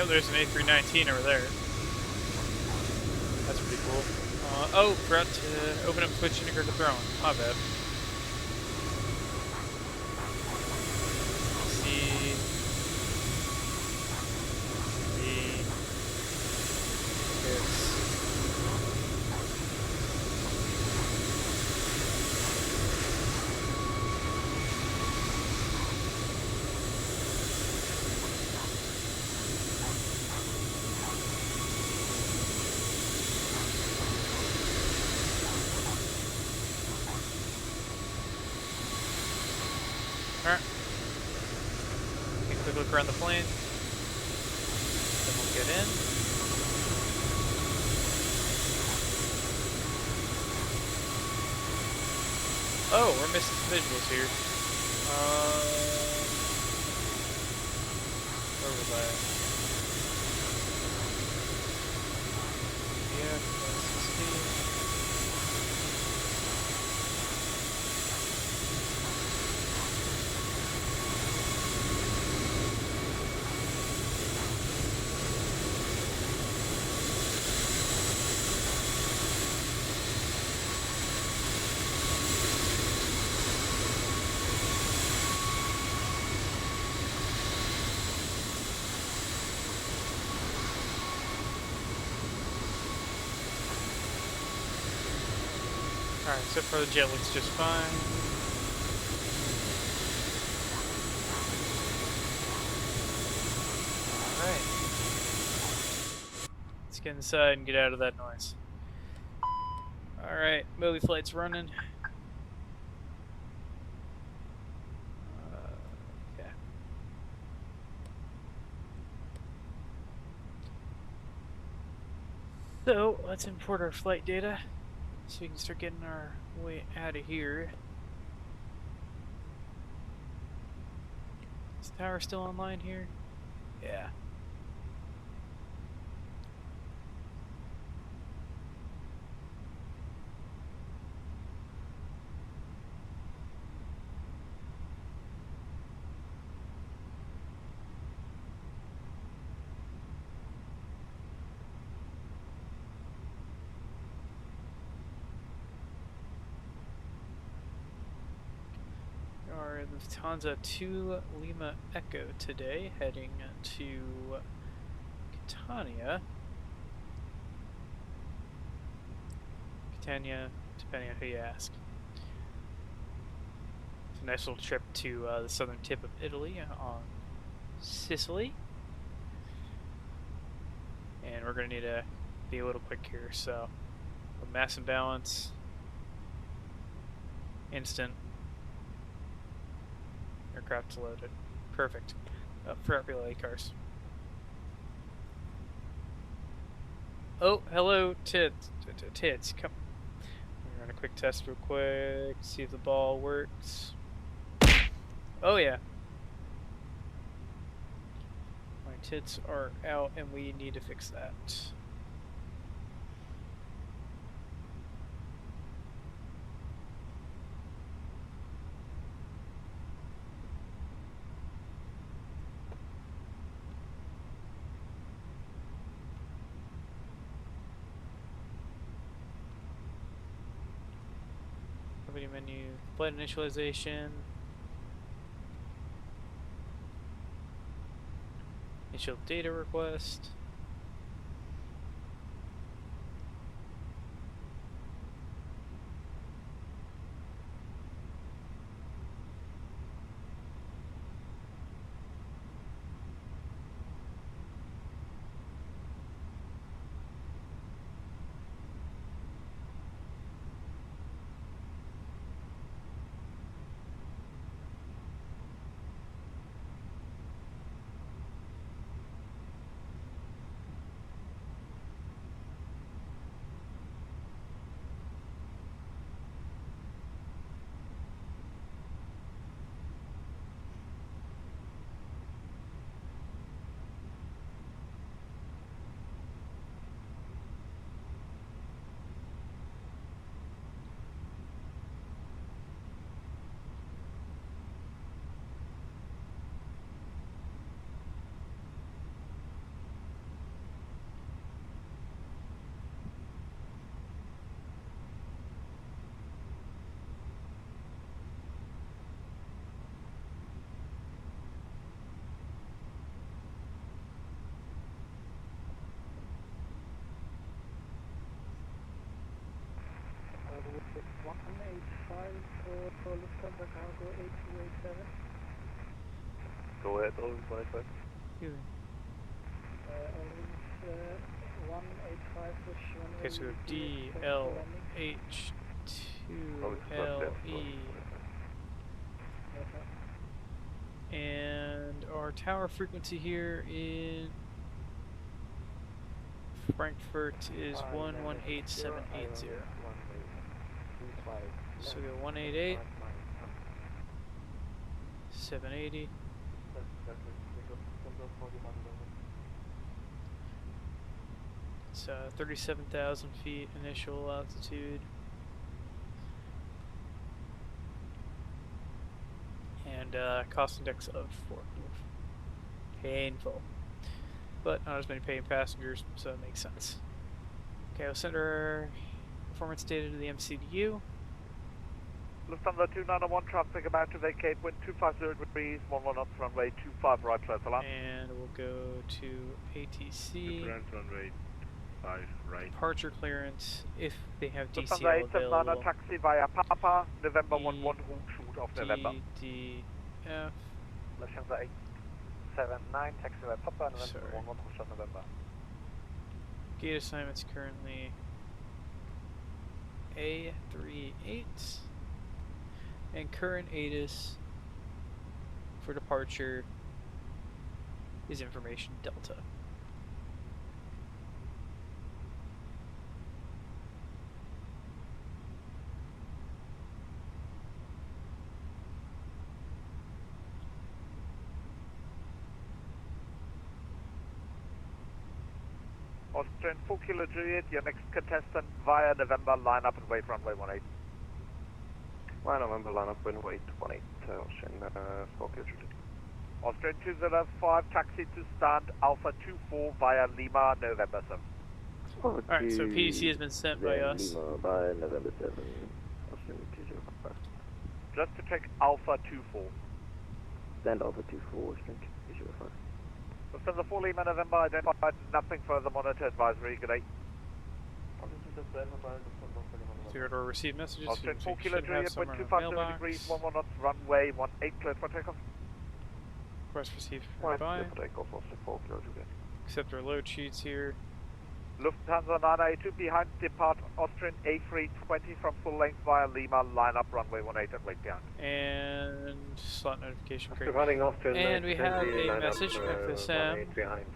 Oh, there's an A319 over there. That's pretty cool. Oh, forgot to open up Twitch and integrate the throne. My bad. Let's see. Alright. Take a quick look around the plane. Then we'll get in. Oh, we're missing some visuals here. Where was I? Yeah, alright, so far the jet looks just fine. Alright. Let's get inside and get out of that noise. Alright, movie flight's running. Okay. So, let's import our flight data so we can start getting our way out of here. Is the tower still online here? Yeah. Our Lufthansa 2 Lima Echo today, heading to Catania. Catania, depending on who you ask. It's a nice little trip to the southern tip of Italy on Sicily. And we're going to need to be a little quick here, so mass imbalance, instant. Aircraft's loaded. Perfect. Forgot relay cars. Oh, hello, Tits. Tits, come. We're gonna run a quick test real quick, see if the ball works. Oh, yeah. My tits are out, and we need to fix that. Menu, flight initialization, initial data request. 185 for Lufthansa Cargo 8287. Go ahead, Always 185. Always 185 push runway. Okay, so we have D L DLH2LE. And our tower frequency here in Frankfurt is 118780. So we go 188, 780. It's 37,000 feet initial altitude. And cost index of 4. Painful. But not as many paying passengers, so it makes sense. Okay, we'll send our performance data to the MCDU. Lufthansa 291, traffic about to vacate, wind 250 degrees, 11 knots, runway 25 right, close alarm. And we'll go to ATC. Runway 5 right. Departure clearance if they have Lufthansa DCL 879, available. taxi via Papa, November 11, hold shoot of November. EDDF. Lufthansa 879, taxi via Papa, November 11, hold shoot of November. Gate assignment's currently A38. And current ATIS for departure is information Delta. Austrian 4 Kilo Juliet, your next contestant via November, line up and wait runway 18. Via November, line up and wait 18, Austrian 4 Kilo Juliet. Austrian 205, taxi to stand Alpha 24 via Lima, November 7. Alright, so PDC has been sent by us. Lima by November 7, Austrian 205. Just to check Alpha 24. Stand Alpha 24, Austrian 205. Lufthansa 4 Lima, November, identified, nothing further, monitor advisory, good day. Zero door receive messages. Austrian 4 Kilo should have Juliet, some wind in our 250 mailbox. degrees, 11 knots, runway 18, cleared for takeoff. Request received Right, by. clear for takeoff, Austrian 4 Kilo Juliet. Accept our load sheets here. Lufthansa 982 behind, depart Austrian A320 from full length via Lima, line up runway 18 and wait behind. And slot notification create. Running Austrian And we have 20, a line message, up, FSM, 18 behind,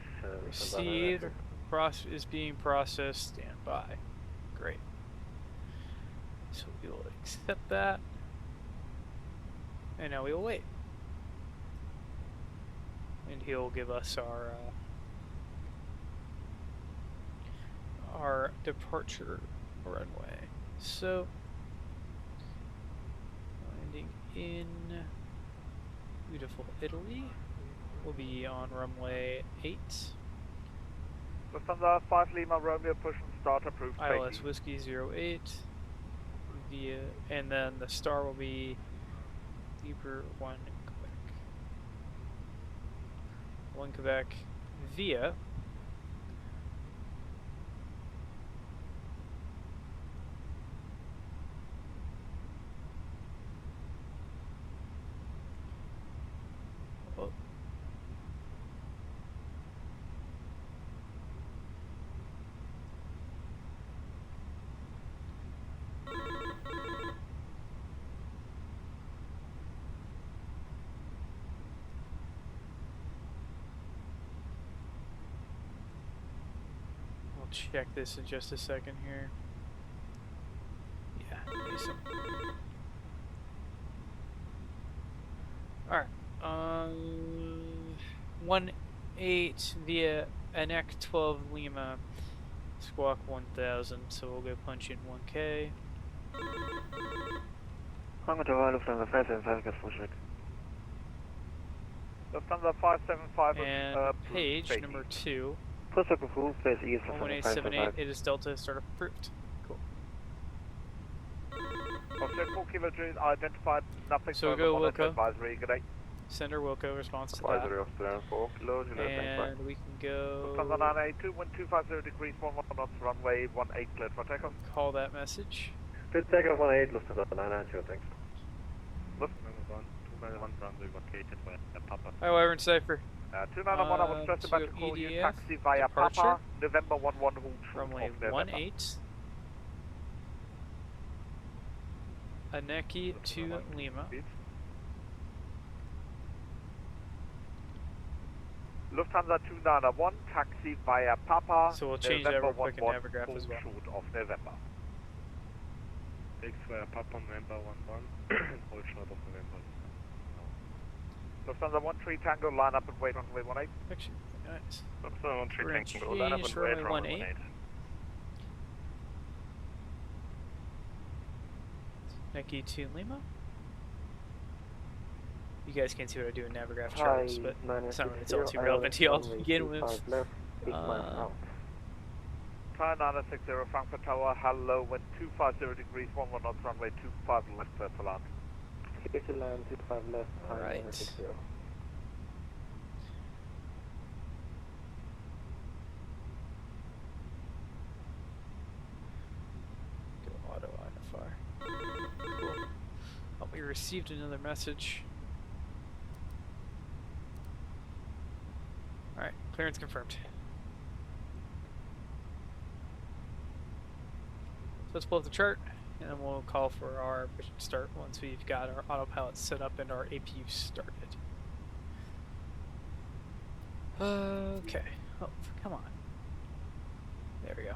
received, is being processed, stand by. Great. So we will accept that. And now we will wait. And he'll give us our departure runway. So, landing in beautiful Italy. We'll be on runway 8. Lufthansa 5 Lima Romeo, push and start approved. ILS Whiskey 08 via, and then the star will be Libra 1 Quebec. 1 Quebec via check this in just a second here. Yeah, decent. Alright, 1-8 via ANEC 12 Lima, squawk 1000, so we'll go punch in 1K. Lufthansa 575, gas pushback. Lufthansa 575 and page number 2. Pushback approved, place ES 1878, it is Delta, startup approved. Cool. Austrian 4 Kilo Juliet, identified, nothing So further, go monitor Wilco. advisory, good day. Sender Wilco response to that. Advisory Austrian 4 Kilo Juliet, And we can go Lufthansa 982, wind 250 degrees, 11 knots, runway 18, cleared for takeoff. call that message. Clear takeoff 18, Lufthansa 990, thanks. Lufthansa 291 runway vacated by Papa. Hi, Wyvern Cypher. 291, I was just about to call you taxi via departure. Papa, November 11 hold short Runway of November. 18. Aneki to Lima. Lufthansa 291, taxi via Papa, So we'll change that November real quick in 11 Navigraph hold as well. short of November. X via Papa, November 11, hold short of November. Lufthansa 13 Tango, line up and wait on runway 18. Actually, nice. Lufthansa 13 We're gonna Tango, line up and change wait runway runway 18. 18. Aneki to Lima. You guys can't see what I do in Navigraph charts, but it's not really it's all too relevant to y'all to begin with. Left, 8 miles out. Fire 960 Frankfurt Tower, hello, wind 250 degrees, 11 knots, runway 25 left, clear to land. Clear to land, 25 left, Alright. 960. Go auto identifier. Cool. Oh, we received another message. Alright, clearance confirmed. So let's pull up the chart, and then we'll call for our mission start once we've got our autopilot set up and our APU started. Okay. Oh, come on. There we go.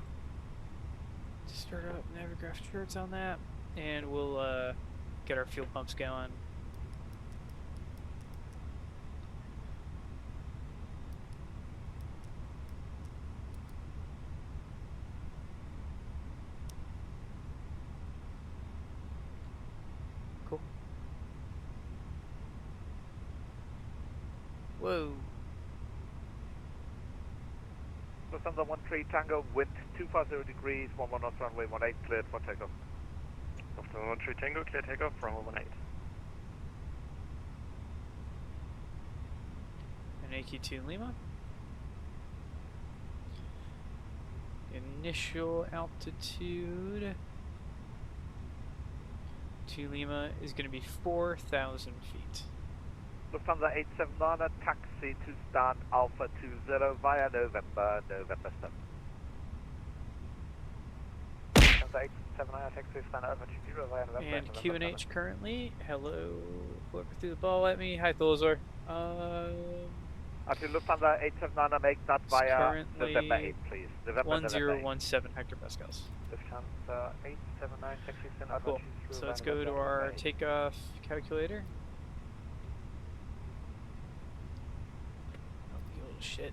Start up Navigraph charts on that, and we'll get our fuel pumps going. Cool. Whoa. Lufthansa 13 Tango, wind 250 degrees, 11 knots, runway 18, cleared for takeoff. Lufthansa 13 Tango, clear takeoff, runway 18. Aneki to Lima. Initial altitude to Lima is going to be 4,000 feet. Lufthansa 879, taxi to stand Alpha 20 via November 7. Lufthansa 879, taxi to stand Alpha 20 via November. And QNH currently. Hello, whoever threw the ball at me. Hi, Thulazar. Actually, Lufthansa 879, make that via currently November 8, please. November 1017 hectopascals. Lufthansa 879, taxi to stand Alpha Cool. 20 So let's via go to November our 8. takeoff calculator. Oh, you little shit.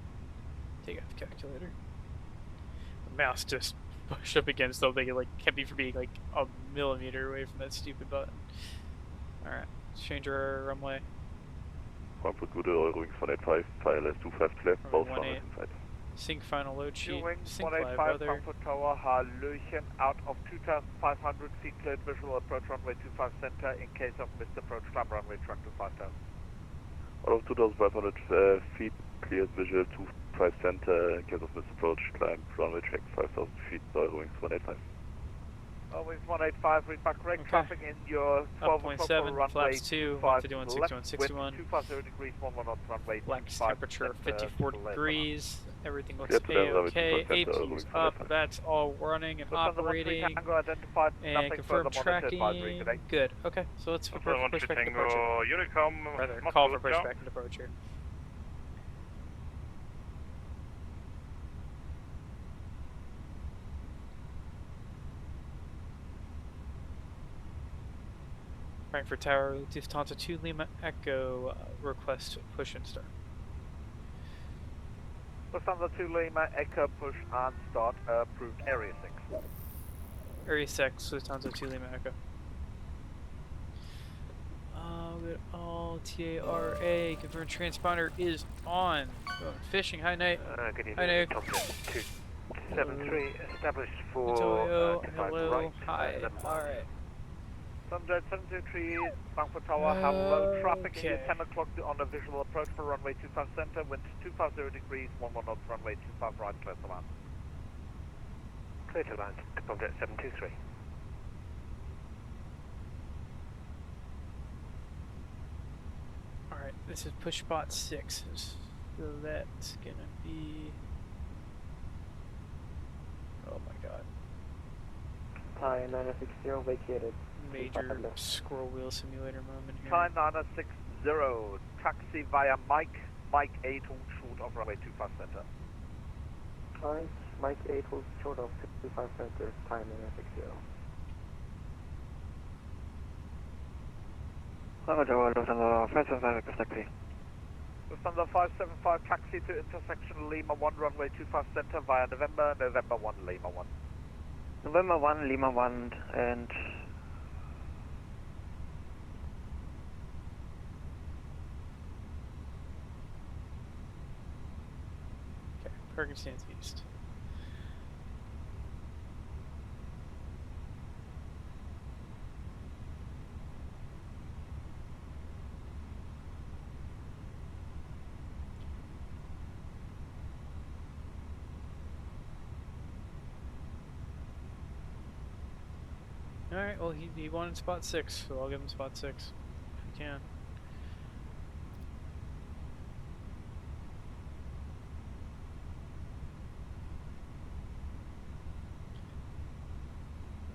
Takeoff calculator. The mouse just pushed up against something and kept me from being a millimeter away from that stupid button. Alright, let's change our runway. Frankfurt Gute, Eurowings 185, fire left 25 left, both Runway runners inside. Sync final load sheet. Wings Sync live 185 weather. Frankfurt Tower, Hallöchen, out of 2,500 feet cleared visual approach runway 25 center in case of missed approach climb runway track to 5,000. Out of 2,500 feet, cleared visual 25 center, in case of missed approach, climb runway track 5,000 feet, Eurowings 185. Wings 185, read back correct Okay. traffic in your 12 o'clock for 7, runway flaps 2, 25 51, left, 61, wind 61. 250 degrees, 11 knots, runway Flex 25 temperature center, 54 clear to degrees. Everything looks Clear to land, runway A-okay. 25 center, APU's Eurowings up. 185. That's all running and Lufthansa 13 operating. Tango identified, And nothing confirm further monitor advisory tracking. today. Good. Okay, so let's Lufthansa prepare for 13 pushback and departure. Tango, Unicom, Rather, Moscow, call for go. pushback and departure. Frankfurt Tower, Lufthansa 2 Lima Echo, request push and start. Lufthansa 2 Lima, Echo push and start, approved area 6. Area 6, Lufthansa 2 Lima Echo. Good. All TARA, confirmed transponder is on. Going fishing, hi Night. Good Hi Nick. Tom 273, established for Antonio, defined hello, right. hi, alright. Sunjet 723, Frankfurt Tower, hello, traffic in your Okay. 10 o'clock on a visual approach for runway 25 center, wind 250 degrees, 11 knots, runway 25 right, clear to land. Clear to land, Tomjet 723. this is push spot 6, so that's gonna be. Oh my god. Thai 960 vacated. Major scroll wheel simulator moment here. Thai 960, taxi via Mike 8 hold short of runway 25 center. Thai Mike 8 hold short of 65 center, Thai 960. Lufthansa 575, taxi to intersection Lima 1 runway 25 center via November 1 Lima 1. November 1 Lima 1 and Okay, parking stands east. Alright, well he wanted spot 6, so I'll give him spot 6 if I can.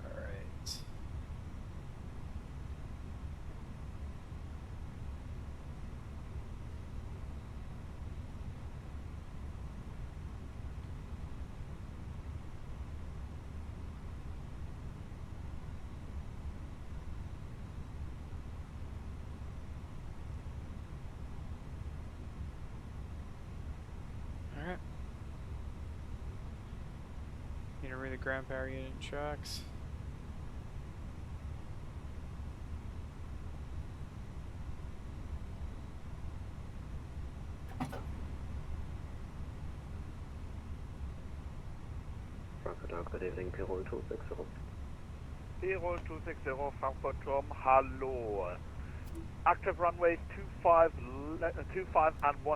Alright. Alright. Need to read the ground power unit and shocks. Good evening, Pirol 260. Pirol 260, Frankfurt Turm, hallo. Active runways 25 and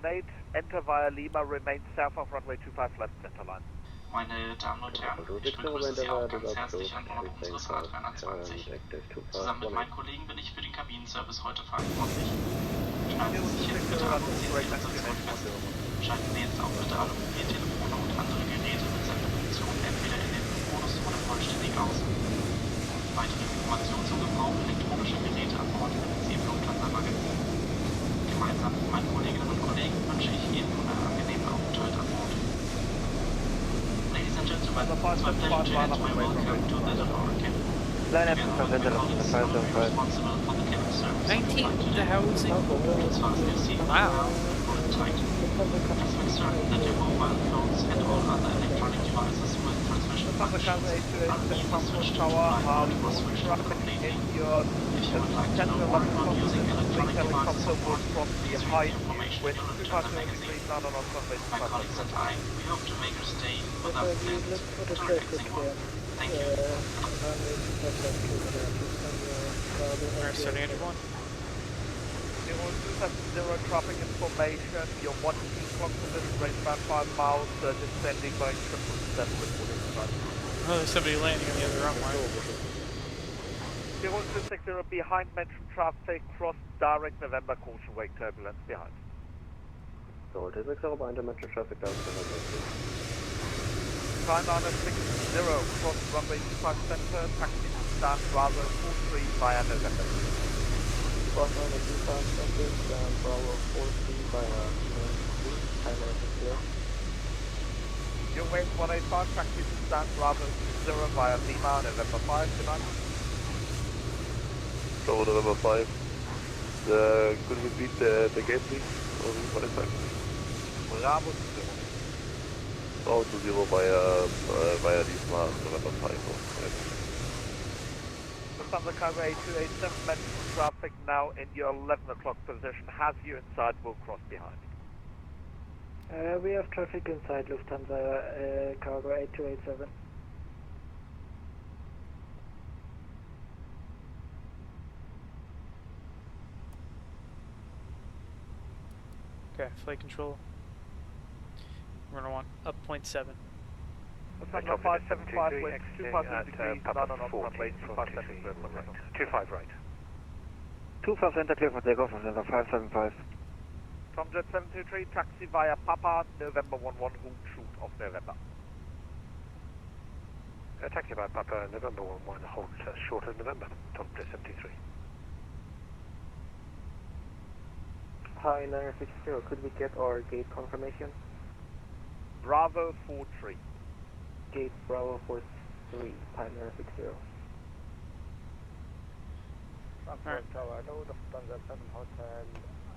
18, enter via Lima, remain south of runway 25 left center line. Meine Damen und Herren, ich begrüße Sie auch ganz herzlich an Bord unseres A321. Zusammen mit meinen Kollegen bin ich für den Kabinenservice heute verantwortlich. Schneiden Sie sich jetzt bitte an und ziehen Sie unser Zelt fest. Schalten Sie jetzt auch bitte alle Mobiltelefone und andere Geräte mit Sendefunktion entweder in den Modus oder vollständig aus. Weitere Informationen zum Gebrauch elektronischer Geräte an Bord finden Sie im Lufthansa-Magazin. Gemeinsam mit meinen Kolleginnen und Kollegen wünsche ich Ihnen einen angenehmen Aufenthalt an Bord. Ladies and gentlemen, it's my pleasure to end my welcome to the Delaware cabin. Line up Together with my colleagues responsible for the cabin service, 19, the housing. as far as your seat belts are, pull it tight. Please make certain that your mobile phones and all other electronic devices with transmission functions are either switched to flight mode or switched off completely. If you would like to know more about using electronic devices on board, please read the information in your Lufthansa magazine. My colleagues and I, we hope to make your stay with us pleasant and a relaxing one. Thank you. Alright, starting engine 1. 0270 traffic information, your 1 clock position, range about 5 miles, descending by 777 reporting tonight. Oh, there's somebody landing on the other runway. 0260 behind mentioned traffic, cross direct November caution wake turbulence behind. So, 260 behind mentioned traffic down to Thai 960, cross runway 25 center, taxi to stand Bravo 43 via November. Cross runway 25 center, stand Bravo 43 via Thai 960. Your wave 185, taxi to stand Bravo 0 via Lima, November 5 tonight. So November 5. Could you repeat the gate please? Or 185? Bravo 0. Bravo 20 via Lima, November 5. Lufthansa Cargo A287, mentioned traffic now in your 11 o'clock position. Has you inside, will cross behind. We have traffic inside Lufthansa Cargo 8287. Okay, flight control. We're gonna want up 0.7. Lufthansa 575 with 2,000 degrees, none on runway 25 center. 25 right. 25 center clear for takeoff, Lufthansa 575. Tomjet 723, taxi via Papa, November 11, hold short of November. Taxi by Papa, November 11, hold short of November, Tomjet 73. Hi, 960, could we get our gate confirmation? Bravo 43. Gate Bravo 43, Pi 960. Alright. Tower, no, Lufthansa 7 Hotel,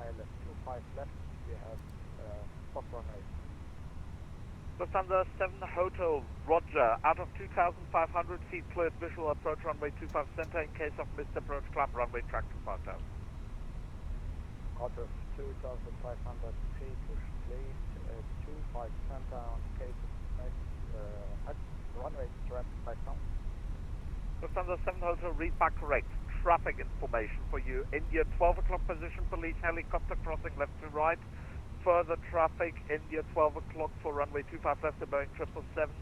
ILS 25 left, we have Fox runway. Lufthansa 7 Hotel, Roger, out of 2,500 feet cleared visual approach runway 25 center, in case of missed approach climb runway track to 5,000. Out of 2,500 feet, push please, 25 center on case of runway track 5,000. Lufthansa 7 Hotel, read back correct. Traffic information for you. India 12 o'clock position, police helicopter crossing left to right. Further traffic, India 12 o'clock for runway 25 left to Boeing 777.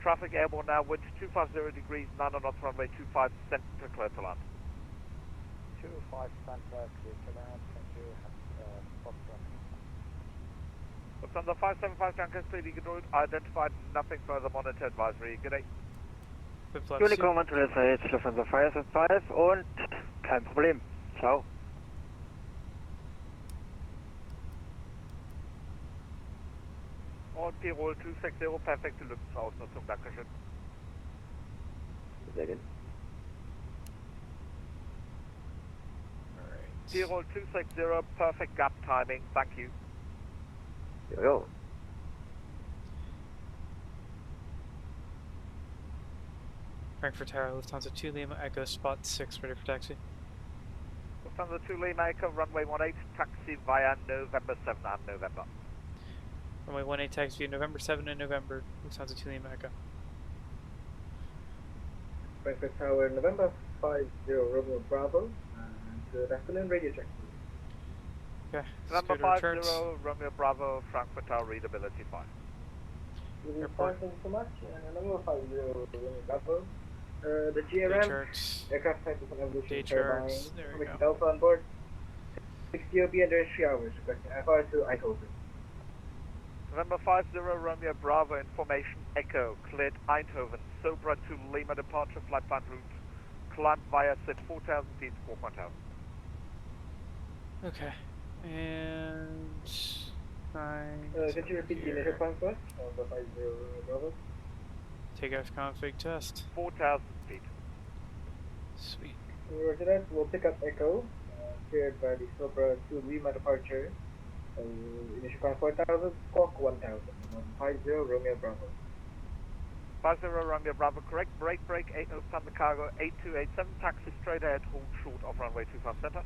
Traffic airborne now, wind 250 degrees, 9 knots, runway 25 center, clear to land. 25 center, clear to land, thank you, Fox runway. Lufthansa 575 Junker, speedy controlled, identified, nothing further, monitor advisory. Good day. Unicorn to the side, Lufthansa 575 und kein Problem. Ciao. Und Tirol 260, perfekte Lüftungsausnutzung, Dankeschön. Sehr gut. Alright. Tirol 260, perfect gap timing, thank you. Jo. Frankfurt Tower, Lufthansa 2 Lima Echo, spot 6, ready for taxi. Lufthansa 2 Lima Echo, runway 18, taxi via November 7 and November. Runway 18 taxi via November 7 and November, Lufthansa 2 Lima Echo. Frankfurt Tower, November 50 Romeo Bravo, and good afternoon, radio check. Okay, November scooter 50 returns. Romeo Bravo, Frankfurt Tower, readability fine. Airport. Thank you so much, number 50 Romeo Bravo. The Day GRM, charts. aircraft type is an evolution Day turbine, charts, there we with go. Delta on board. 6 DOB under 3 hours, requesting IFR to Eindhoven. November 50 Romeo Bravo, information Echo, cleared Eindhoven, Sobra to Lima departure, flight plan route, climb via set 4,000 feet, 4.0. Okay, and... Could you repeat the initial plan for us? November 50 Bravo. Takeoff config test. 4,000 feet. Sweet. Roger that, we'll pick up Echo, cleared by the Sobra to Lima departure. Initial plan 4,000, squawk 1,000. 50 Romeo Bravo. 50 Romeo Bravo, correct. Break, 8 Lufthansa Cargo 8287, taxi straight ahead, hold short of runway 25 center.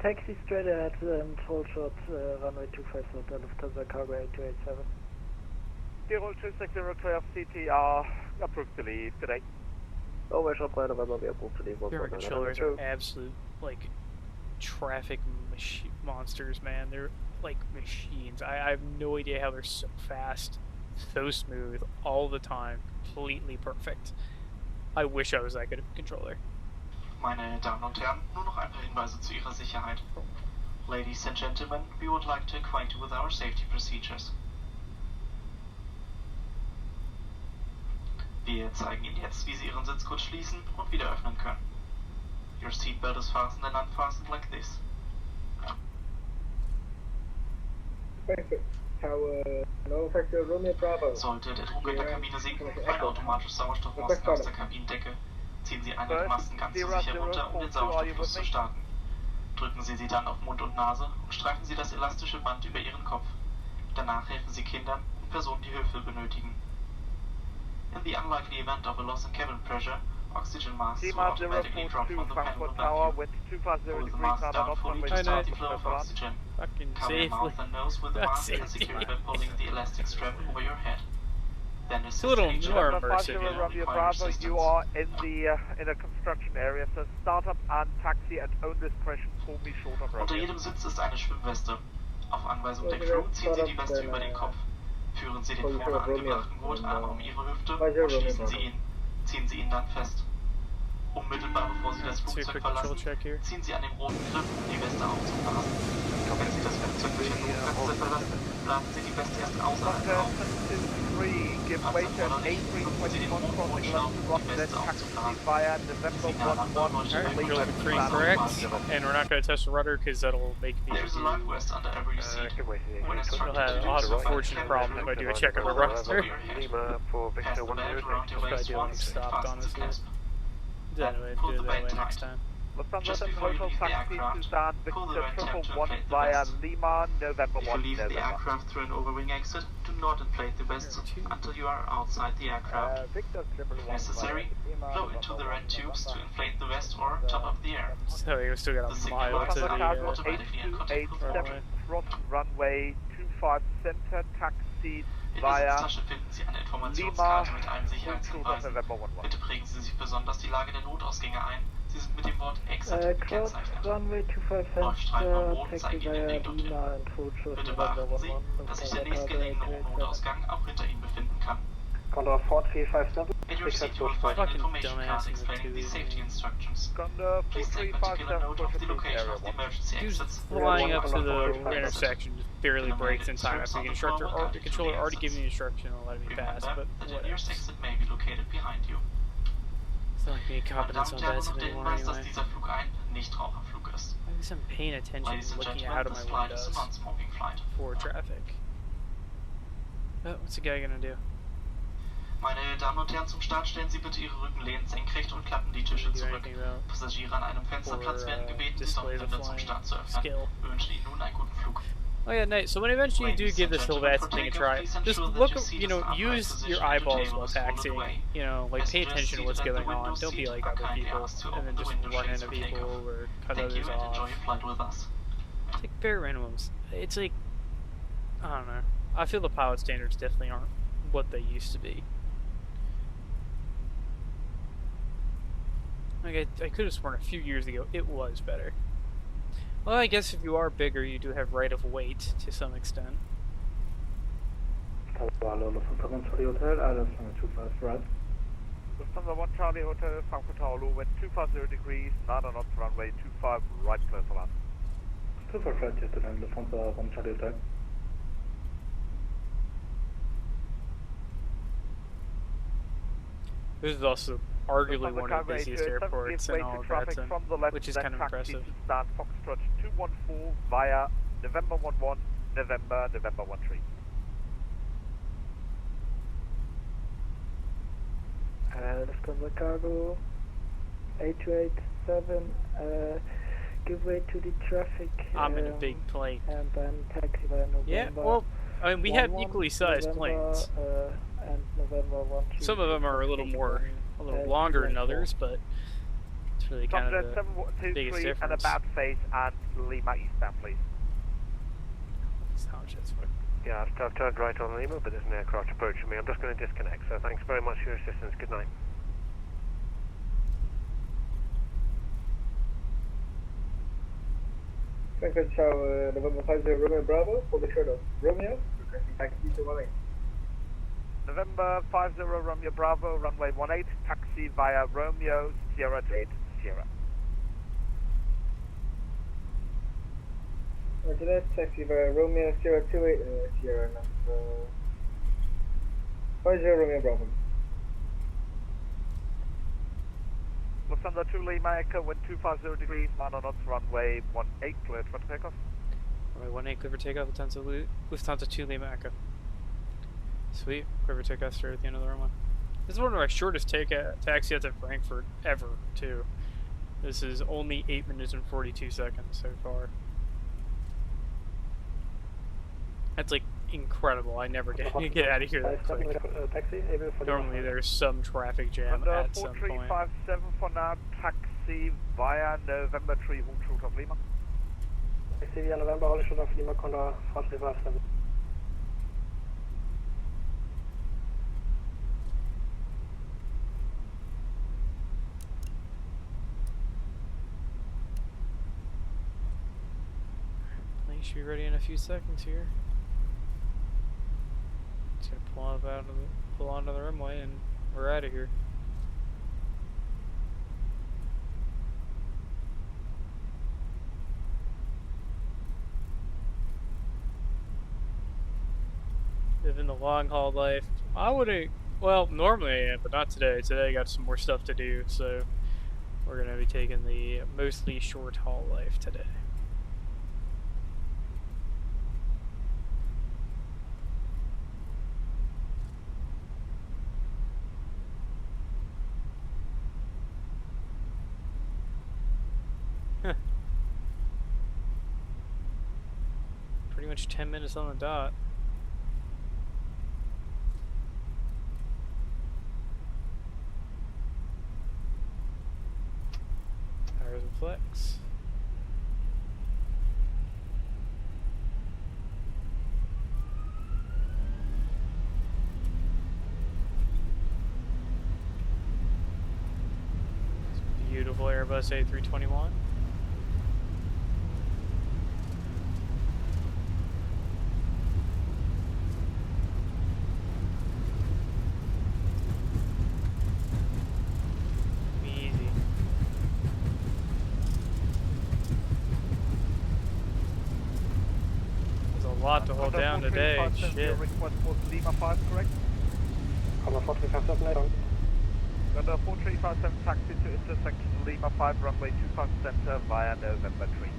Taxi straight ahead and hold short runway 25 center, Lufthansa Cargo 8287. Tirol 260, clear of CTR, approved to leave, good day. Overshot by November, we are approved to leave. Air controllers are absolute, like, traffic monsters, man. They're like machines. I have no idea how they're so fast, so smooth, all the time, completely perfect. I wish I was that good of a controller. Meine Damen und Herren, nur noch ein paar Hinweise zu Ihrer Sicherheit. Ladies and gentlemen, we would like to acquaint you with our safety procedures. Wir zeigen Ihnen jetzt, wie Sie Ihren Sitzgurt schließen und wieder öffnen können. Your seatbelt is fastened and unfastened like this. Tower, no factor Romeo Bravo. Sollte der Druck in der Kabine sinken, fallen automatisch Sauerstoffmasken aus der Kabinendecke. Ziehen Sie eine der Masken ganz zu sich herunter, um den Sauerstofffluss zu starten. Drücken Sie sie dann auf Mund und Nase und streifen Sie das elastische Band über Ihren Kopf. Danach helfen Sie Kindern und Personen, die Hilfe benötigen. In the unlikely event of a loss in cabin pressure, oxygen masks will automatically drop from the panel above you. Pull the mask down fully to start the flow of oxygen. Fucking Cover your mouth and nose with the mask and secure it by pulling the elastic strap over your head. Then It's a little assist more each other immersive, November 50 yeah. Romeo Bravo, you are in a construction area, so start up and taxi at own discretion, call me short of Unter Romeo. jedem Sitz ist eine Schwimmweste. Auf Anweisung der Crew ziehen Sie die Weste über den Kopf. Führen Sie den vorne angebrachten Gurt an um Ihre Hüfte und schließen Sie ihn. Ziehen Sie ihn dann fest. Unmittelbar bevor Sie das Two Flugzeug quick control verlassen, check here. ziehen Sie an dem roten Griff, um die Weste aufzublasen. Wenn Sie das Flugzeug durch ein Notfenster verlassen, blasen Sie die Weste erst außerhalb auf. give way to an A321 crossing London Rotterdam taxi via November 11 Alright, controls are pretty correct, and we're not going to touch the rudder because that'll make me There's a life vest under every seat. Give way to the When A321. instructed I'll to do have so, a find fortunate the problem if I do a check on the roster. Lima for Pass Victor the belt 106. around your waist Probably once, stopped, fasten the honestly. clasp. Anyway, Pull do it the that belt way next tight. time. Lufthansa Just 7 before you Hotel leave the taxi aircraft, Sudan pull the Victor red tab to 111 inflate the via vest. Lima, November If 1 you leave the November. aircraft through an overwing exit, do not inflate the vest until you are outside the aircraft. Victor If necessary, blow into the red tubes to inflate the vest or top up the air. So we still got The a signal mile lights to the are Cargo automatically in contact with the runway. 827 cross runway 25 center taxi In der via Sitztasche finden Sie eine Lima, Informationskarte mit allen Flugschluss Sicherheitshinweisen. November 11. Bitte prägen Sie sich besonders die Lage der Notausgänge ein. Sie sind mit dem Wort Exit gekennzeichnet. Runway 25 Leuchtstreifen am Boden taxi zeigen Ihnen den via Weg dorthin. Lima and Full Bitte beachten Sie, dass sich der nächstgelegene Notausgang auch hinter Ihnen befinden kann. Condor 4357. In your seat you will find an Fucking information card dumbass in the explaining the tube, safety man. instructions. Condor Please take particular 4357 note of the push location area of the 1. emergency Dude's exits. flying up to the Exit. intersection, just barely brakes in time after the instructor or the controller already gave me the instruction and let me pass, Remember but that the whatever. nearest exit may be located behind you. It's not like being Meine confidence Damen on und Herren, beds noch der anymore Hinweis, dass anyway. dieser Flug ein Nichtraucherflug ist. At least I'm paying attention Ladies and and looking gentlemen, out of this my flight is a windows non-smoking flight. for traffic. Oh, what's the guy gonna do? Meine Damen und Herren, zum Start stellen Sie bitte Ihre Rückenlehnen senkrecht und klappen die Tische Do zurück. anything about Passagiere an einem Fensterplatz or, werden gebeten, die displays of Sonnenwinde zum flying Start zu öffnen. skill? Wir wünschen Ihnen nun einen guten Flug. Oh yeah, nice. So when eventually you do Ladies give and this whole gentlemen, VATS for thing a takeoff, try, please just ensure that look, your seat you is know, in upright use position your and your eyeballs table while is folded taxiing. away. You know, like pay Passengers attention to what's seated at going the on. window Don't be seat like are other kindly people asked to and then open the just window run shades into for people takeoff. or cut Thank you others and enjoy off. your flight with us. It's like bare minimums. It's like, I don't know. I feel the pilot standards definitely aren't what they used to be. Like I could have sworn a few years ago it was better. Well, I guess if you are bigger, you do have right of weight to some extent. Hello, Lufthansa 1 Charlie Hotel, Island 25 right. Lufthansa 1 Charlie Hotel, Frankfurt Tower, wind 250 degrees, 9 knots, runway 25, right clear for land. 25 right, yesterday, Lufthansa 1 Charlie Hotel. This is also arguably Lufthansa one of Cargo the busiest 827 airports gives in way all to of traffic Datsun, from the left, which is then kind of taxi impressive. to Stan Foxtrot 214 via November 11, November 13. Lufthansa Cargo 827, give way to the traffic. I'm in a big plane. And then taxi via November. Yeah, well, I mean, we have 11, equally sized November, planes. And November 1 Some of them are a little more, a little longer than others, but it's really kind of the biggest 723 and a difference. bad face and Lima eastbound, please. Sound shit's fucking. Yeah, I've turned right on Lima, but there's an aircraft approaching me. I'm just going to disconnect, so thanks very much for your assistance. Good night. Frankfurt Tower, November 50 Romeo Bravo, for the shuttle. Romeo, taxi to 18. November 50 Romeo Bravo, runway 18, taxi via Romeo, Sierra to 8, Sierra. Roger that, taxi via Romeo, Sierra 28, Sierra number 50 Romeo Bravo. Lufthansa 2 Lima Echo, wind 250 degrees, 9 knots, runway 18, cleared for takeoff. Runway 18, clear for takeoff, Lufthansa 2 Lima Echo. Sweet, clear for takeoff, straight at the end of the runway. This is one of my shortest taxi outs at Frankfurt ever, too. This is only 8 minutes and 42 seconds so far. That's like incredible. I never get out of here that quick. Normally there's some traffic jam Under at some point. 4357 for now, taxi via November 3, hold short of Lima. Taxi via November, hold short of Lima, Condor 4357. Plane should be ready in a few seconds here. Just gonna pull onto the runway and we're out of here. Living the long haul life. I wouldn't. Well, normally I am, but not today. Today I got some more stuff to do, so we're gonna be taking the mostly short haul life today. Pretty much 10 minutes on the dot. Tires and flex. Beautiful Airbus A321. Easy. There's a lot to hold down today. Shit. Your request was Lima 5, correct? Comma 4357 later. Under 4357 taxi to intersection Lima 5, runway 25 center via November 3.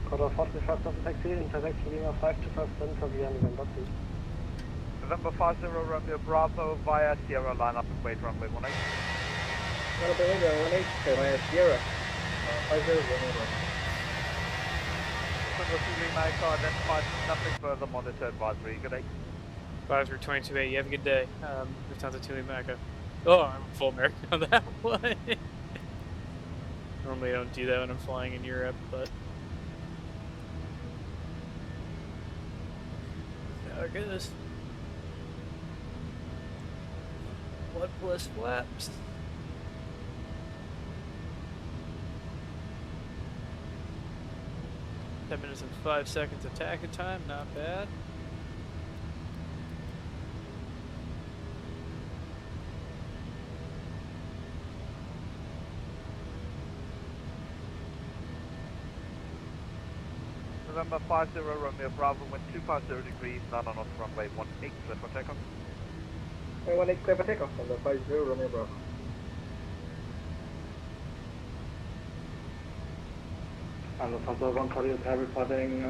Quarter 4357 taxi, intersection Lima 5 to 5 center via November 3. November 50 Romeo Bravo via Sierra line up and wait runway 18. November 18 via Sierra. 50 Romeo. November 2 Lima Echo identified, nothing further, monitor advisory. Good day. 5322A, you have a good day. Lufthansa to Lima Echo. Oh, I'm full American on that one. Normally I don't do that when I'm flying in Europe, but how it goes. What plus flaps? $10 minutes and 5 seconds of taxi time, not bad. November 50 Romeo Bravo, wind 250 degrees, none on off runway 18, clear for takeoff. 18 clear for takeoff on the 50 Romeo Bravo. And Lufthansa 140 is reporting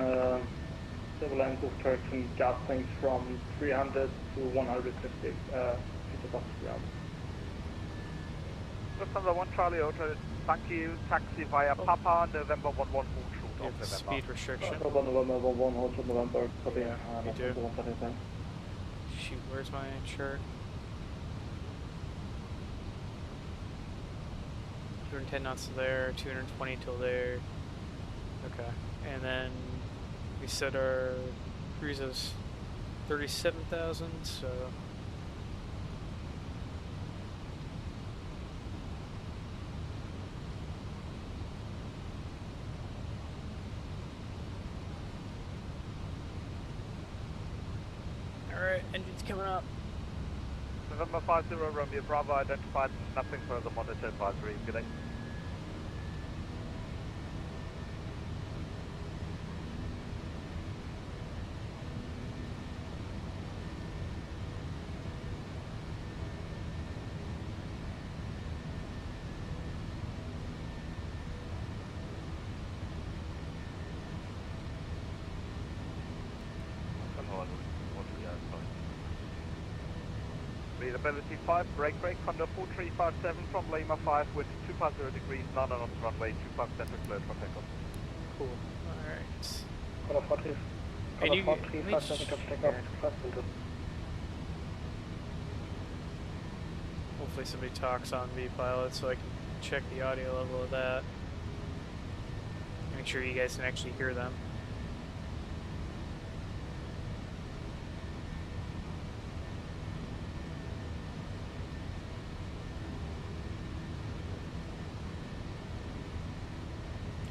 turbulence with correction gas tanks from 300 to 150 feet above the ground. Lufthansa 1 Charlie Hotel, thank you, taxi via Papa, November 11 short of November. Speed restriction. November 11 Hotel November, copy. Yeah, me too. Lufthansa 137. Shoot, where's my shirt? 210 knots to there, 220 till there. Okay, and then we set our cruise as 37,000, so alright, engine's coming up. November 50 Romeo Bravo identified, nothing further, monitor advisory. Good day. Readability 5, break, under 4357 from Lima 5 with 250 degrees, none on runway 25 center, clear for takeoff. Cool. Alright. Quarter 40. And you, 4357 to takeoff to 5 center. hopefully somebody talks on vPilot so I can check the audio level of that. Make sure you guys can actually hear them.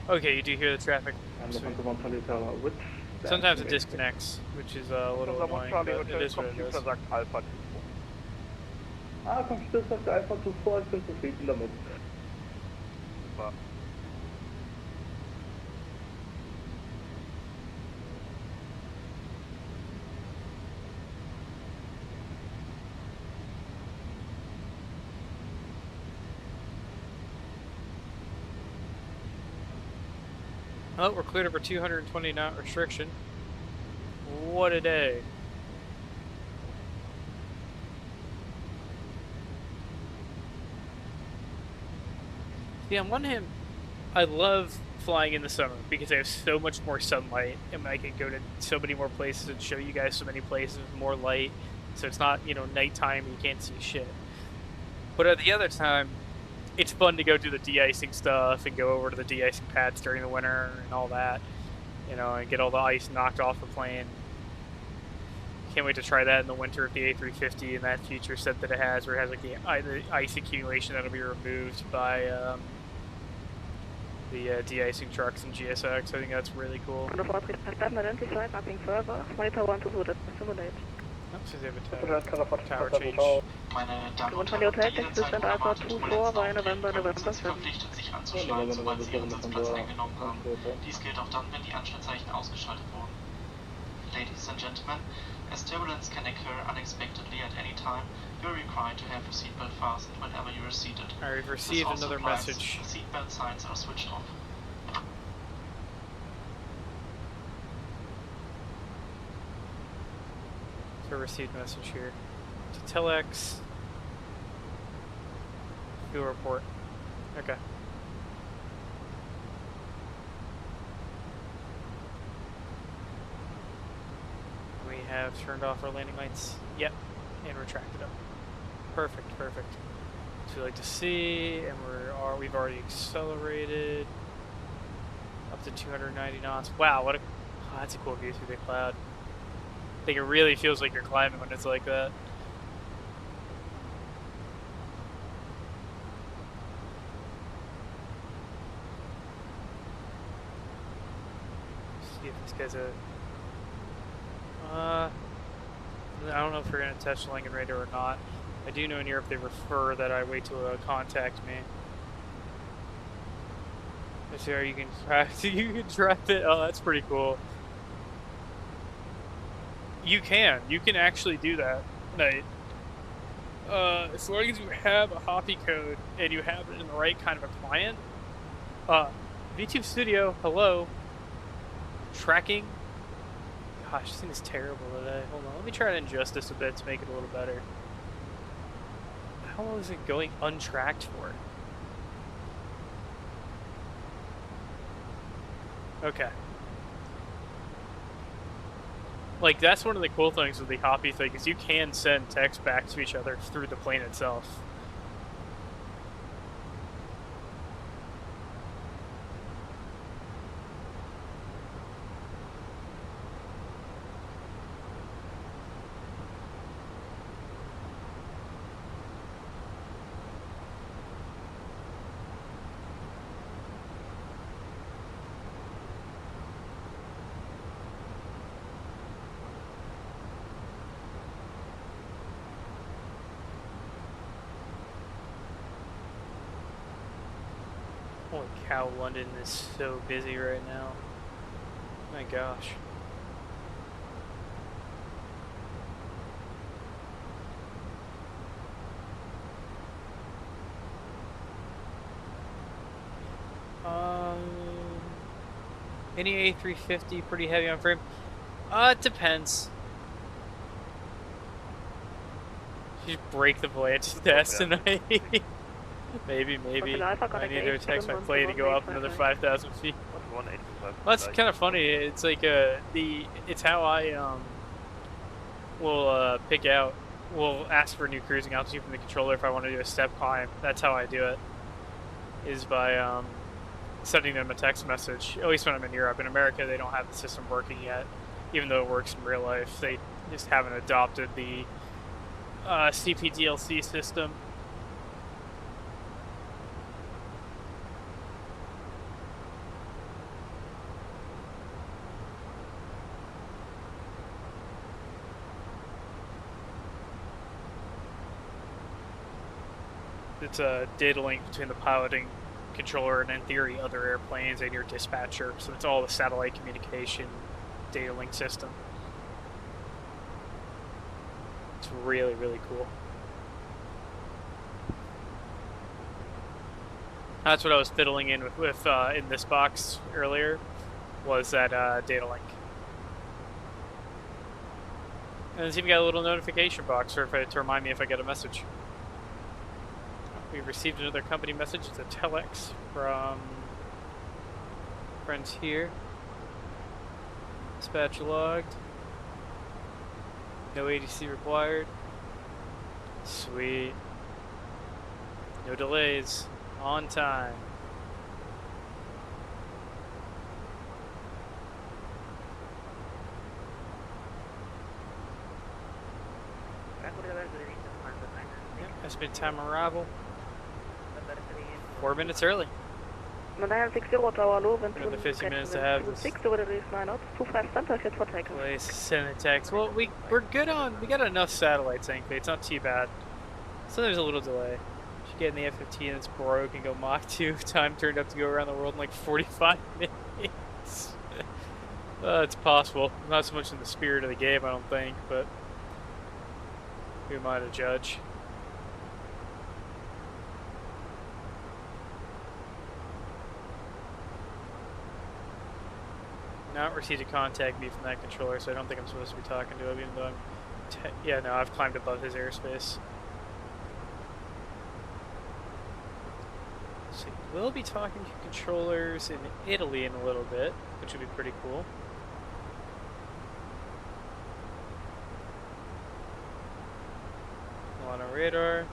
Okay, you do hear the traffic. And Lufthansa 140 with Sometimes it disconnects, which is a little annoying, but it is what it is. Computer sagt Alpha 24. Computer sagt Alpha 24, ich bin zufrieden damit. Super. Oh, we're cleared over 220 knot restriction. What a day. See, on one hand, I love flying in the summer because I have so much more sunlight and I can go to so many more places and show you guys so many places with more light. So it's not, you know, nighttime and you can't see shit. But at the other time, it's fun to go do the de-icing stuff and go over to the de-icing pads during the winter and all that. You know, and get all the ice knocked off the plane. Can't wait to try that in the winter with the A350 and that feature set that it has where it has like the ice accumulation that'll be removed by the de-icing trucks and GSX. I think that's really cool. On the forward pattern identified, mapping further. Monitor 1 to simulate. Oh, so they have a tower change. Meine Damen und Von der Herren, Hoteltext bis dann also 24 bei November 7. verpflichtet, sich anzuschneiden, sobald Sie Ihren Sitzplatz eingenommen haben. Dies gilt auch dann, wenn die Anschnallzeichen ausgeschaltet wurden. Ladies and gentlemen, as turbulence can occur unexpectedly at any time, you are required to have your seatbelt fastened whenever you are seated. Alright, we've received another message. The seatbelt signs are switched off. So received message here. To Telex. Fuel report. Okay. We have turned off our landing lights. Yep. And retracted them. Perfect, perfect. So we like to see, and we've already accelerated up to 290 knots. Wow, what a that's a cool view through the cloud. I think it really feels like you're climbing when it's like that. See if this guy's a I don't know if we're gonna touch the Langen radar or not. I do know in Europe they prefer that I wait till contact me. So you can drive it. Oh, that's pretty cool. You can actually do that, Knight. As long as you have a Hoppy code and you have it in the right kind of a client. VTube Studio, hello. Tracking. Gosh, this thing is terrible today. Hold on, let me try to adjust this a bit to make it a little better. How long is it going untracked for? Okay. Like, that's one of the cool things with the Hoppy thing, is you can send text back to each other through the plane itself. Holy cow, London is so busy right now. My gosh. Any A350 pretty heavy on frame? It depends. You should break the voyage test tonight. Maybe. I need to text my plane to go up another 5,000 feet. Well, that's kind of funny. It's like it's how I will pick out. We'll ask for new cruising altitude from the controller if I want to do a step climb. That's how I do it. Is by sending them a text message. At least when I'm in Europe. In America, they don't have the system working yet, even though it works in real life. They just haven't adopted the CPDLC system. It's a data link between the piloting controller and, in theory, other airplanes and your dispatcher. So it's all the satellite communication data link system. It's really, really cool. That's what I was fiddling in with in this box earlier. was that data link. And it's even got a little notification box to remind me if I get a message. We received another company message. It's a telex from friends here. Dispatch logged. No ADC required. Sweet. No delays. On time. Yep, estimated time arrival. 4 minutes early. 960 Tower low, wind Another 15 minutes to have this 6 over the release 9 knots, 25 center, hit for takeoff. place. Send a text. Well, we're good on. We got enough satellites, thankfully. It's not too bad. So there's a little delay. Should get in the F-15 that's broke and go Mach 2. Time turned up to go around the world in like 45 minutes. It's possible. Not so much in the spirit of the game, I don't think, but who am I to judge? Not received a contact me from that controller, so I don't think I'm supposed to be talking to him, even though I'm... yeah, no, I've climbed above his airspace. So we'll be talking to controllers in Italy in a little bit, which would be pretty cool. On our radar.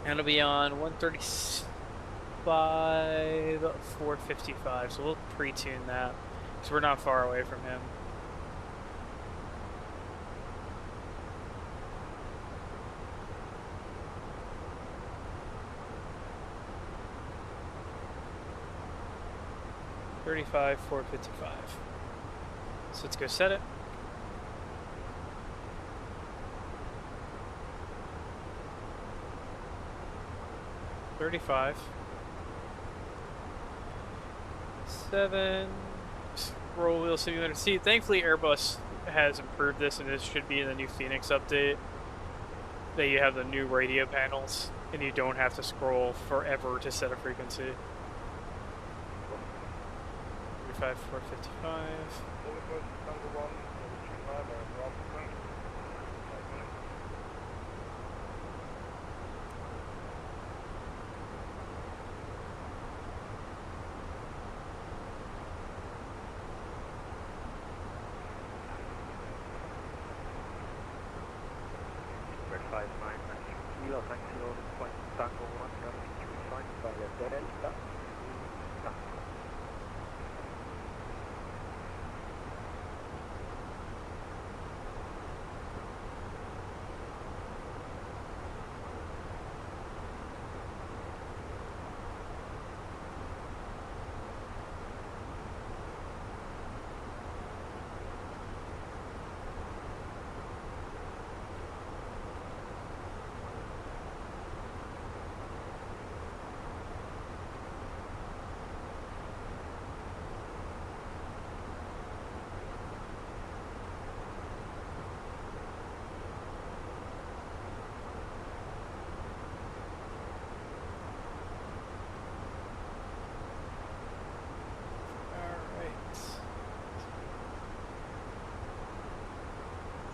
And it'll be on 135, 455, so we'll pre-tune that, because we're not far away from him. .35, 455. So let's go set it. .35. 7. Scroll wheel simulator. See, thankfully Airbus has improved this, and this should be in the new Fenix update. That you have the new radio panels, and you don't have to scroll forever to set a frequency. 35, 455.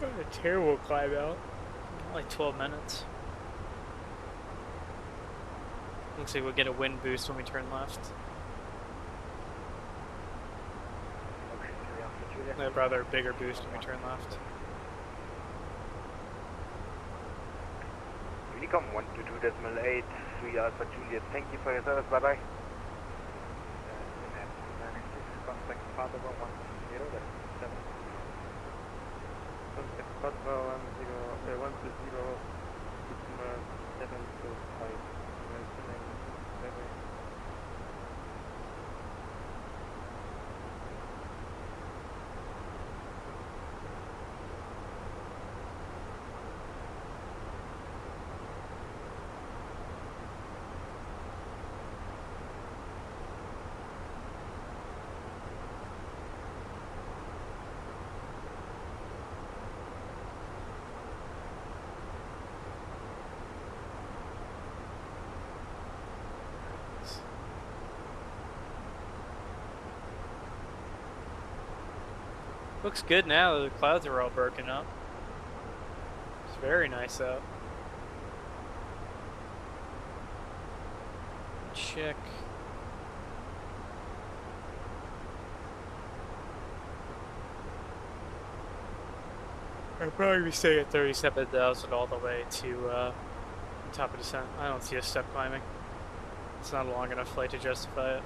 A terrible climb out. Like 12 minutes. Looks like we'll get a wind boost when we turn left. I'd rather a bigger boost when we turn left. Unicom 122.8, 3 Alpha Juliet, thank you for your service, bye bye. Contact Father 110, that's 7. Contact Father 120, 725. Looks good now. The clouds are all broken up. It's very nice out. Check. I'll probably be staying at 37,000 all the way to top of descent. I don't see a step climbing. It's not a long enough flight to justify it.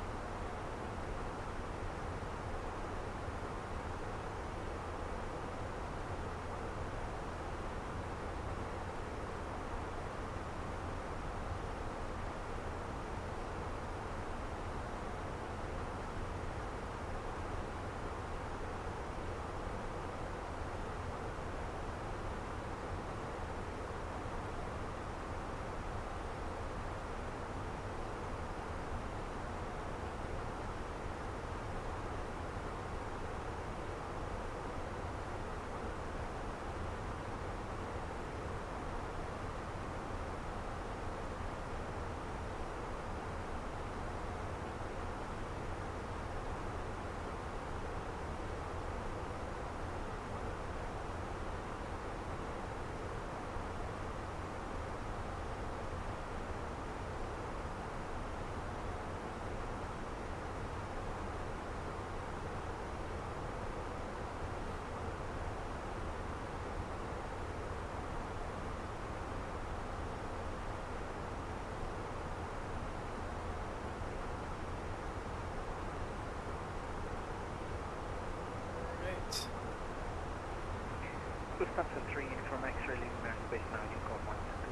Lufthansa 3 from X-ray leaving airspace now, you got 1 to 2,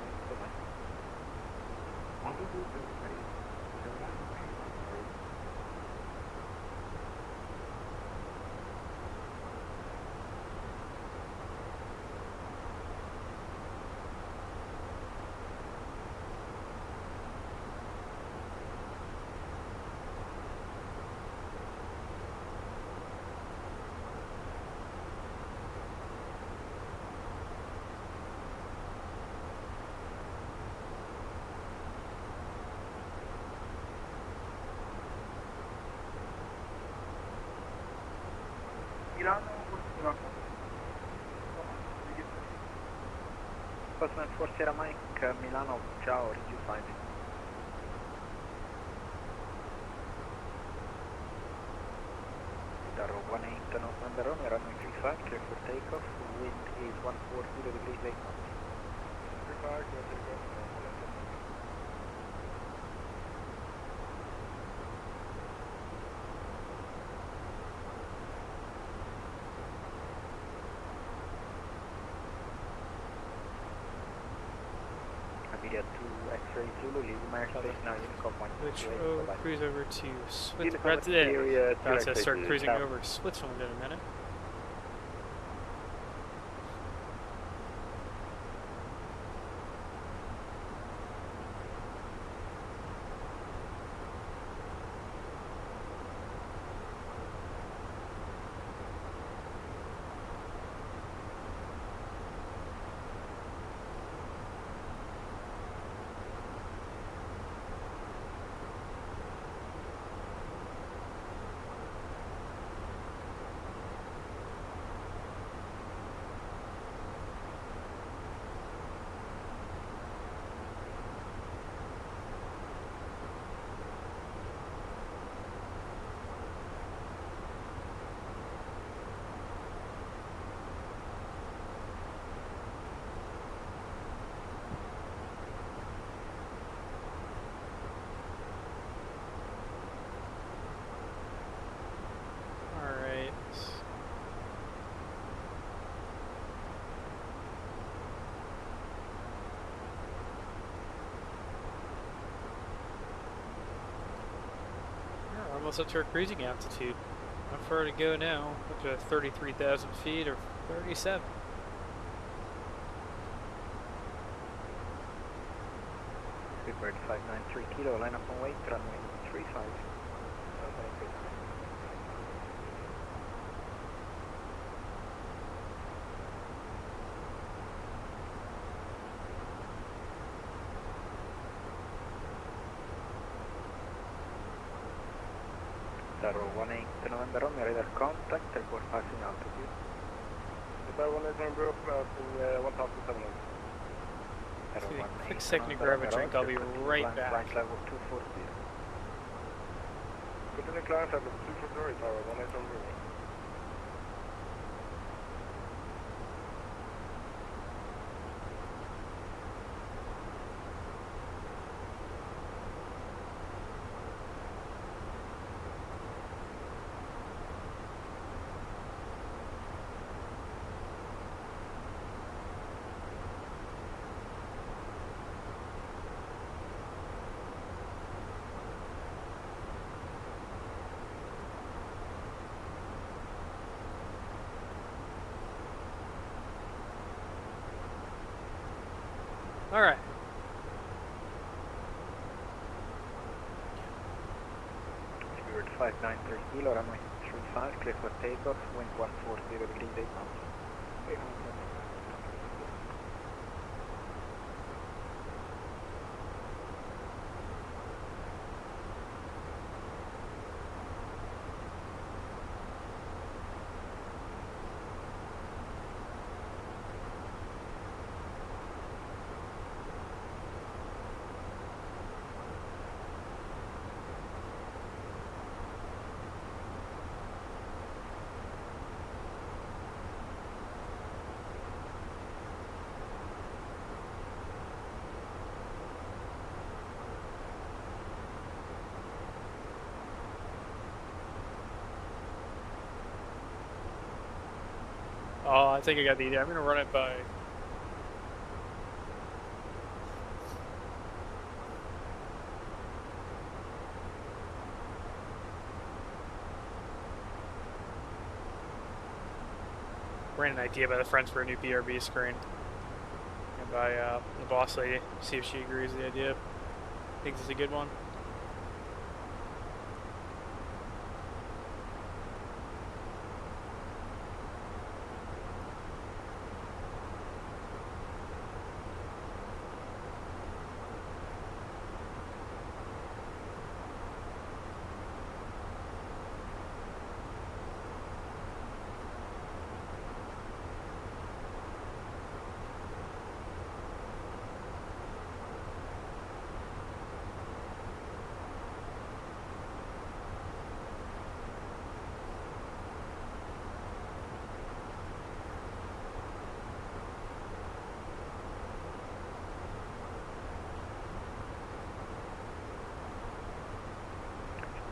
Postman 4 Sierra Mike, Milano, ciao, RG 5. Darrow 18 November Romeo, runway 35, clear for takeoff, wind is 140 degrees 8 knots. Disregard, Iberia 2 X-ray Zulu, leaving my airspace now, Unicom 1. Which cruise over to Switzerland. Area About to 2 start X-ray cruising south. over Switzerland in a minute. Almost up to our cruising altitude. How far to go now? Up to 33,000 feet or 37. Freebird 593 kilo, line up on weight, runway 35. Tower 18 November Romeo, radar contact, report passing altitude. Tower 18 November, passing 1,700. Give me a quick second to grab a drink, I'll be right back. Flight level 240. Continue climb flight level 240, Tower 18 November. Alright. Spirit 593 kilo, runway 35, clear for takeoff, wind 140 degrees 8 knots. Oh, I think I got the EDF. I'm gonna run it by. Ran an idea by the friends for a new BRB screen. And by the boss lady. See if she agrees with the idea. Thinks it's a good one.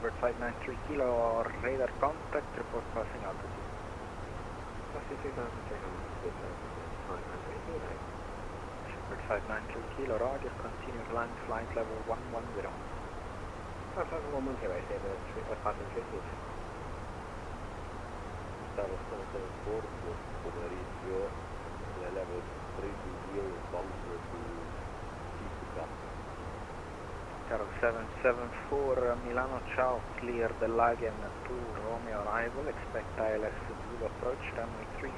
Bird 593 kilo, radar contact, report passing altitude. Bird 593 kilo, roger, continue land flight level 110. Stavo stato corto, pomeriggio, level 320, bound to Pizzica. Tower 774 Milano, ciao, clear the Lagen to Romeo arrival, expect ILS Zulu approach, runway 36.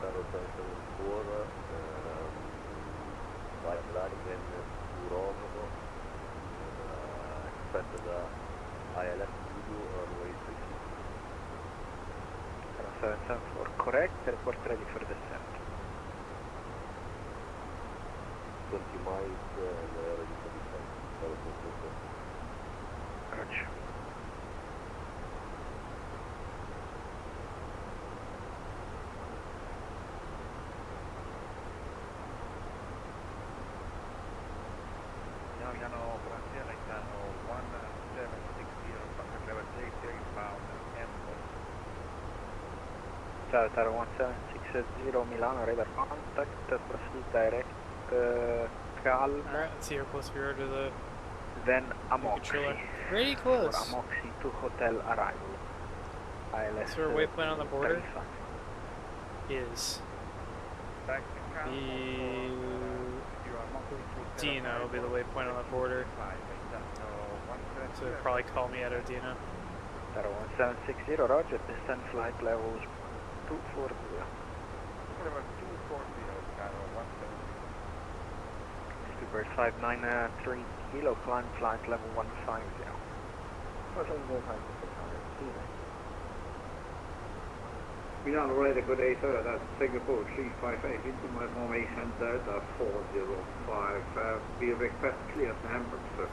Tower 774, right Lagen to Romeo, expect the ILS Zulu runway 36. Tower 774 correct, report ready for descent. 20 miles ready for descent. Roger. Italiano, Brasile, Italiano 1760, contact level 33, inbound, Empoli. Ciao, Tower 1760 Milano, radar contact, proceed direct, calm, Alright, let's see how close we are to the then controller. Amoxi. Pretty For close. Amoxi to hotel arrival. ILS. So our waypoint on the border 35. is Back to Calm, Dino will be the waypoint on the border. So they'll probably call me out of Dino. Tower 1760, roger, descent flight levels 240. Level 240, Tower 170. Super 593 kilo, climb flight level 150. Milan ready, good day sir, that's Singapore 358, into my formation Delta 405, we request clear to Hamburg sir.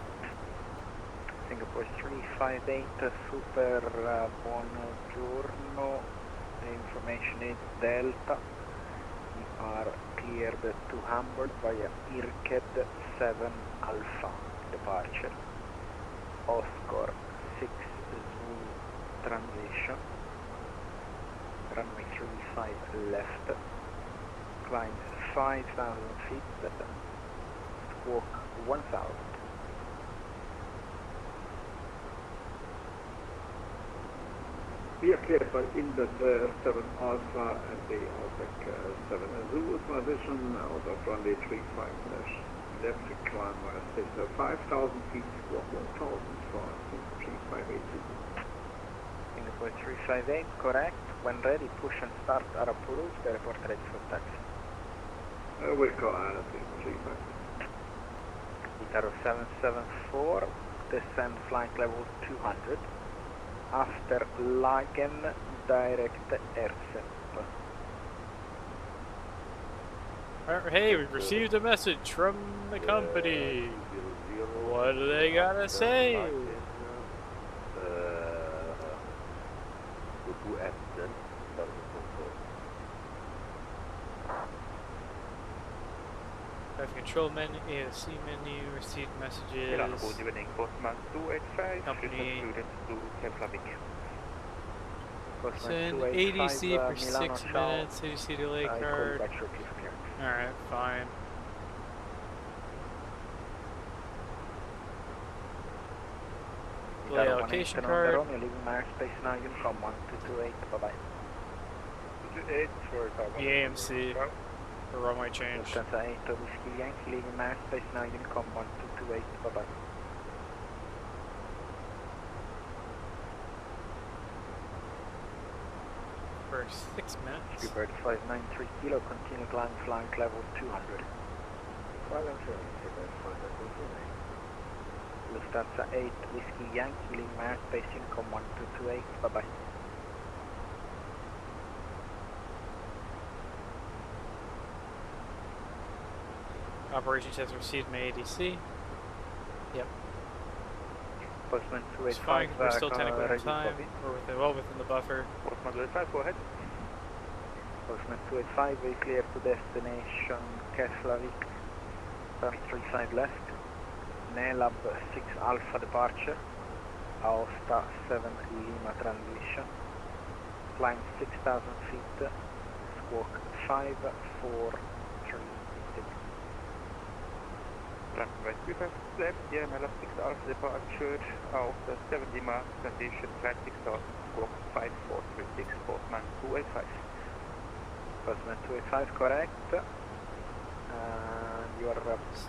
Singapore 358, Super, buongiorno, the information is Delta, we are cleared to Hamburg via IRCED 7 Alpha, departure, Oscar 6 Zulu transition, runway 35 left, climb 5,000 feet, squawk 1,000. We are cleared by Indus 7 Alpha and the Outback 7 Zulu transition out of runway 35 left, climb via 5,000 feet, squawk 1,000 for 3582. Singapore 358, correct. When ready, push and start are approved. The report ready for taxi. We'll call Island 35. Itaro 774, descend flight level 200. After Lagen, direct airset. Hey, we've received a message from the company. What do they gotta say? Traffic control menu, AOC menu, received messages. Company. Send ADC for 6 minutes, ADC delay card. Alright, fine. Delay allocation card. The AMC for runway change. Lufthansa 8 Whiskey Yankee, leaving Airspace now, Unicom 1228, bye bye. For 6 minutes. Freebird 593 kilo, continue climb flight level 200. Lufthansa 8 Whiskey Yankee, leaving Airspace, Unicom 1228, bye bye. Operations has received my ADC. Yep. Postman It's fine, 285, we're still technically on ready time. copy. We're well within the buffer. Postman 285, go ahead. Postman 285, we clear to destination Keflavik, runway 35 left. Nelab 6 Alpha departure, Aosta 7 Lima transition. Climb 6,000 feet, squawk 5436. Runway 35 left, yeah, Nelab 6 Alpha departure, Aosta 7 Lima transition, climb 6,000, squawk 5436, Postman 285. Postman 285, correct. You are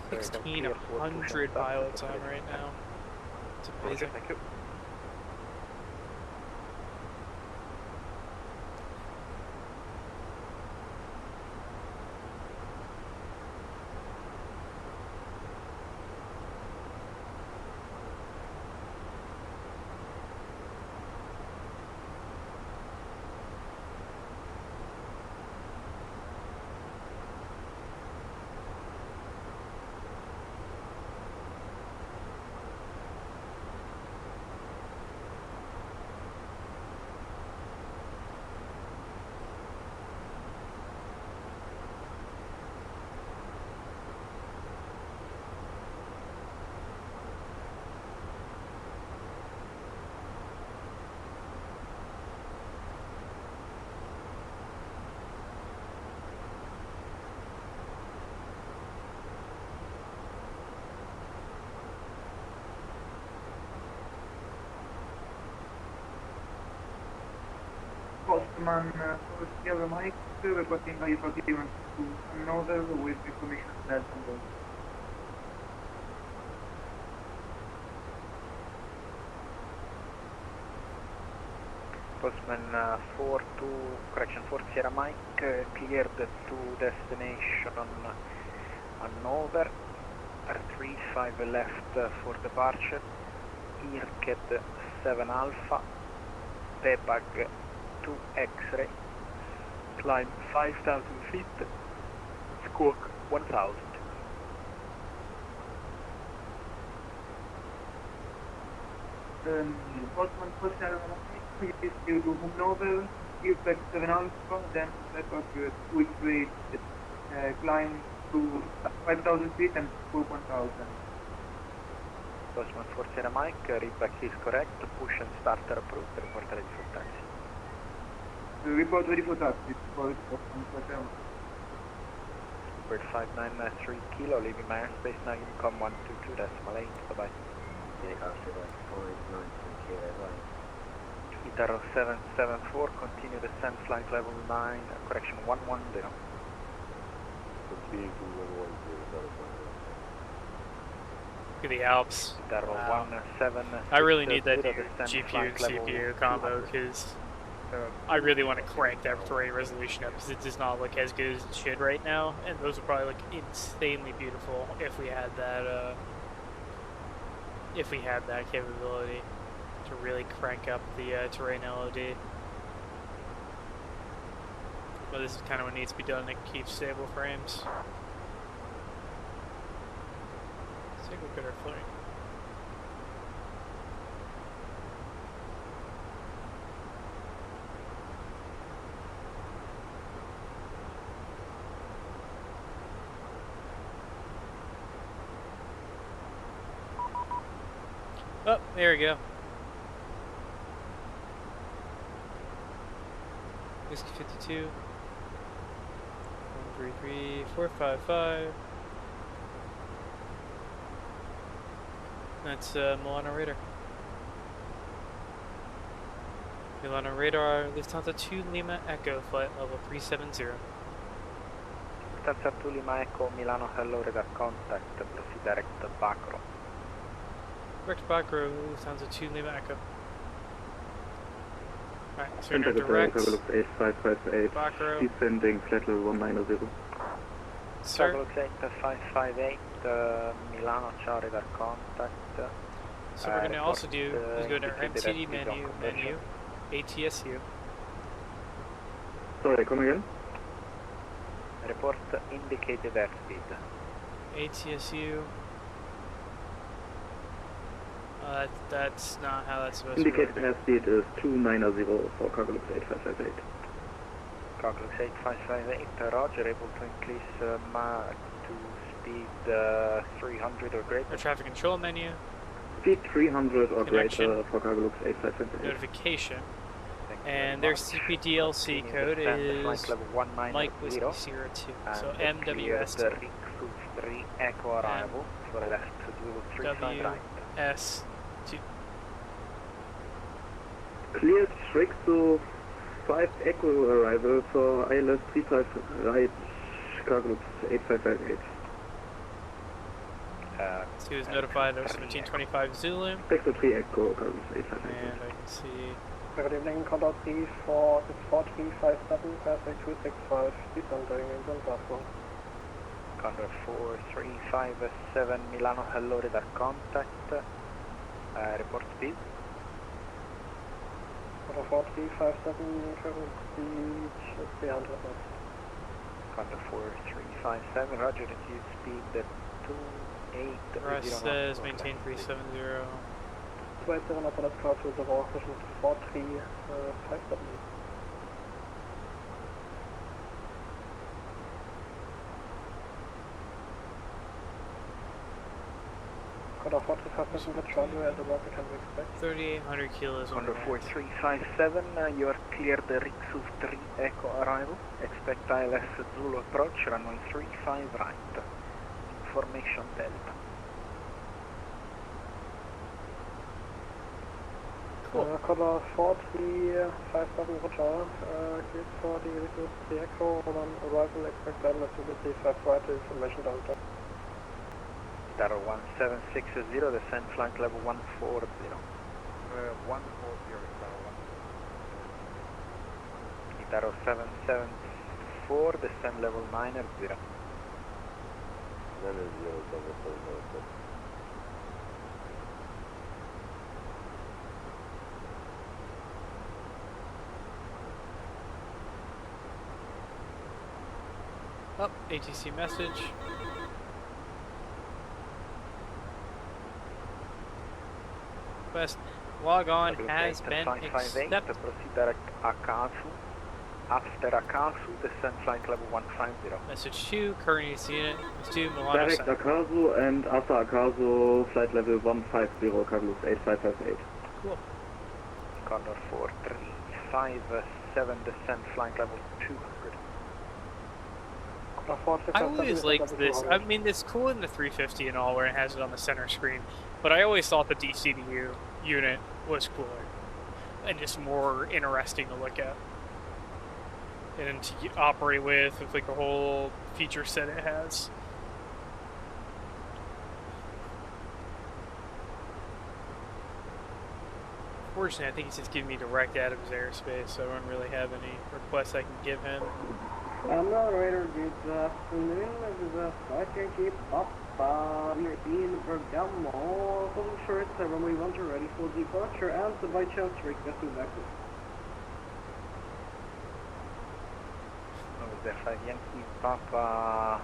1,600 pilots on right now. It's amazing. Thank you. Postman Yellow Mike, reporting A321 to another with information that on board. Postman 4 Sierra Mike, cleared to destination Hanover, 35 left for departure. Irked 7 Alpha. Pebag 2 X-ray. Climb 5,000 feet. Squawk 1,000. Postman push out please due to Hanover, Irked 7 Alpha, then Pebag 2 X-ray, climb to 5,000 feet and squawk 1,000. Postman for Sierra Mike, readback is correct. Push and starter approved. Report ready for taxi. Report ready for taxi. Report Postman for Sierra Mike. Bird 593 kilo, leaving my airspace now, Unicom 122.8, bye-bye. Itaro 774, continue descent, flight level 9, correction 110. Continue to level 10. Look at the Alps. Itaro Wow. 17. I really need that new descent, GPU flight and level CPU combo because I really want to crank that terrain resolution up because it does not look as good as it should right now, and those would probably look insanely beautiful if we had that. If we had that capability to really crank up the terrain LOD. But this is kind of what needs to be done to keep stable frames. Let's take a look at our flight. Oh, there we go. Whiskey 52. 133 455. That's Milano Radar. Milano Radar, Lufthansa 2 Lima Echo, flight level 370. Lufthansa 2 Lima Echo, Milano Hello, radar contact, proceed direct to Bacro. Direct Bacro, Lufthansa 2 Lima Echo. Alright, so we're direct. Bacro. Descending flight level 190. Sir. Travel 8558, Milano, ciao, radar contact. So we're going to also do is go to our MTD menu, ATSU. Sorry, come again? Report indicated airspeed. ATSU. That's not how that's supposed Indicated to work. airspeed is 290 for Cargolux 8558. Cargolux 8558, Roger, able to increase Mach to speed 300 or greater. Our traffic control menu. Speed 300 or Connection. greater for Cargolux 8558. Notification. And their CPDLC code is Mike Whiskey 02. So MWS2. 3 Echo arrival for left to 35 right. WS2. Cleared Shrexo 5 Echo arrival for ILS 35 right, Cargolux 8558. So he was notified of 1725 Zulu. Shrexo 3 Echo, Cargolux 8558. And I can see. Good evening, Condor 4357, perfect 265, descending in Zimbabwe. Condor 4357, Milano, hello, radar contact. Report speed. Condor 4357, current speed 300 knots. Condor 4357, roger, achieve speed 280. Russ says maintain 370. 27 up on its car to the wall, pushing 4357. Condor 45% with Charlie, and the rocket can be expected. 3,800 kilos on the Condor 4357, you are cleared the Rixus 3 Echo arrival. Expect ILS Zulu approach, runway 35 right. Information Delta. Cool. Condor 4357, Roger, cleared for the Rixus 3 Echo, on arrival, expect ILS Zulu 35 right, information Delta. Itaro 1760, descend flight level 140. 140, Itaro 774, descend level 90. Oh, ATC message. Request log on has been accepted. Proceed direct Akasu. After Akasu, descend flight level 150. Message 2, current ATC unit is 2, Milano Direct Center. Akasu, and after Akasu, flight level 150, Carlos 8558. Cool. Condor 4357, descend flight level 200. I always liked this. I mean, it's cool in the 350 and all, where it has it on the center screen, but I always thought the DCDU unit was cooler and just more interesting to look at and to operate with like the whole feature set it has. Fortunately, I think he's just giving me direct out of his airspace, so I don't really have any requests I can give him. Moderator, good afternoon. This is Flight Yankee Papa. We are in Bergamo. So sure it's runway 1 ready for departure and the by chance request to backwards. The 5 Yankee Papa.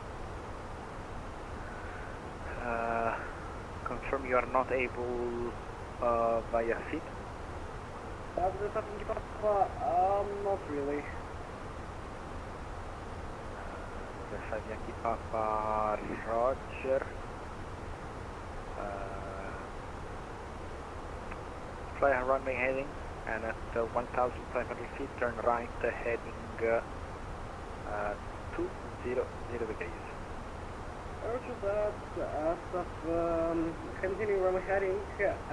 Confirm you are not able via seat. The 5 Yankee Papa, not really. The 5 Yankee Papa, Roger. Fly on runway heading, and at 1,500 feet, turn right heading 200 degrees. Roger that, continue runway heading,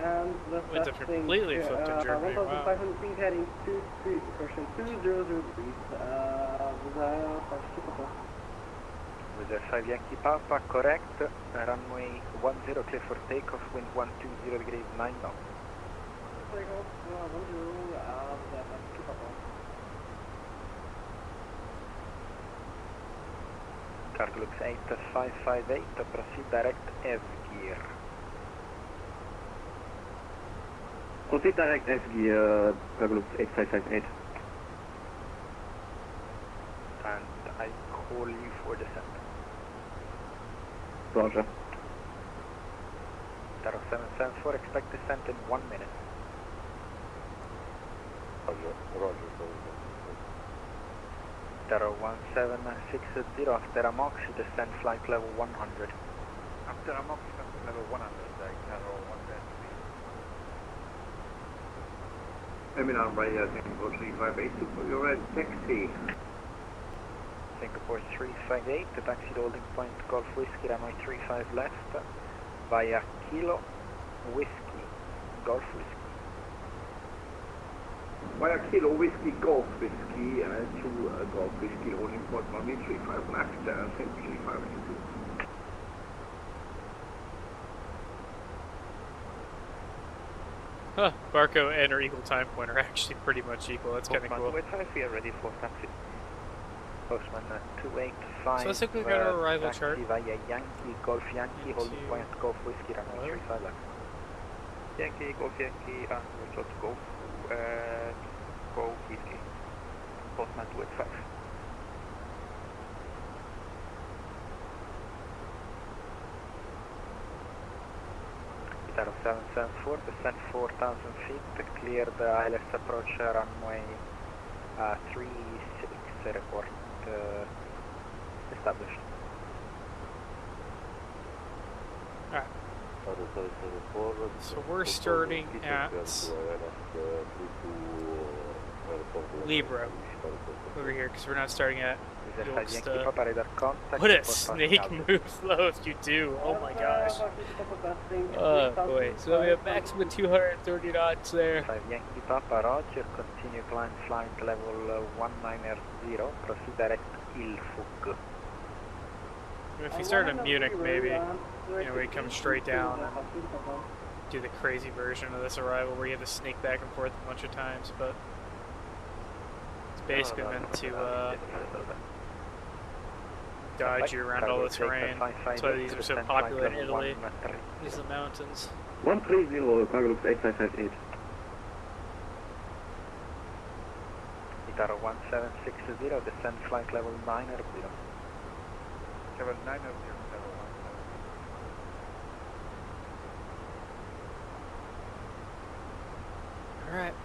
and the With a completely flipped in Germany, 1,500 feet heading 200 degrees, With the 5 Yankee Papa, correct, runway 10 clear for takeoff, wind 120 degrees 9 knots. Takeoff 10, Cargo looks 8558, proceed direct F gear. Proceed direct F gear, Cargo looks 8558. And I call you for descent. Roger. Taro 774, expect descent in 1 minute. Roger. Taro 1760, after Amok, descend flight level 100. After Amok, level 100, Taro 110. Terminal Raya, Singapore 358, for your red taxi. Singapore 358, the taxi holding point Golf Whiskey, runway 35 left, via Kilo Whiskey, Golf Whiskey. Via Kilo Whiskey, Golf Whiskey, to Golf Whiskey, holding point runway 35 left, Singapore 3582. Huh, Barco and our equal time point are actually pretty much equal. That's kind of cool. We are ready for taxi. Postman 285. So let's take a look at our arrival taxi chart. Via Yankee, Golf Yankee, holding point Golf Whiskey, runway 35 left. Yankee, Golf Yankee, and we'll just go Whiskey. Postman 285. Taro 774, descend 4,000 feet, clear the ILS approach runway 36, report established. Alright. So we're starting at Libra over here because we're not starting at What a snake move though if you do. Oh my gosh. Oh boy. So we have maximum 230 knots there. 5 Yankee Papa, Roger, continue climb flight level 190, proceed direct Ilfug. If you start in Munich, maybe, you know, we come straight down and do the crazy version of this arrival where you have to sneak back and forth a bunch of times, but it's basically meant to guide you around all the terrain. That's why these are so popular in Italy. These are the mountains. 130, cargo looks 8558. Itaro 1760, descend flight level 9 or 0. 79 or 0, Alright.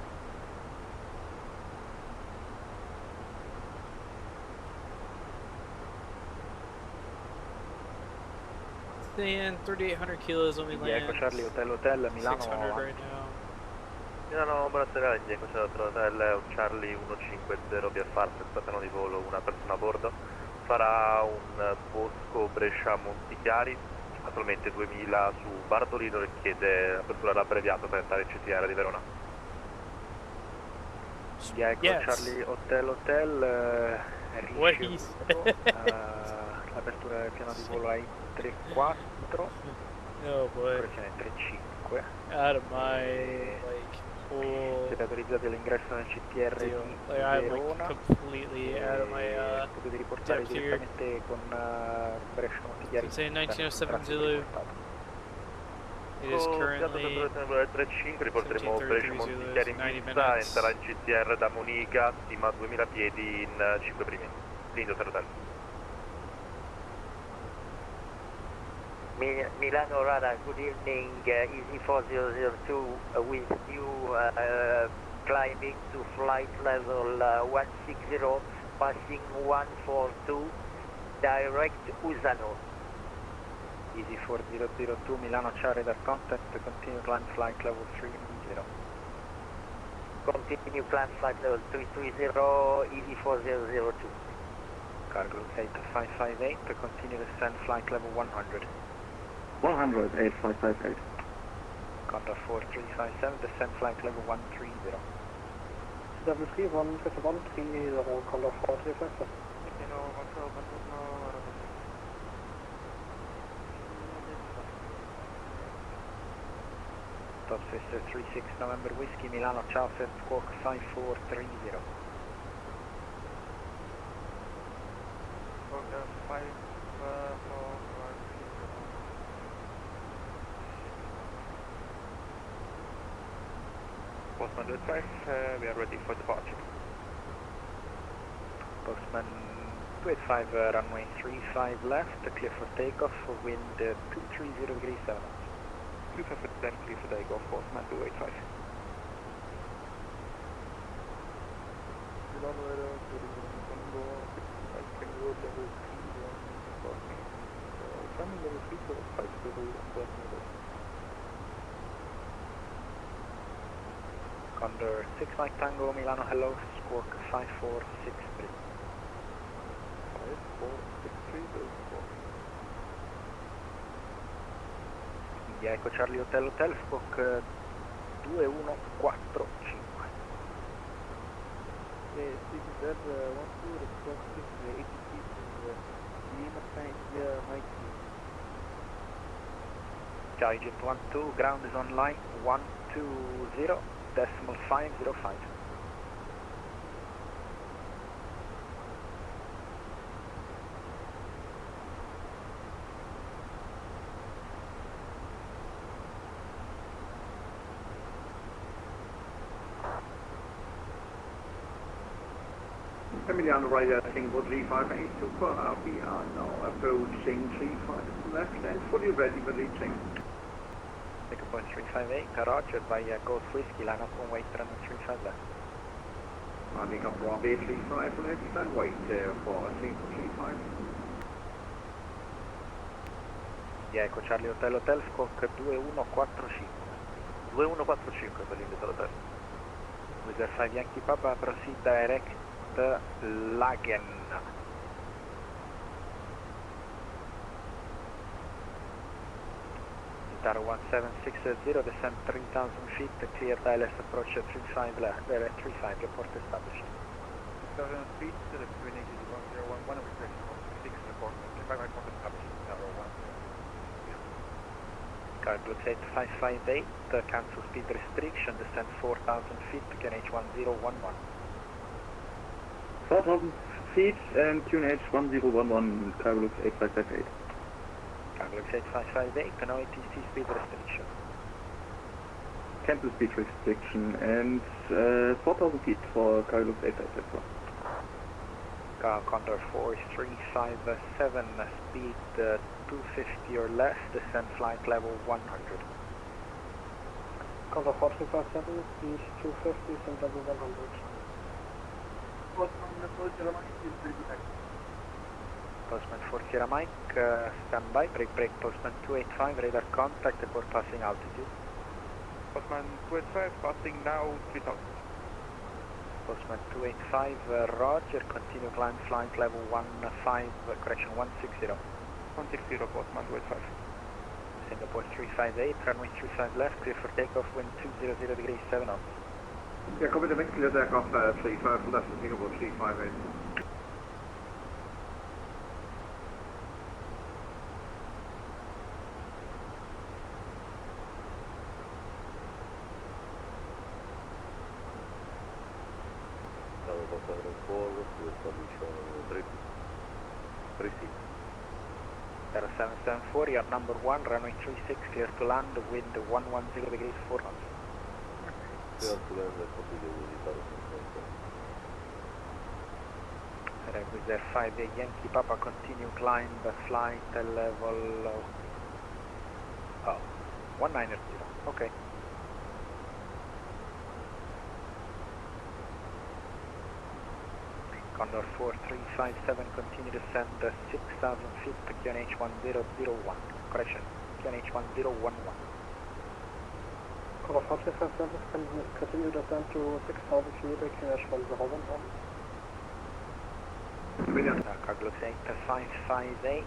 Saying 3,800 kilos when we land. Ecco Charlie Hotel Milano 600 right now. Milano, buonasera, Indico Hotel, è un Charlie 150 VFR, senza piano di volo, una persona a bordo. Farà un Bosco Brescia Montichiari, attualmente 2000 su Bardolino e chiede apertura all'abbreviato per entrare in CTR di Verona. Ecco Charlie Hotel, ricevuto, l'apertura del piano di volo ai 34, oh boy, correzione 35. Out of my like whole. Siete autorizzati all'ingresso nel CTR deal. di Like I'm Verona. like completely out of my potete riportare depth here. direttamente con Brescia Montichiari. Say 1907 Zulu. It is currently 35, riporteremo Brescia Montichiari in 90 pista, minutes. entrerà in CTR da Monica, stima 2000 piedi in 5 primi. Quindi Hotel. Milano Radar, good evening, Easy 4002 with you climbing to flight level 160, passing 142, direct Usano. Easy 4002 Milano Ciao radar contact, continue climb flight level 330. Continue climb flight level 330, Easy 4002. Cargo 8558, continue descend flight level 100. 100, 8558. Condor 4357, descend flight level 130. WC 15130, Condor 4357. Top Sister 36 November Whiskey Milano Ciao set squawk 5430. Postman 25, we are ready for departure. Postman 285 runway 35 left, clear for takeoff, wind 230 degrees 7 knots. 25 clear for takeoff, Postman 285. Condor 6 Mike Tango Milano hello, squawk 5463. 5463 India Eco Charlie Hotel squawk 2145. CTZ 12 requesting the ATC to Lima India Mike. Ciao Egypt 12, ground is on line 120.505. Emiliano Radar Tango 3582, we are now approaching 35 left and fully ready for reaching. Take a point 358, Roger, via Golf Whiskey, line up on wait runway 35 left. Landing up runway 35 left and wait for Tango 35. Yeah, Eco Charlie Hotel squawk 2145. 2145 per l'India Hotel. Wizard 5 Yankee Papa, proceed direct Lagen. Itaro 1760, descend 3000 feet, clear ILS approach at 35 left, 35, report established. 6,000 feet, the Fenix is 1011, we press 6 report, report established, Itaro 10. Card looks 8558, cancel speed restriction, descend 4000 feet, KNH 1011. 4000 feet and QNH 1011, Cargolux 8558. Cargolux 8558, no ATC speed restriction. Cancel speed restriction and 4,000 feet for Cargolux 8554. Condor 4357, speed 250 or less, descend flight level 100. Condor 4357, speed 250, descend level 100. Postman 40 Mike is ready to taxi. Postman 40 Mike, standby, break, Postman 285, radar contact, report passing altitude. Postman 285, passing now 3000. Postman 285, roger, continue climb flight level 160. 160, Postman 285. Singapore 358, runway 35 left, clear for takeoff, wind 200 degrees, 7 knots. Yeah, copy the mix, clear aircraft 35 left, Singapore 358. Proceed. 0774, you're number 1, runway 36, clear to land, wind 110 degrees, 4 knots. Requisite 5 Yankee Papa, continue climb flight level 190, okay. Condor 4357, continue descend 6,000 feet to QNH 1001, correction, QNH 1011. Condor 4357, continue descend to 6,000 feet to QNH 1011. Cargolux 8558,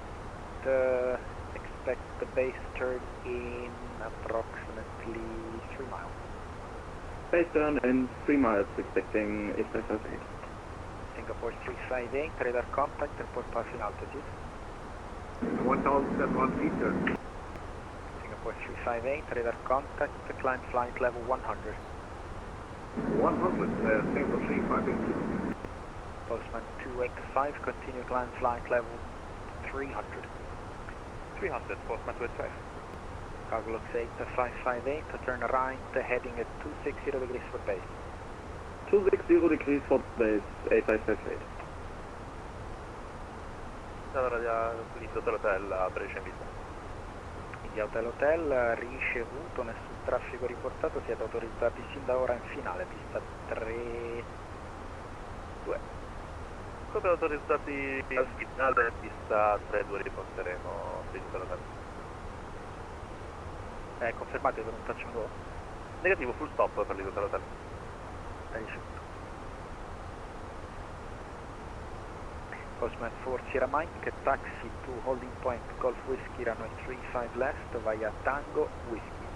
expect the base turn in approximately 3 miles. Base turn in 3 miles, expecting 8558. Singapore 358, radar contact, report passing altitude. 1001 feet, sir. Singapore 358, radar contact, climb flight level 100. 100, Singapore 358. Postman 285, continue climb flight level 300. 300, Postman 285. Cargolux 8558, turn right, heading at 260 degrees for base. 260 degrees for base, 8558. L'hotel hotel Brescia Vista. India Hotel, ricevuto, nessun traffico riportato, siete autorizzati sin da ora in finale, pista 3... 2. Come autorizzati al finale, pista 3-2 riporteremo l'India Hotel. Confermate per un touch and go? Negativo, full stop per l'India Hotel. Ricevuto. Postman 4 Sierra Mike, taxi to holding point Golf Whiskey, runway 35 left via Tango Whiskey.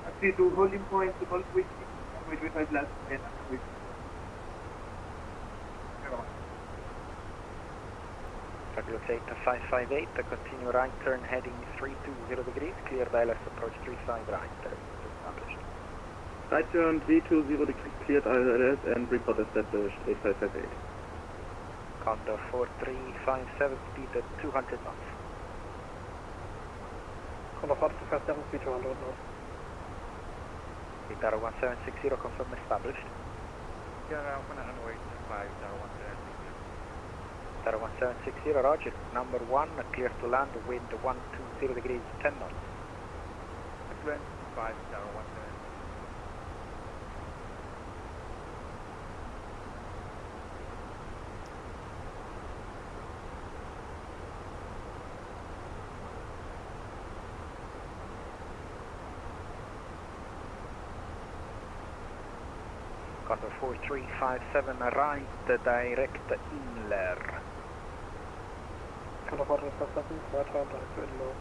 Taxi to holding point to Golf Whiskey, runway 35 left, and Whiskey. Cargolux 8558, continue right turn heading 320 degrees, clear ILS approach 35 right, established. Right turn 320 degrees, cleared ILS and report established 8558. Condor 4357, speed at 200 knots. Condor 4357, speed 200 knots. Dara 1760, confirm established. Dara 105, Dara 1760. Dara 1760, roger. Number 1, clear to land, wind 120 degrees, 10 knots. Excellent, 5, Dara 1760. Condor 4357, right, direct inler. Condor 4357, right hand, direct inler.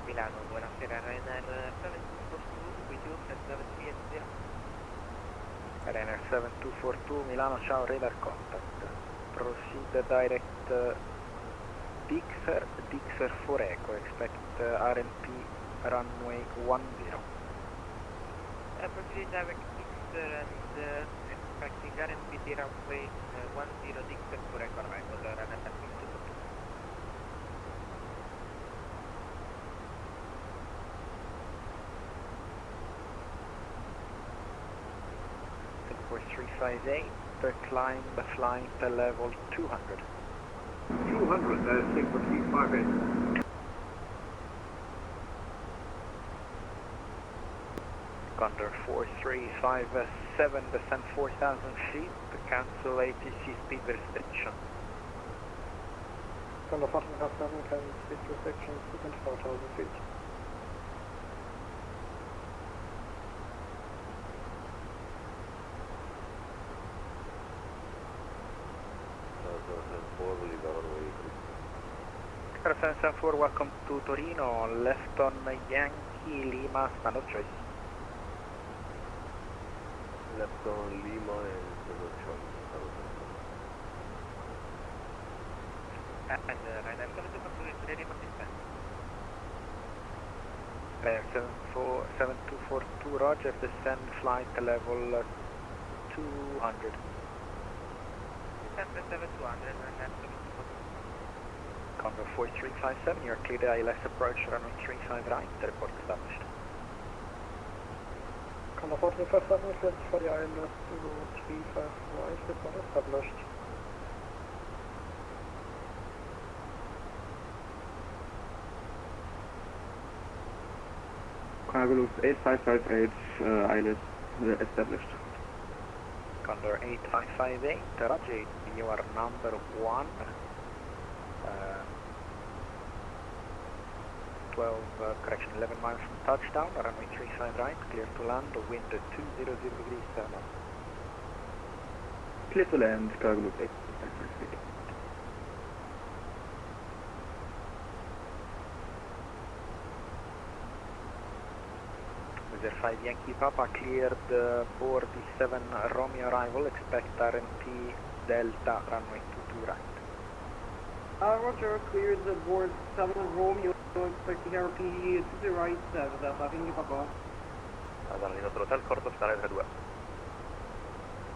Milano, buonasera, Ryanair 7242, with you at 7380. Ryanair 7242, Milano, ciao, radar contact. Proceed direct Dixer for Echo, expect RMP runway 10. Proceed direct and expecting RMPT runway 10 for arrival, runway 242. Singapore 358, climb the flight level 200. 200, Singapore 358. Condor 4357, descend 4,000 feet, cancel ATC speed restriction. Condor 1457, can speed restrictions within 4,000 feet. Condor 774, welcome to Torino, left on Yankee Lima, stand of choice. Left on Lima and Standard Choice. And Ryder 724 is ready for dispatch. Ryder 7242, roger, descend flight level 200. Descend 7200 and 724. Condor 4357, you're clear to ILS approach, runway 35 right, report established. Condor 1457, cleared for the ILS to 35 right, report established. Cargo 8558, ILS established. Condor 8558, roger, you are number 1. 11 miles from touchdown, runway 35 right, clear to land, wind 200 degrees 7 knots. Clear to land, cargo 8558. Wizard 5 Yankee Papa, cleared board 7 Romeo arrival, expect RMP Delta, runway 22 right. Roger, cleared the board 7 Romeo, expecting RP to the right, Delta, Yankee Papa. Dal nostro hotel, corto finale 32.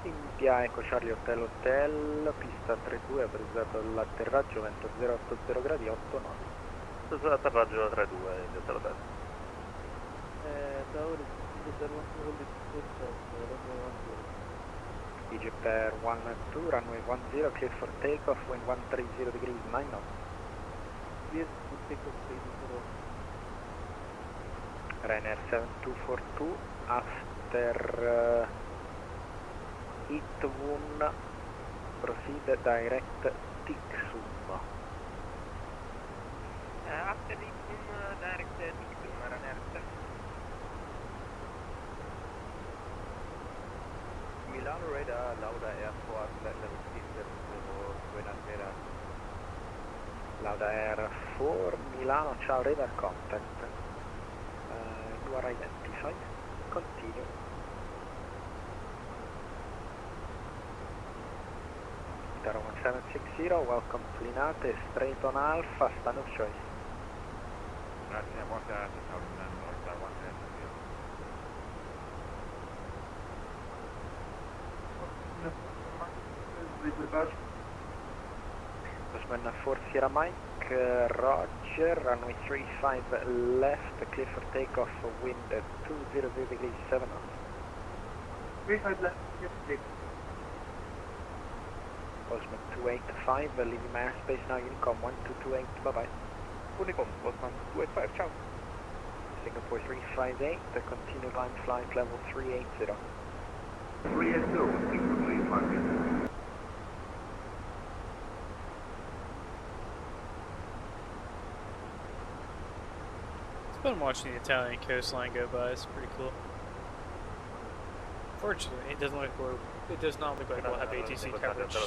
India, Eco Charlie Hotel Hotel, pista 32, autorizzato l'atterraggio, vento 080 gradi 8 nodi. Atterraggio 32 in hotel hotel. Egypt Air 12, runway 10, clear for takeoff, wind 130 degrees 9 knots. Yes, takeoff speed 0. Ryanair 7242, after Itwun, proceed direct Tixum. After Itwun, direct Tixum, Ryanair 7. Milano radar, Lauda Airport, level 670, Buenasera. Lauda Air 4, Milano, ciao, radar contact. You are identified. Continue. Italia 1760, welcome to Linate, straight on Alpha, stand of choice. Grazie, buona Bosman 4 Sierra Mike, roger, runway 35 left, clear for takeoff, wind 200 degrees 7 knots. 35 left, yes, take. Bosman 285, leaving my airspace now, Unicom 1228, bye bye. Unicom, Bosman 285, ciao. Singapore 358, continue line flight level 380. 380, Singapore 358. It's been watching the Italian coastline go by. It's pretty cool. Fortunately, it doesn't look it does not look like we'll have ATC coverage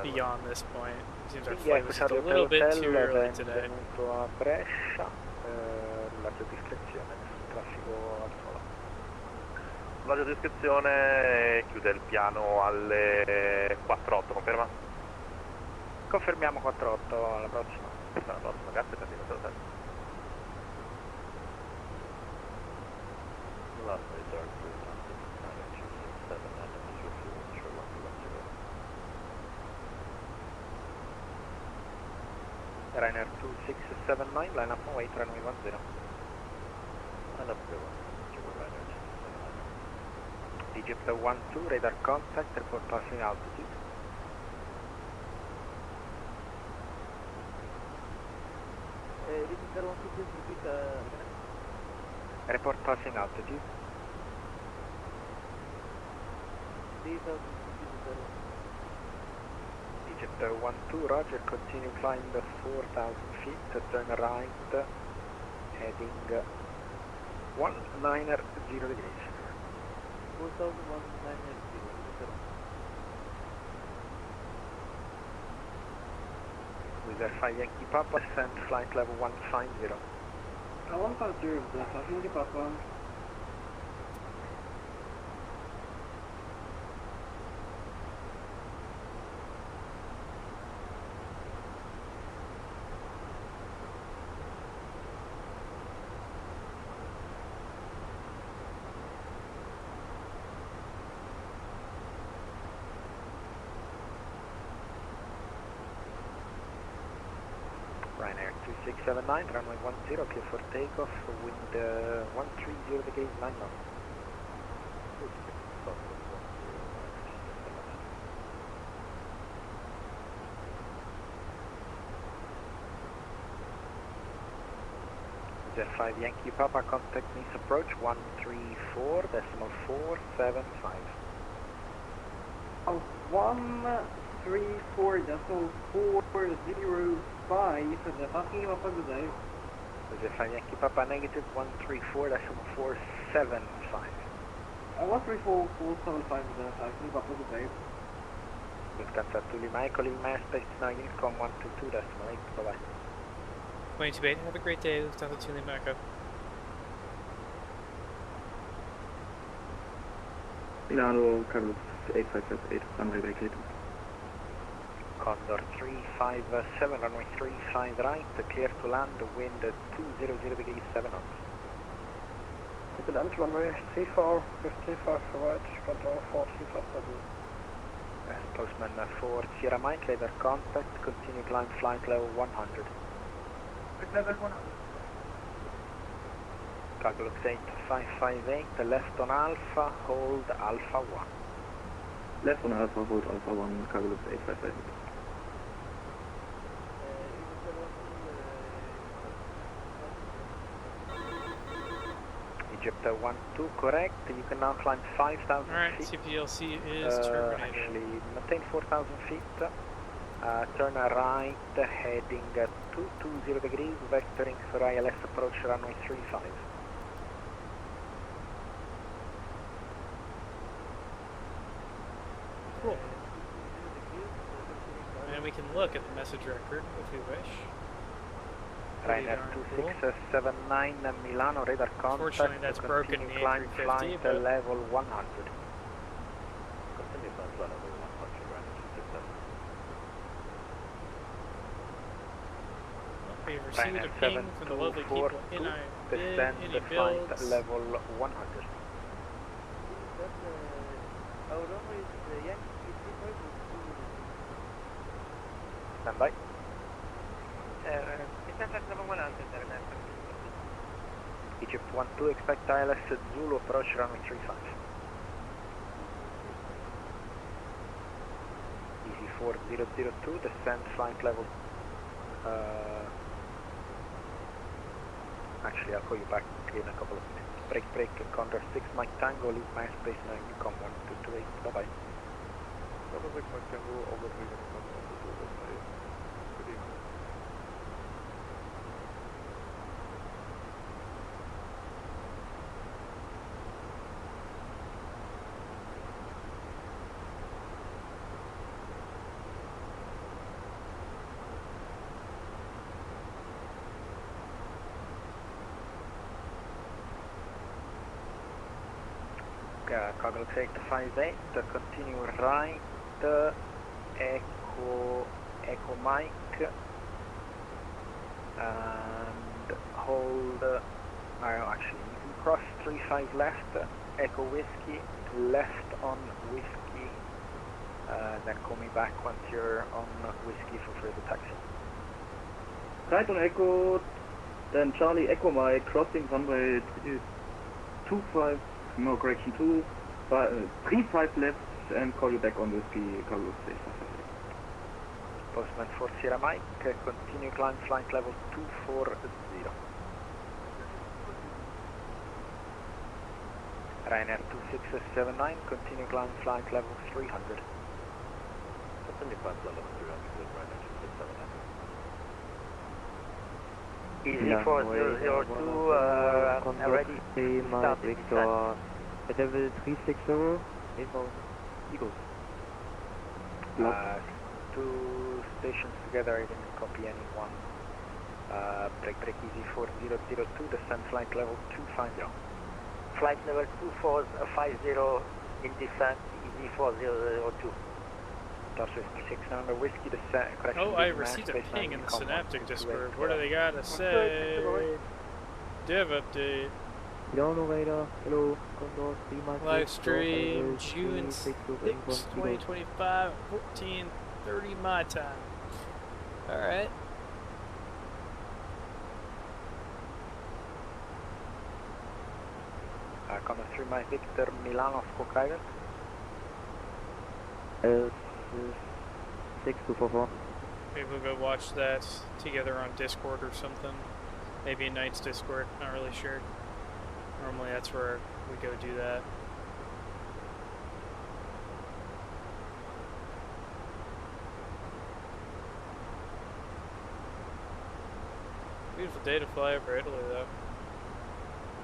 beyond this point. It seems our flight was just a little bit too early today. A Brescia, raggio discrezione, traffico al solo. La descrizione chiude il piano alle 4.8, conferma? Confermiamo 4.8 alla prossima. Alla prossima, grazie per il hotel. Last return to Ryanair 2679, line up on wait, runway 10. Line up clear 10, Ryanair 2679. Egypt 12, radar contact, report passing altitude. This is 012, please repeat again. Report passing altitude. 3000, Egypt 12, roger, continue climb the 4,000 feet, turn right, heading 190 degrees. 4190. With 5 Yankee Papa, send flight level 150. 150 is the 5 Yankee Papa. Ryanair 2679, runway 10, clear for takeoff, wind 130 degrees, 9 knots. With 5 Yankee Papa, contact means approach 134.475. 134.405, the fucking Papa good day. With 5 Yankee Papa, negative 134.475. 134.475 is the fucking Papa good day. Lufthansa to Lima Echo, Lima Airspace now Unicom 122.8, bye-bye. 22 have a great day, Lufthansa to Lima Echo. Milano, Carlos 8558, runway vacated. Condor 357, runway 35 right, clear to land, wind 200 degrees, 7 knots. Take land, runway 34, 55 right, control 45 Postman 4 Sierra Mike, radar contact, continue climb flight level 100. Level 100. Cargo looks 8558, left on Alpha, hold Alpha 1. Left on Alpha, hold Alpha 1, cargo looks 8558. Egypt 12, correct. You can now climb 5,000 Alright, feet. CPLC is terminated. Actually, maintain 4,000 feet. Turn right, heading 220 degrees, vectoring for ILS approach runway 35. Cool. And we can look at the message record if we wish. Ryanair 2679 Milano, radar contact. Unfortunately, that's broken in the climb A350, flight but level 100. Continue climb flight level 100, Ryanair 267. we've received a ping from the lovely people in descend any flight builds. level 100. Our runway is Yankee 35 or 2. Stand by. Flight level 100, Ryanair. Egypt 12, expect ILS Zulu approach runway 35. Easy 4002, descend flight level. Actually, I'll call you back in a couple of minutes. Break, Condor 6, Mike Tango, leave my space now, Unicom 1228, bye-bye. Condor 6, Mike Tango, over 3 Unicom 1228, good evening. Cargo 858, continue right, Echo Mike, and hold, actually you can cross 35 left, Echo Whiskey, left on Whiskey, then call me back once you're on Whiskey for further taxi. Right on Echo, then Charlie Echo Mike, crossing runway 25, no correction, 35 left, and call you back on whiskey, cargo station. Postman 4 Sierra Mike, continue climb flight level 240. Ryanair 2679, continue climb flight level 300. Continue climb flight level 300 with Ryanair 2679. Easy 4002, ready to start the descent. Level 360, inbound Eagles. Two stations together, I didn't copy anyone. Break easy 4002, descent flight level 250. Flight level 2450 in descent, easy 4002. Tarsus 6 number whiskey, descent, correction. Oh, I received a ping in the Synaptic Discord. What do they got to say? Dev update. Down radar, hello, Condor, live stream, June 6, 2025, 14:30 my time. Alright. Coming through my Victor Milano Squawk Island. 6244. Maybe we'll go watch that together on Discord or something. Maybe a Knight's Discord, not really sure. Normally that's where we go do that. Beautiful day to fly over Italy though.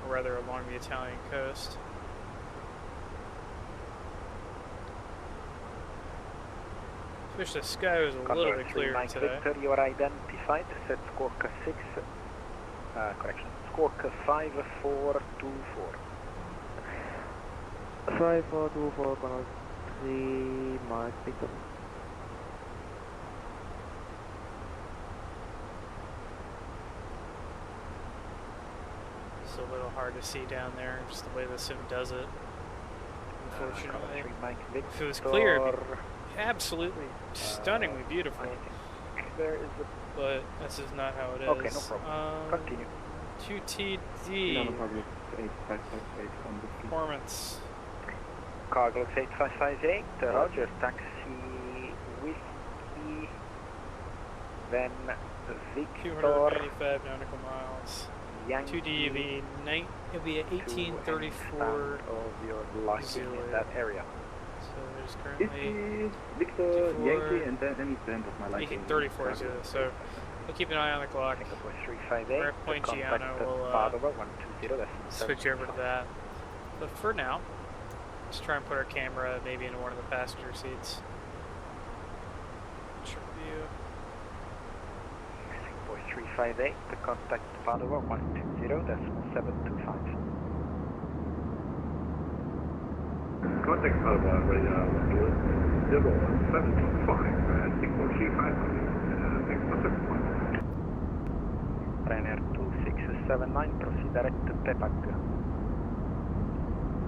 Or rather along the Italian coast. Wish the sky was a little bit clearer today. Victor, you are identified, set Squawk 6, correction, Squawk 5424. 5424, Conrad 3, Mike Victor. It's a little hard to see down there, just the way the sim does it. Unfortunately. If it was clear, it'd be absolutely stunningly beautiful. There is a... But this is not how it is. Okay, no problem. Continue. 2TD. Performance. Cargo 8558, Roger, taxi whiskey, then Victor. 285 nautical miles. Yankee 2D, it'll be at 1834 of your liking in that area. So there's currently Victor, Yankee, and then any band of my liking. 1834 is good, so we'll keep an eye on the clock. We're at Point Giano, we'll switch over to that. But for now, let's try and put our camera maybe into one of the passenger seats. Short view. 358, the contact Padova 120.725. Contact Padova, radar 0725, 645, thanks for 7 points. Ryanair 2679, proceed direct to Tepak.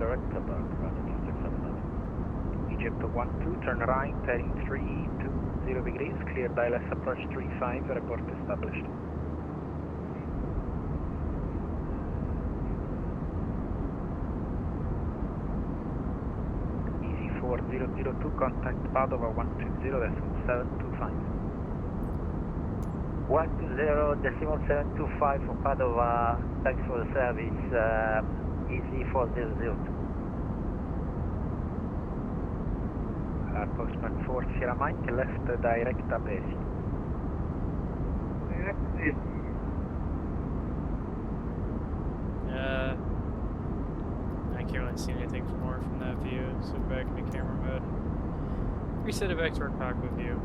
Direct Tepak, Ryanair 2679. Egypt 12, turn right, heading 320 degrees, clear ILS approach 35, report established. Easy 4002, contact Padova 120.725. 120.725 for Padova, thanks for the service, Easy 4002. Postman 4 Sierra Mike, left direct Abesi. I can't really see anything more from that view, so back into camera mode. Reset it back to our cockpit view.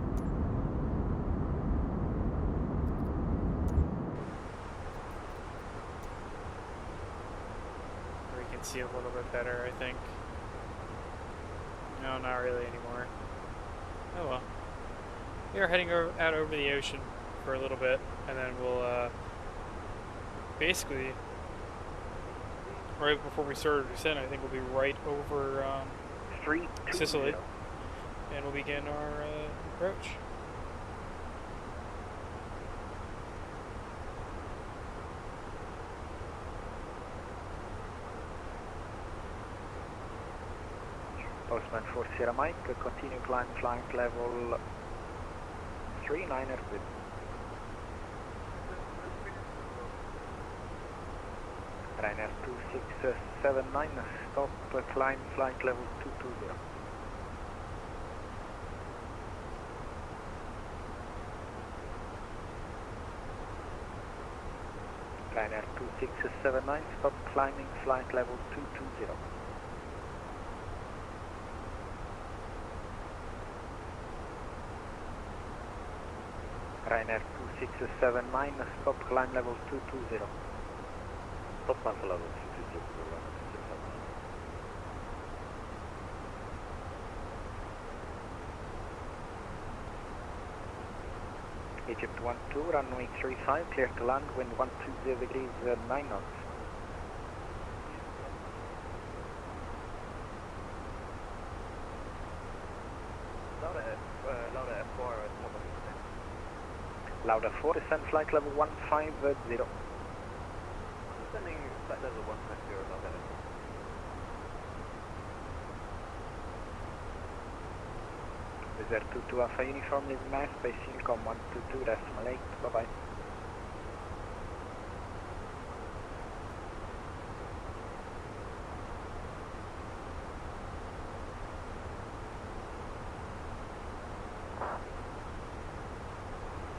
We can see a little bit better, I think. No, not really anymore. Oh well. We are heading out over the ocean for a little bit, and then we'll basically, right before we start our descent, I think we'll be right over Sicily, and we'll begin our approach. Postman 4 Sierra Mike, continue climb flight level 39er with. Ryanair 2679, stop, climb flight level 220. Ryanair 2679, stop climbing flight level 220. Ryanair 2679, stop climb level 220. Stop climb for level 220 for Ryanair 2679. Egypt 12, runway 35, clear to land, wind 120 degrees, 9 knots. Lauda F4 at top of Lauda 4, descend flight level 150. Descending flight level 150, Lauda F4. Wizard 22 Alpha Uniform is mass, base Unicom 122, decimal 8, bye bye.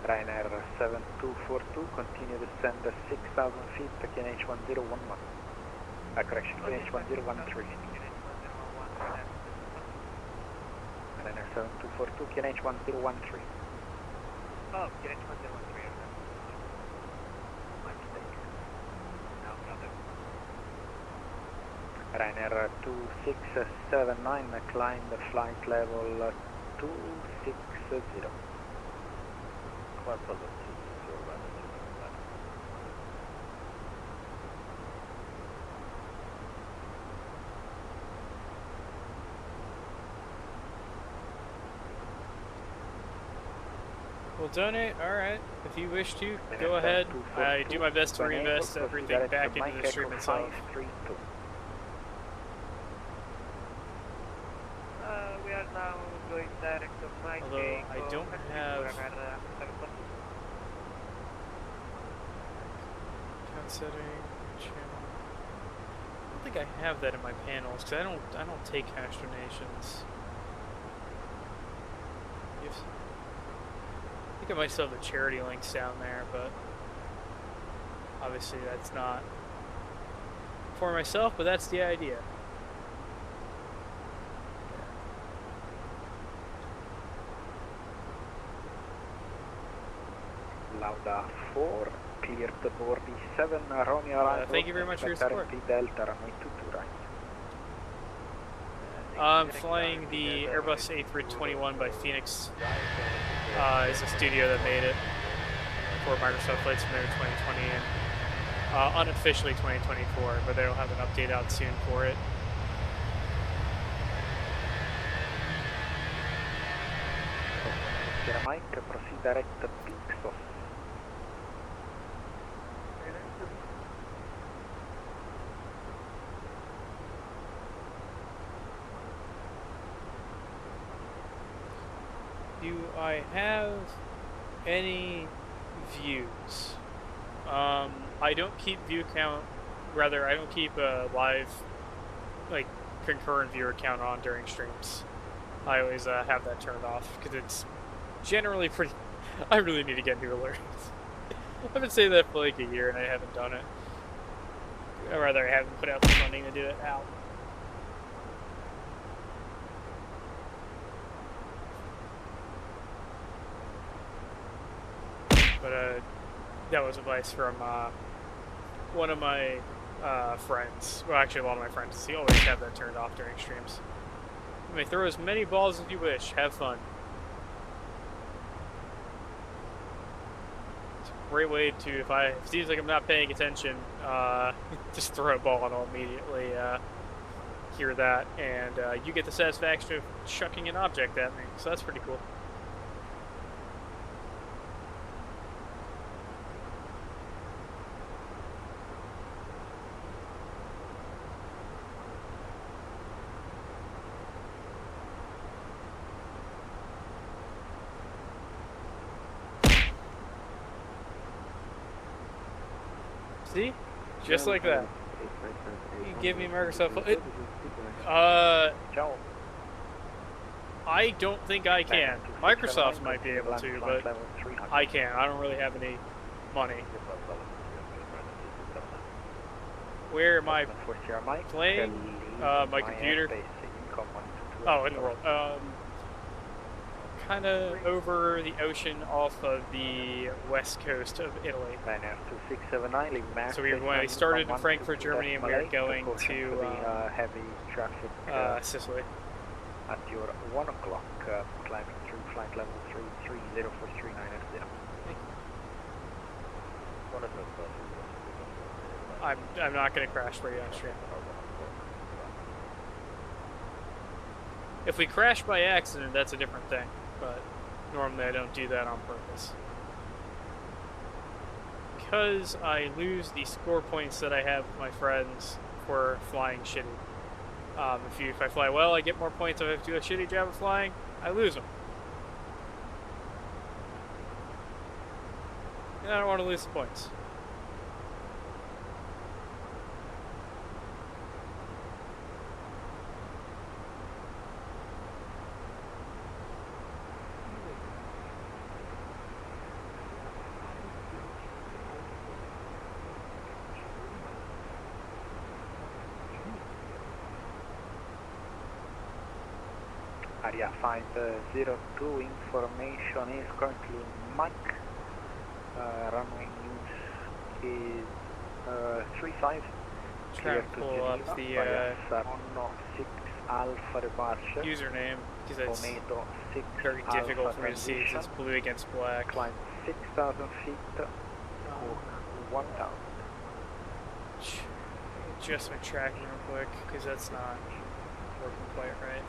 Ryanair 7242, continue descend 6,000 feet, QNH 1011. Correction, QNH 1013. Ryanair 7242, QNH 1013. Oh, QNH 1013. My mistake. No, nothing. Ryanair 2679, climb the flight level 260. Climb for level 220, Ryanair 279. We'll donate, alright. If you wish to, go ahead. I do my best to reinvest everything back into the stream itself. We are now going direct to Mike. Although I don't have account setting, channel. I don't think I have that in my panels because I don't take cash donations. Yes. I think I might still have the charity links down there, but obviously that's not for myself, but that's the idea. Lauda 4, clear to board E7, Romeo arrival. Thank you very much for your support. Delta, runway 22 right. I'm flying the Airbus A321 by Fenix. It's a studio that made it for Microsoft Flight Simulator 2020 and unofficially 2024, but they'll have an update out soon for it. Sierra Mike, proceed direct to Pixos. Do I have any views? I don't keep view count, rather I don't keep a live, like, concurrent viewer count on during streams. I always have that turned off, because it's generally pretty, I really need to get new alerts. I've been saying that for like a year and I haven't done it. Or rather, I haven't put out the funding to do it out. But that was advice from one of my friends. Well, actually, a lot of my friends. He always have that turned off during streams. You may throw as many balls as you wish. Have fun. It's a great way to, if it seems like I'm not paying attention, just throw a ball and I'll immediately hear that, and you get the satisfaction of chucking an object at me. So that's pretty cool. See? Just like that. You give me Microsoft. Ciao. I don't think I can. Microsoft might be able to, but I can't. I don't really have any money. Where am I playing? My computer. Oh, in the world. Kind of over the ocean off of the west coast of Italy. So we started in Frankfurt, Germany, and we are going to heavy traffic Sicily. at your 1 o'clock, climbing through flight level 3304390. I'm not going to crash for you on stream. If we crash by accident, that's a different thing, but normally I don't do that on purpose. Because I lose the score points that I have with my friends for flying shitty. If I fly well, I get more points. If I do a shitty job of flying, I lose them. And I don't want to lose the points. Area 502, information is currently Mike. Runway news is 35. Try to pull up the 6 Alpha departure. Username, because it's 6 very difficult for me to see. It's blue against black. Climb 6,000 feet, or 1,000. Adjust my tracking real quick, because that's not working quite right.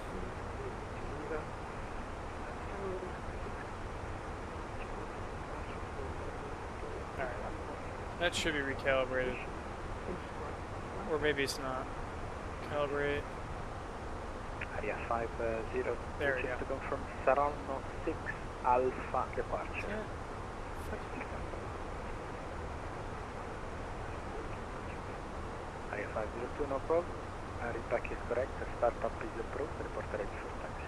Alright, that should be recalibrated. Or maybe it's not. Calibrate. Area 50, there we go. To confirm Saronno 6 Alpha departure. Yeah. Area 502, no problem. Repack is correct, startup is approved, report ready for taxi.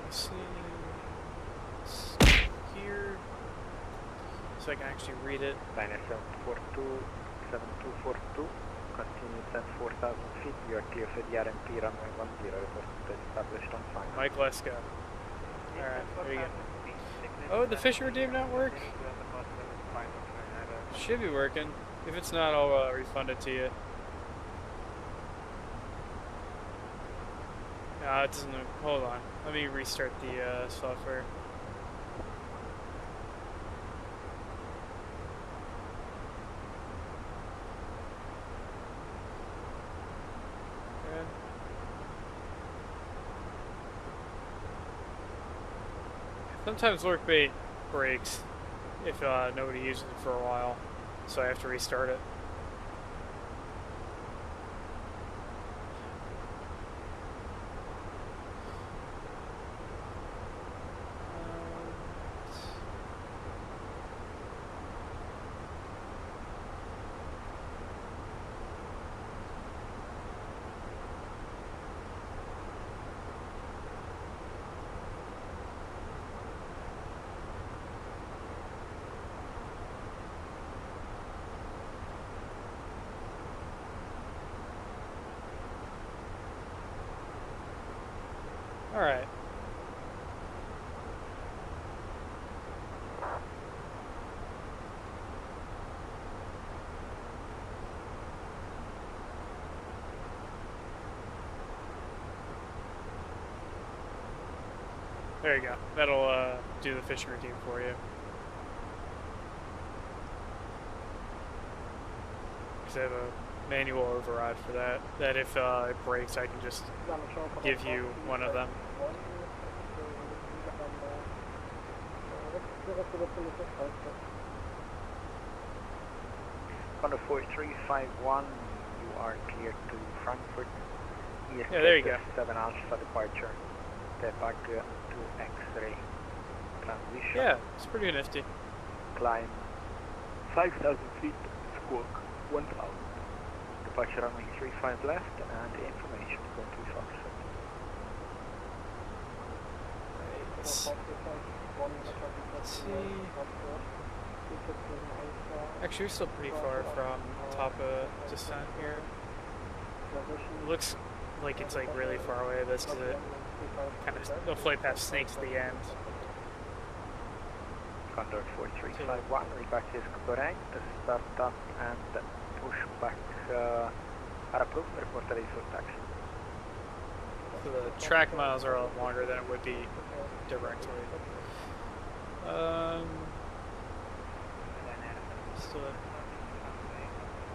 Let's see. Here. So I can actually read it. Liner 7242, continue at 4,000 feet, you are clear for the RMP runway 10, report established on time. Mike, let's go. Alright, there you go. Oh, the Fisher redeem not work? Should be working. If it's not, I'll refund it to you. No, it doesn't. Hold on. Let me restart the software. Okay. Sometimes workbait breaks if nobody uses it for a while, so I have to restart it. Alright. There you go. That'll do the fishing routine for you. Because I have a manual override for that. That if it breaks, I can just give you one of them. Under 4351, you are clear to Frankfurt. Yeah, there you go. 7 Alpha departure. Step back to X-ray transition. Yeah, it's pretty nifty. climb 5,000 feet, squawk 1,000. Departure runway 35 left, and information going to be Foxtrot. Let's see. Actually, we're still pretty far from top of descent here. It looks like it's like really far away, but it's because it kind of they'll fly past snakes at the end. Condor 4351, reback is correct. Start up and push back. Are approved. Report ready for taxi. So the track miles are a lot longer than it would be directly. Still at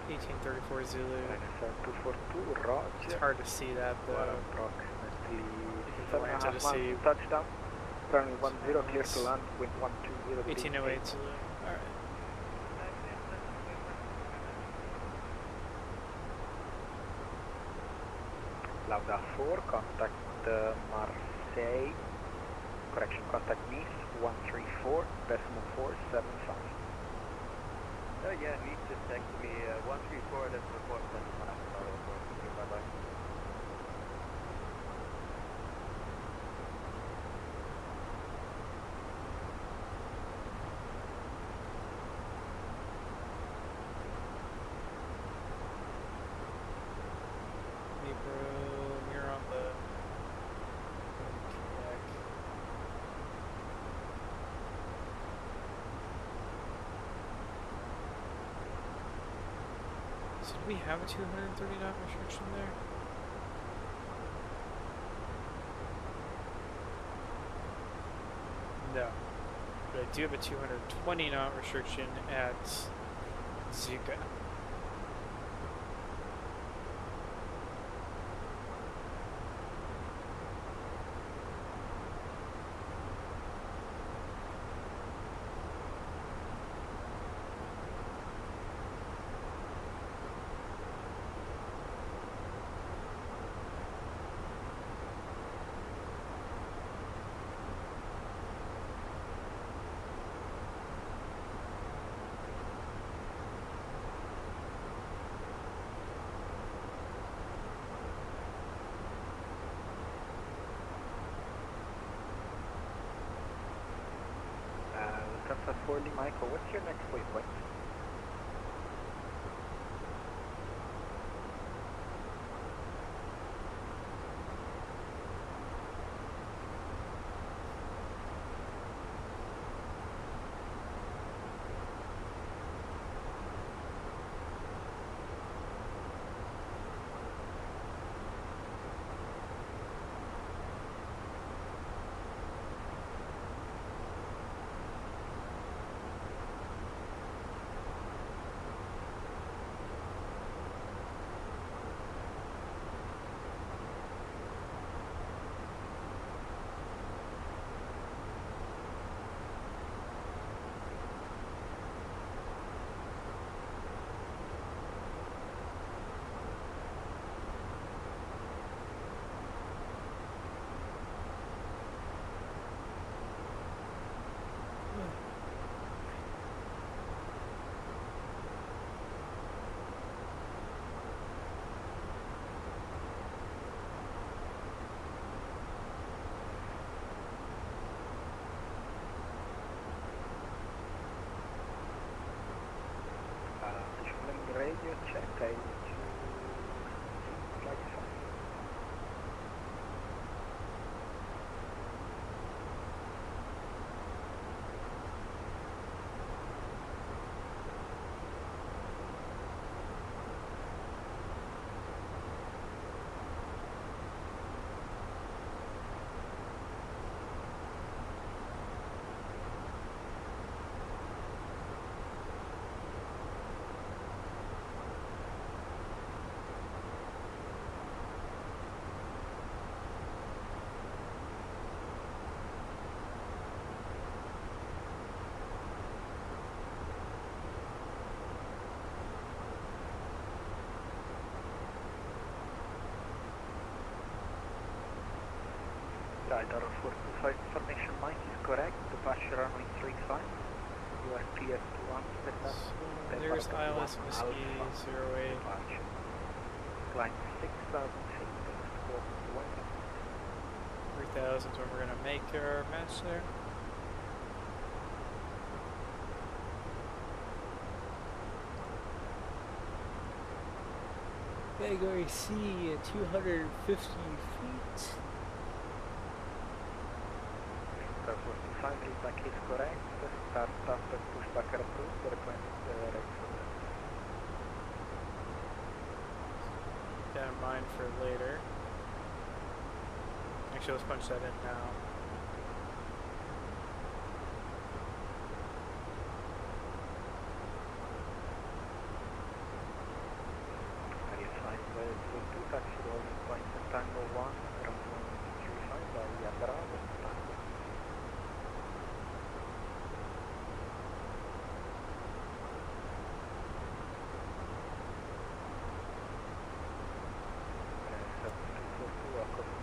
1834 Zulu. 242, Roger. It's hard to see that though. Approximately The land to see. Touchdown. Runway 10 clear to land. Wind 120. 1808 Zulu. Alright. Lauda 4, contact Marseille. Correction, contact Nice 134.475. Yeah, Nice just texted me 134, that's report 75. Bye-bye. You're on the Quebec. So do we have a 230 knot restriction there? No. But I do have a 220 knot restriction at Zuka. Delta 40, Michael, what's your next waypoint? Radio check, I need to flight 5. Radar 425 information, Mike is correct. Departure runway 35. You are clear to Amsterdam. There's ILS Whiskey 08. Departure. Climb 6,000 feet, squawk 1 3,000 is when we're going to make our match there. Category C at 250 feet. Star 45, readback is correct. Start after pushback approved, request right footer. Keep that in mind for later. Actually, let's punch that in now. Taxi rolling point Tango 1, runway 35 by Bravo, Tango. Press 242, across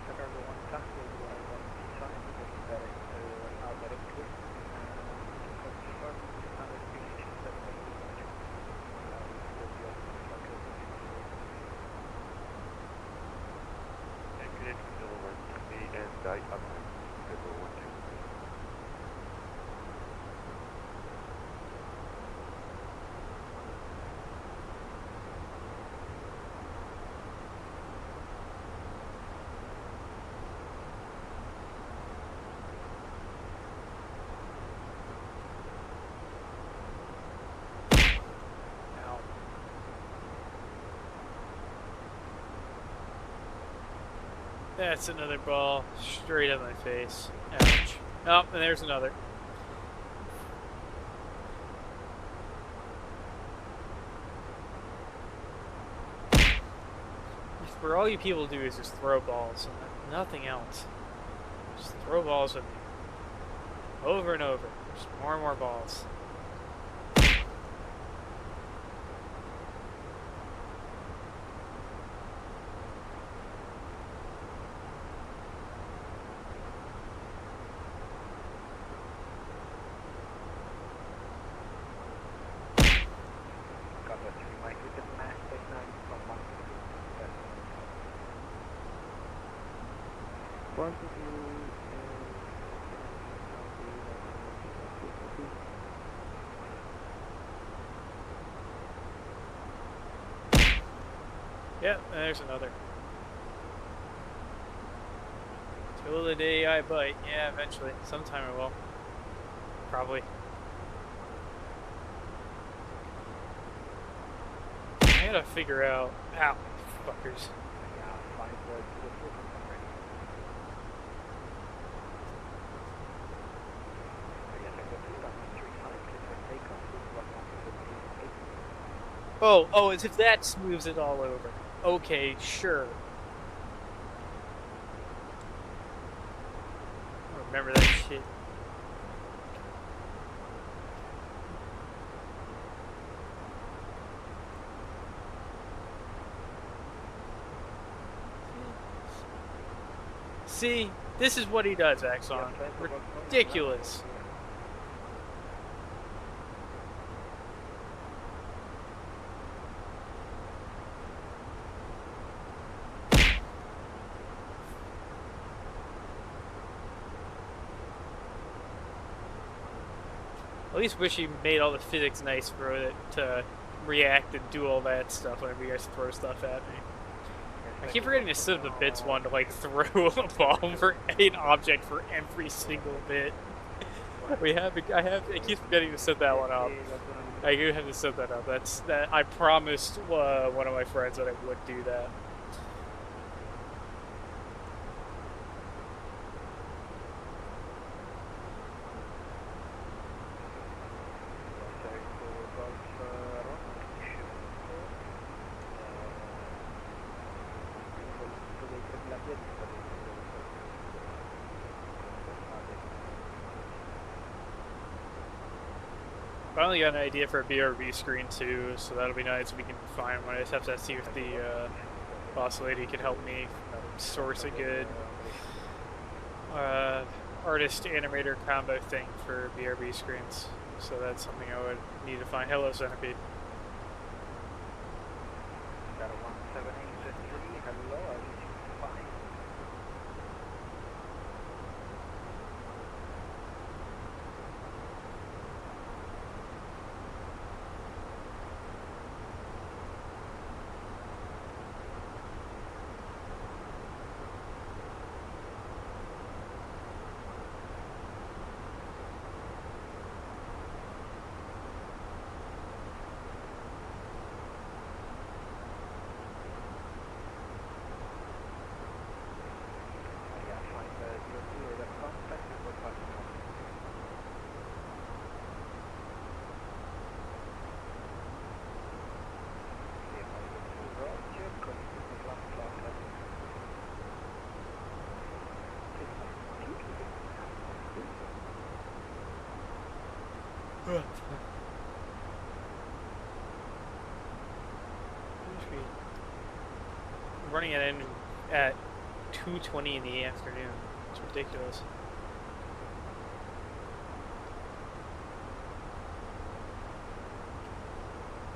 to Bergamo, taxi. That's another ball straight at my face. Ouch. Oh, and there's another. For all you people do is just throw balls and nothing else. Just throw balls with me. Over and over. Just more and more balls. Yep, there's another. Till the day I bite. Yeah, eventually. Sometime I will. Probably. I gotta figure out. Ow, fuckers. Oh, as if that smooths it all over. Okay, sure. I remember that shit. See, this is what he does, Axon. Ridiculous. At least wish he made all the physics nice for it to react and do all that stuff whenever you guys throw stuff at me. I keep forgetting to set up the bits one to like throw a ball for an object for every single bit. I keep forgetting to set that one up. I do have to set that up. I promised one of my friends that I would do that. Finally got an idea for a BRB screen too, so that'll be nice. We can find one. I just have to see if the boss lady can help me source a good artist animator combo thing for BRB screens. So that's something I would need to find. Hello, Centipede. Running it in at 2:20 in the afternoon. It's ridiculous.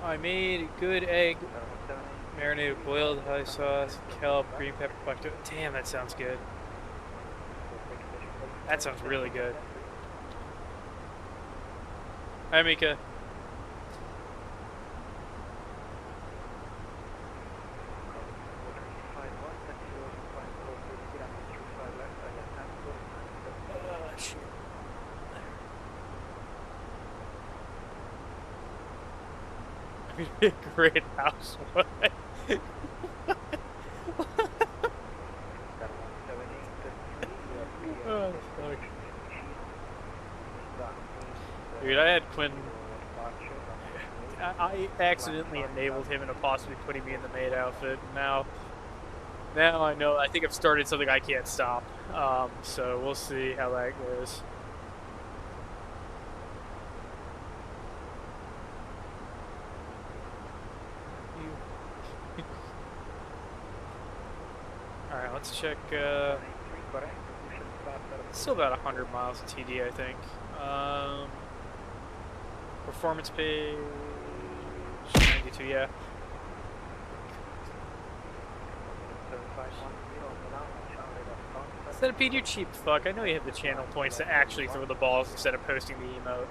I made good egg marinated boiled high sauce, kelp, green pepper, black. Damn, that sounds good. That sounds really good. Hi, Mika. Great housewife. Oh, fuck. Dude, I had Quinn. I accidentally enabled him into possibly putting me in the maid outfit. Now I know. I think I've started something I can't stop. So we'll see how that goes. Alright, let's check, still about 100 miles of TD, I think. Performance page, 92, yeah. Centipede, you cheap fuck. I know you have the channel points to actually throw the balls instead of posting the emote.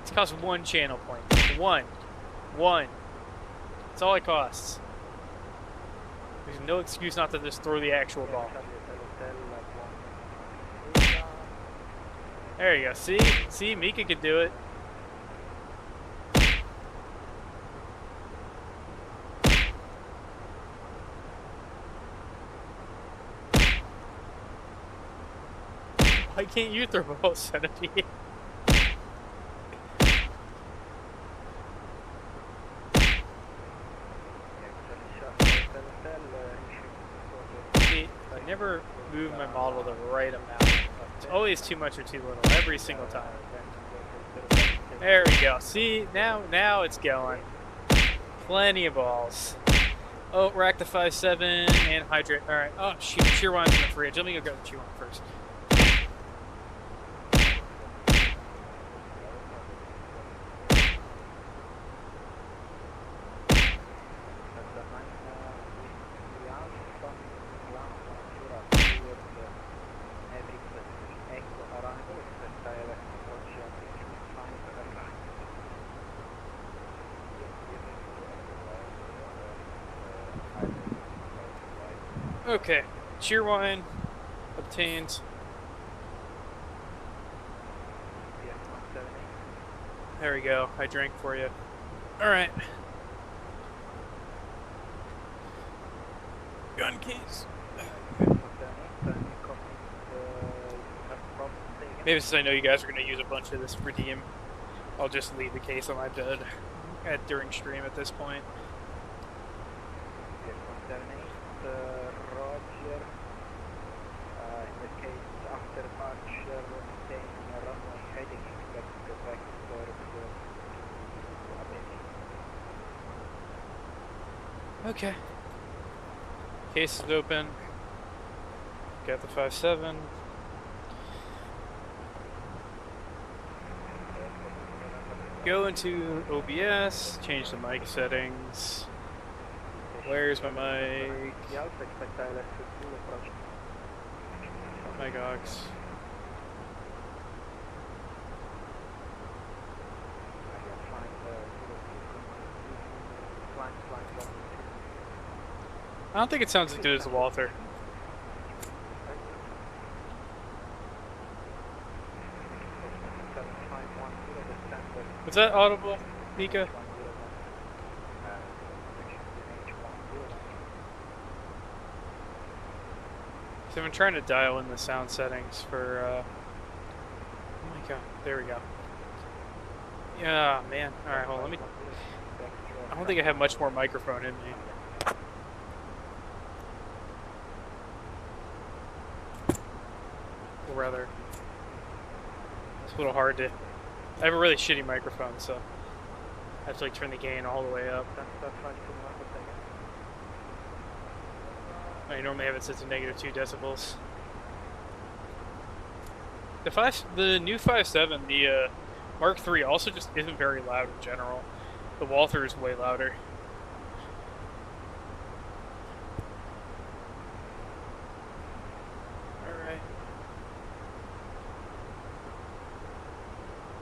It's cost 1 channel point. One. That's all it costs. There's no excuse not to just throw the actual ball. There you go. See, Mika could do it. Why can't you throw a centipede? See, I never move my model the right amount. It's always too much or too little, every single time. There we go. See, now it's going. Plenty of balls. Oh, rack the 5.7 and hydrate. Alright. Oh, shoot. Cheer one's in the fridge. Let me go grab the cheer one first. Okay, cheer wine obtained. There we go. I drank for you. All right. Gun keys. Maybe since I know you guys are going to use a bunch of this redeem, I'll just leave the case on my bed during stream at this point. Okay. Case is open. Got the 5.7. Go into OBS, change the mic settings. Where's my mic? Mic aux. I don't think it sounds as good as the Walther. Was that audible, Mika? So I'm trying to dial in the sound settings for, oh my god, there we go. Yeah, man. Alright, hold on, let me... I don't think I have much more microphone in me. Or rather, it's a little hard to... I have a really shitty microphone, so I have to like turn the gain all the way up. I normally have it set to -2 decibels. The new 5.7, the Mark III also just isn't very loud in general. The Walther is way louder. Alright.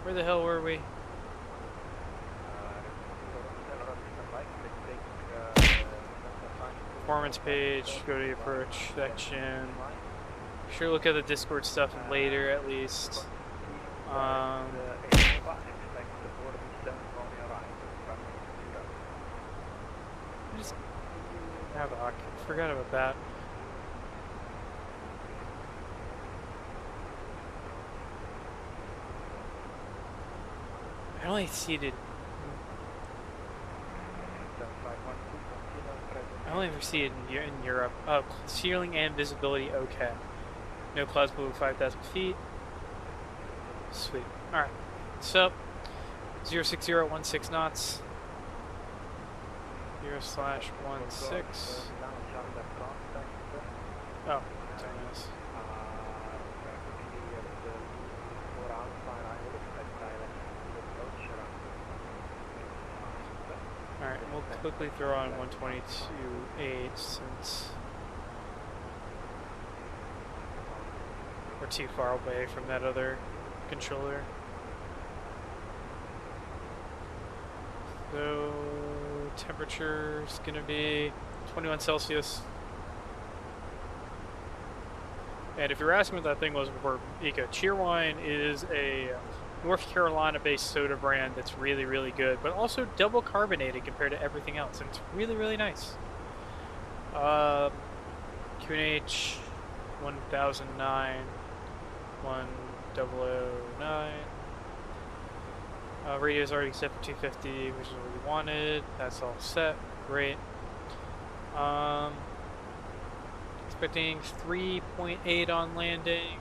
Where the hell were we? Performance page, go to the approach section. Sure, look at the Discord stuff later at least. Just Havoc. Forgot about that. I only seated. I only ever see it in Europe. Oh, ceiling and visibility, okay. No clouds below 5,000 feet. Sweet. Alright. So, 06016 knots. 0/16. Oh, sorry, nice. Alright, we'll quickly throw on 122.8 since we're too far away from that other controller. So temperature is going to be 21 Celsius. And if you're asking what that thing was before, Eco, Cheerwine is a North Carolina-based soda brand that's really, really good, but also double carbonated compared to everything else, and it's really, really nice. QNH 1009 1009. Radio's already set for 250, which is what we wanted. That's all set. Great. Expecting 3.8 on landing.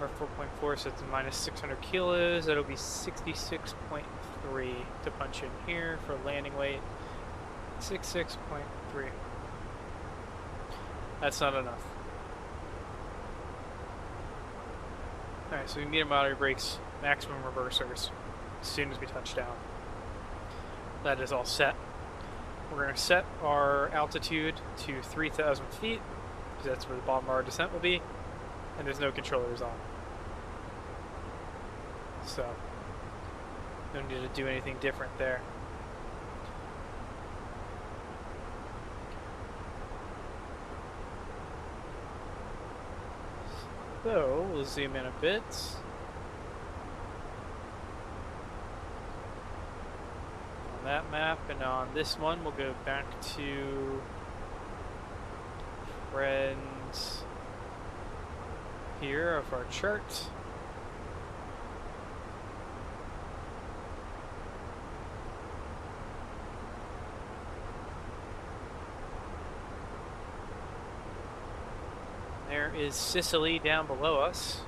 Or 4.4, so it's minus 600 kilos. That'll be 66.3 to punch in here for landing weight. 66.3. That's not enough. Alright, so we medium battery brakes, maximum reversers as soon as we touch down. That is all set. We're going to set our altitude to 3,000 feet, because that's where the bottom of our descent will be, and there's no controllers on. So, don't need to do anything different there. So, we'll zoom in a bit. On that map, and on this one, we'll go back to friends here of our chart. There is Sicily down below us.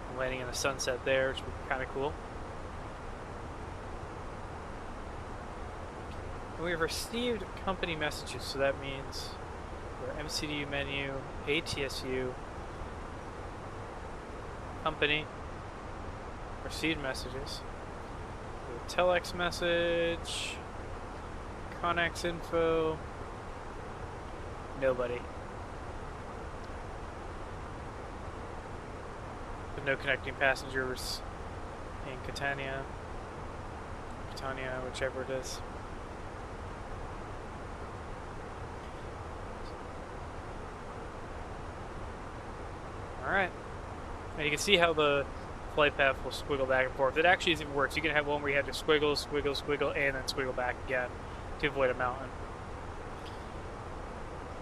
I'm landing in the sunset there, which would be kind of cool. And we've received company messages, so that means we're MCDU menu, ATSU, company, received messages, the telex message, Connex info, nobody. No connecting passengers in Catania, whichever it is. Alright. And you can see how the flight path will squiggle back and forth. It actually isn't worse. You can have one where you have to squiggle, squiggle, squiggle, and then squiggle back again to avoid a mountain.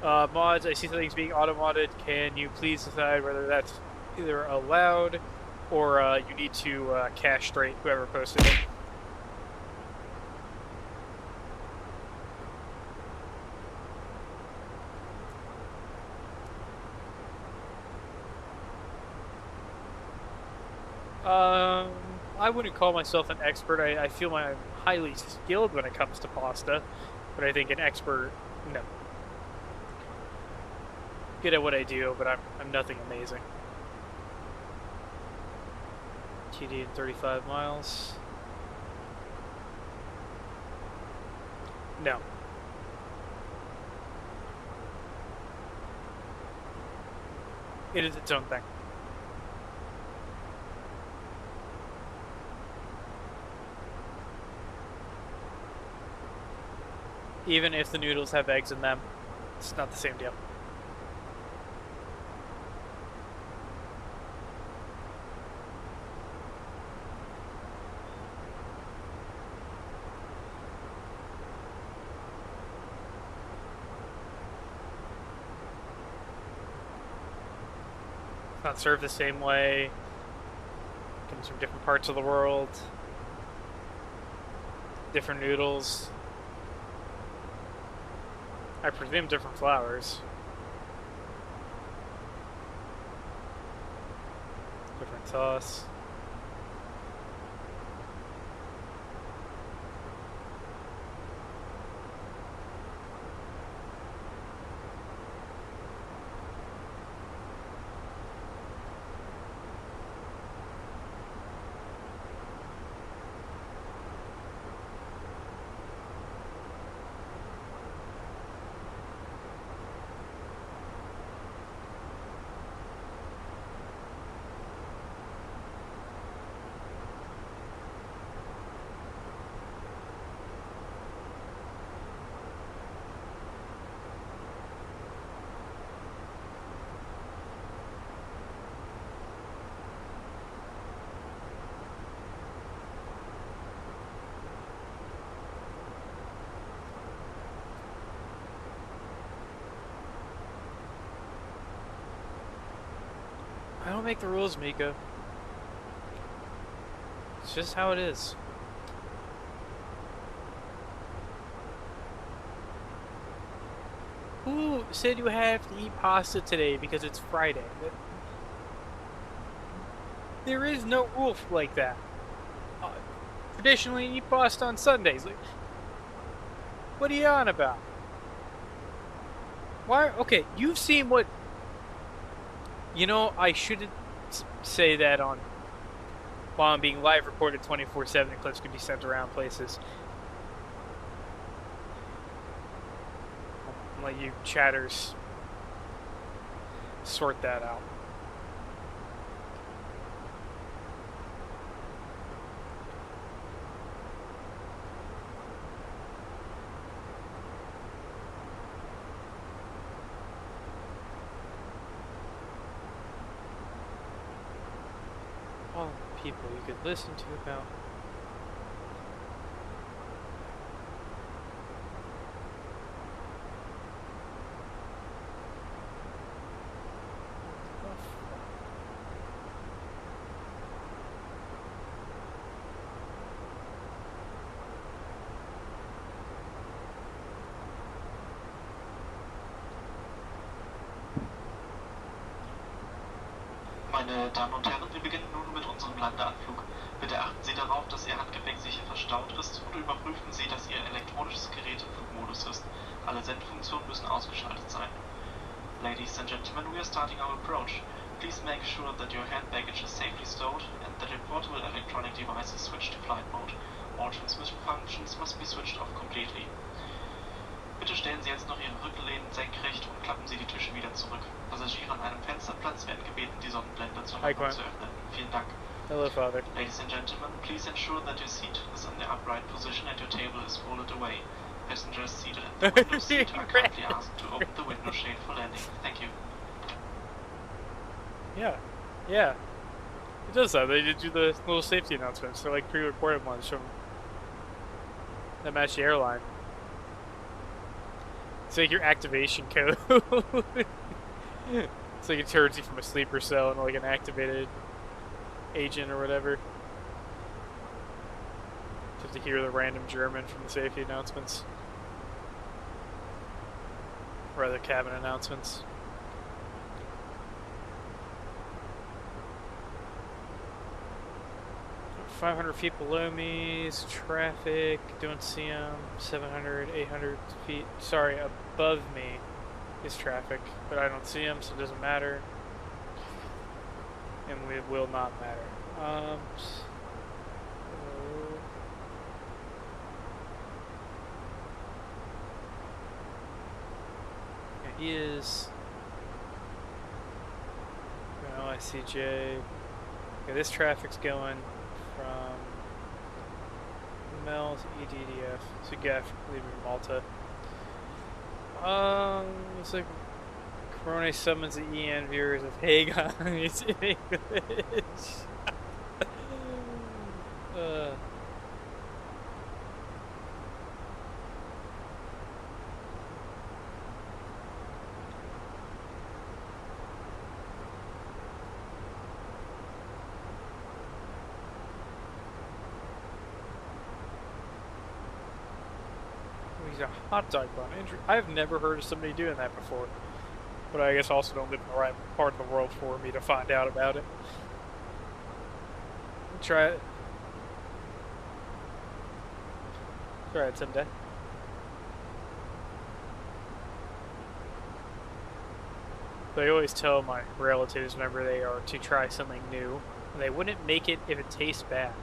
Mods, I see something's being auto-modded. Can you please decide whether that's either allowed or you need to cash straight whoever posted it. I wouldn't call myself an expert. I feel I'm highly skilled when it comes to pasta, but I think an expert, no. Good at what I do, but I'm nothing amazing. TD in 35 miles. No. It is its own thing. Even if the noodles have eggs in them, it's not the same deal. Not served the same way. Comes from different parts of the world. Different noodles. I presume different flours. Different sauce. don't make the rules, Mika. It's just how it is. Who said you have to eat pasta today because it's Friday? There is no rule like that. Traditionally, you eat pasta on Sundays. Like, what are you on about? Why? Okay, you've seen what... You know, I shouldn't say that on... While I'm being live recorded 24/7 and clips can be sent around places. I'll let you chatters sort that out. All the people you could listen to about. Meine Damen und Herren, wir beginnen nun mit unserem Landeanflug. Bitte achten Sie darauf, dass Ihr Handgepäck sicher verstaut ist und überprüfen Sie, dass Ihr elektronisches Gerät im Flugmodus ist. Alle Sendfunktionen müssen ausgeschaltet sein. Ladies and gentlemen, we are starting our approach. Please make sure that your hand baggage is safely stowed and that your portable electronic devices switch to flight mode. All transmission functions must be switched off completely. Bitte stellen Sie jetzt noch Ihre Rückenlehnen senkrecht und klappen Sie die Tische wieder zurück. Passagiere an einem Fensterplatz werden gebeten, die Sonnenblende zur Landung zu öffnen. Vielen Dank. Hello, Father. Ladies and gentlemen, please ensure that your seat is in the upright position and your table is folded away. Passengers seated in the window seat are kindly asked to open the window shade for landing. Thank you. Yeah. Yeah. It does that. They did do the little safety announcements. They're like pre-recorded ones from that match the airline. It's like your activation code. It's like it turns you from a sleeper cell into like an activated agent or whatever. Just to hear the random German from the safety announcements. Or the cabin announcements. .500 feet below me is traffic. Don't see them. 700, 800 feet. Sorry, above me is traffic, but I don't see them, so it doesn't matter. And it will not matter. Yeah, he is. Well, ICJ. Okay, this traffic's going from Mel to EDDF, so Gaff leaving Malta. Looks like Corona summons the EN viewers of Hagon in English. A hot dog bun. I've never heard of somebody doing that before, but I guess also don't live in the right part of the world for me to find out about it. Try it. Try it someday. But I always tell my relatives whenever they are to try something new, they wouldn't make it if it tastes bad.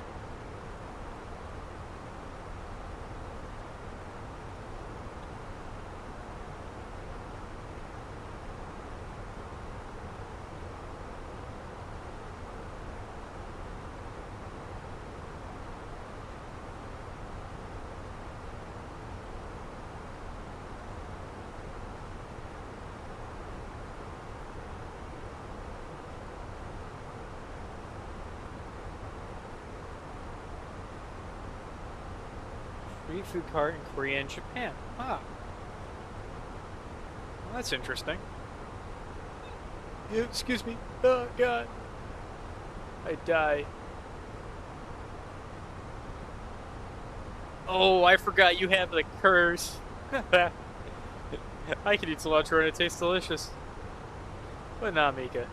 Free food cart in Korea and Japan. Ah. Well, that's interesting. Yeah, excuse me. Oh, God. I die. Oh, I forgot you have the curse. I can eat cilantro and it tastes delicious. But not Mika.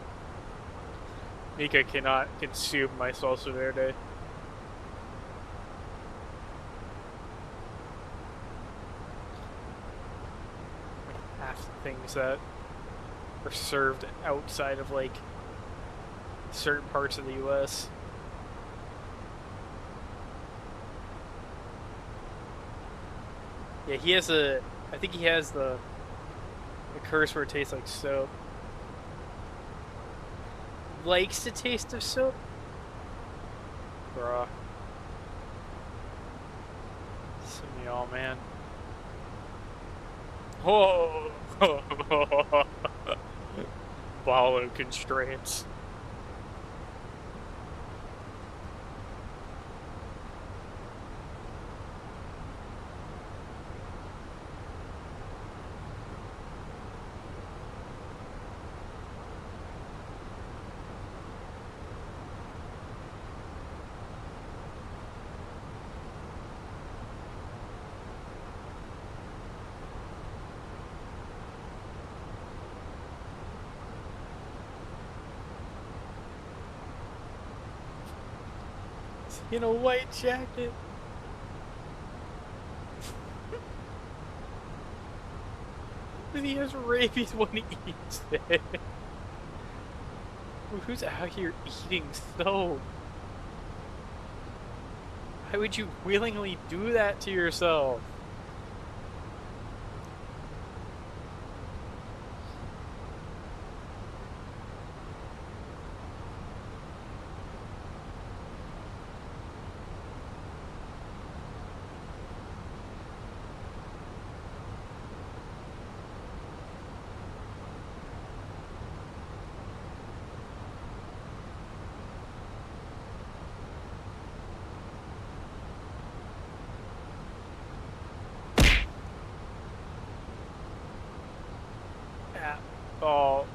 Mika cannot consume my salsa verde. Half the things that are served outside of like certain parts of the US. Yeah, he has a, I think he has the curse where it tastes like soap. Likes the taste of soap? Bruh. Send me all, man. Oh! Follow constraints. In a white jacket. And he has rabies when he eats it. Who's out here eating soap? Why would you willingly do that to yourself? Oh.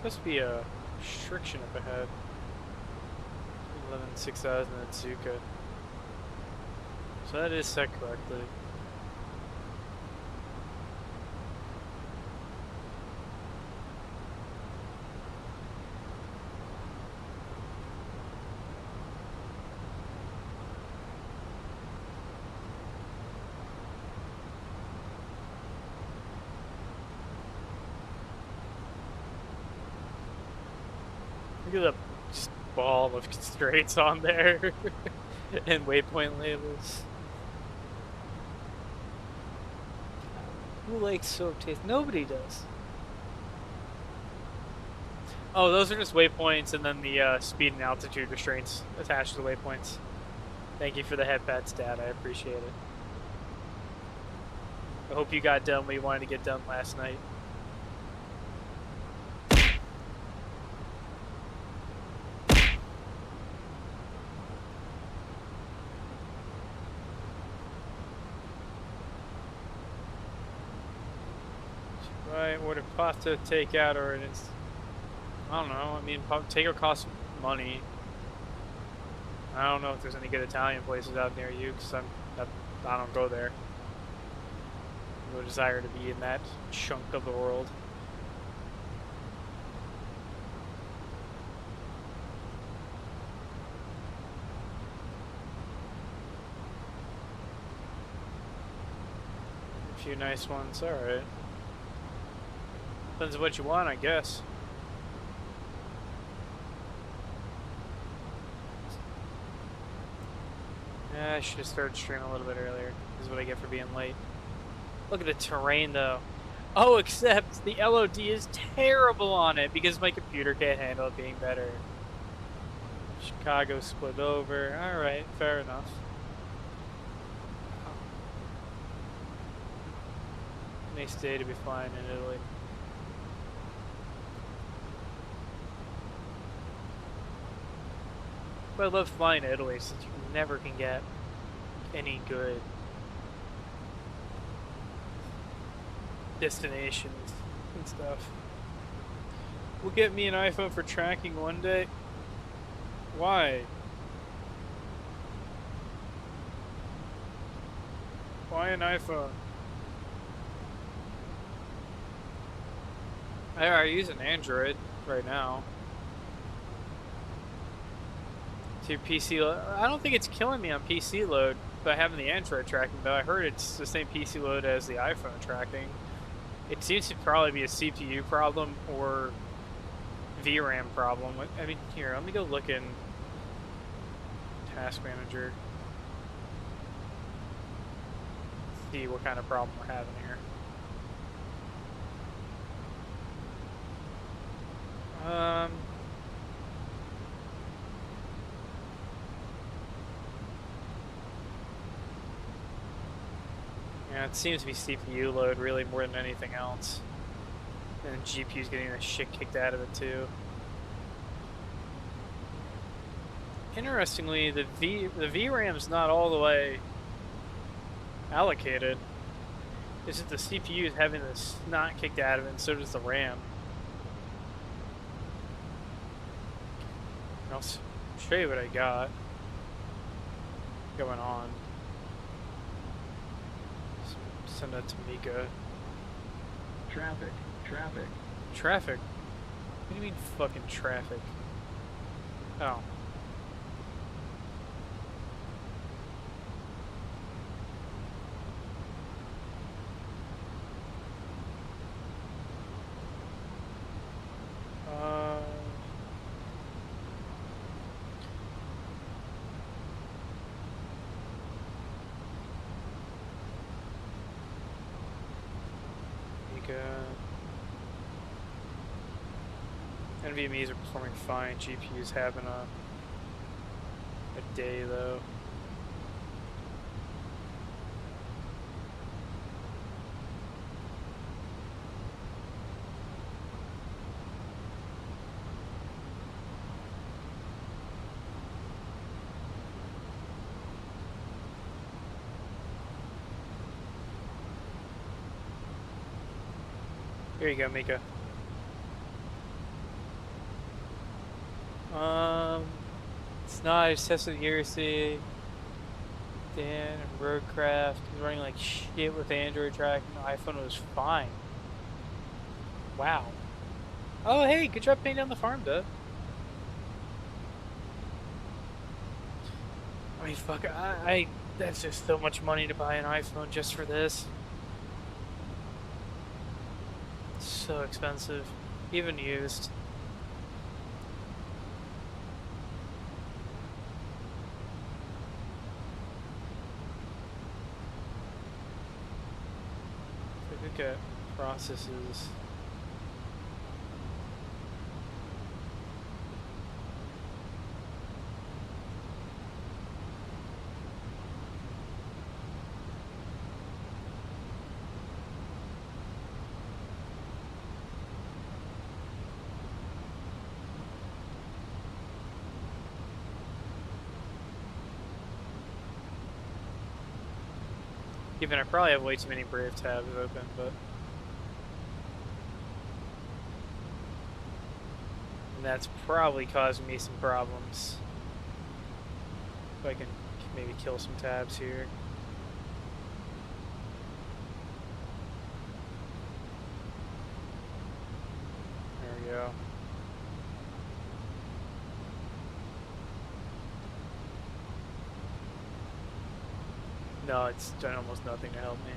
Must be a restriction up ahead. 11,600 at Zuka. So that is set correctly. Look at the just ball of constraints on there and waypoint labels. Who likes soap taste? Nobody does. Oh, those are just waypoints and then the speed and altitude restraints attached to the waypoints. Thank you for the head pat stat. I appreciate it. I hope you got done what you wanted to get done last night. Right, order pasta takeout or it is, I don't know, I mean, takeout costs money. I don't know if there's any good Italian places out near you, because I don't go there. No desire to be in that chunk of the world. A few nice ones, alright. Depends on what you want, I guess. Yeah, I should have started streaming a little bit earlier. This is what I get for being late. Look at the terrain, though. Oh, except the LOD is terrible on it because my computer can't handle it being better. Chicago split over. Alright, fair enough. Nice day to be flying in Italy. But I love flying to Italy since you never can get any good destinations and stuff. We'll get me an iPhone for tracking one day. Why? Why an iPhone? I use an Android right now. To PC load. I don't think it's killing me on PC load by having the Android tracking, though. I heard it's the same PC load as the iPhone tracking. It seems to probably be a CPU problem or VRAM problem. I mean, here, let me go look in Task Manager. See what kind of problem we're having here. Yeah, it seems to be CPU load really more than anything else. And GPU's getting the shit kicked out of it too. Interestingly, the VRAM's not all the way allocated. It's just the CPU is having the snot kicked out of it, and so does the RAM. I'll show you what I got going on. Send that to Mika. Traffic. Traffic? What do you mean fucking traffic? Oh. NVMEs are performing fine. GPU's having a day though. Here you go, Mika. It's not. I just tested the accuracy. Dan and Roadcraft. He's running like shit with Android tracking. The iPhone was fine. Wow. Oh, hey, good job paying down the farm, duh. I mean, fuck, that's just so much money to buy an iPhone just for this. It's so expensive, even used. Look at processes. Even I probably have way too many Brave tabs open, but and that's probably causing me some problems. If I can maybe kill some tabs here. There we go. No, it's done almost nothing to help me.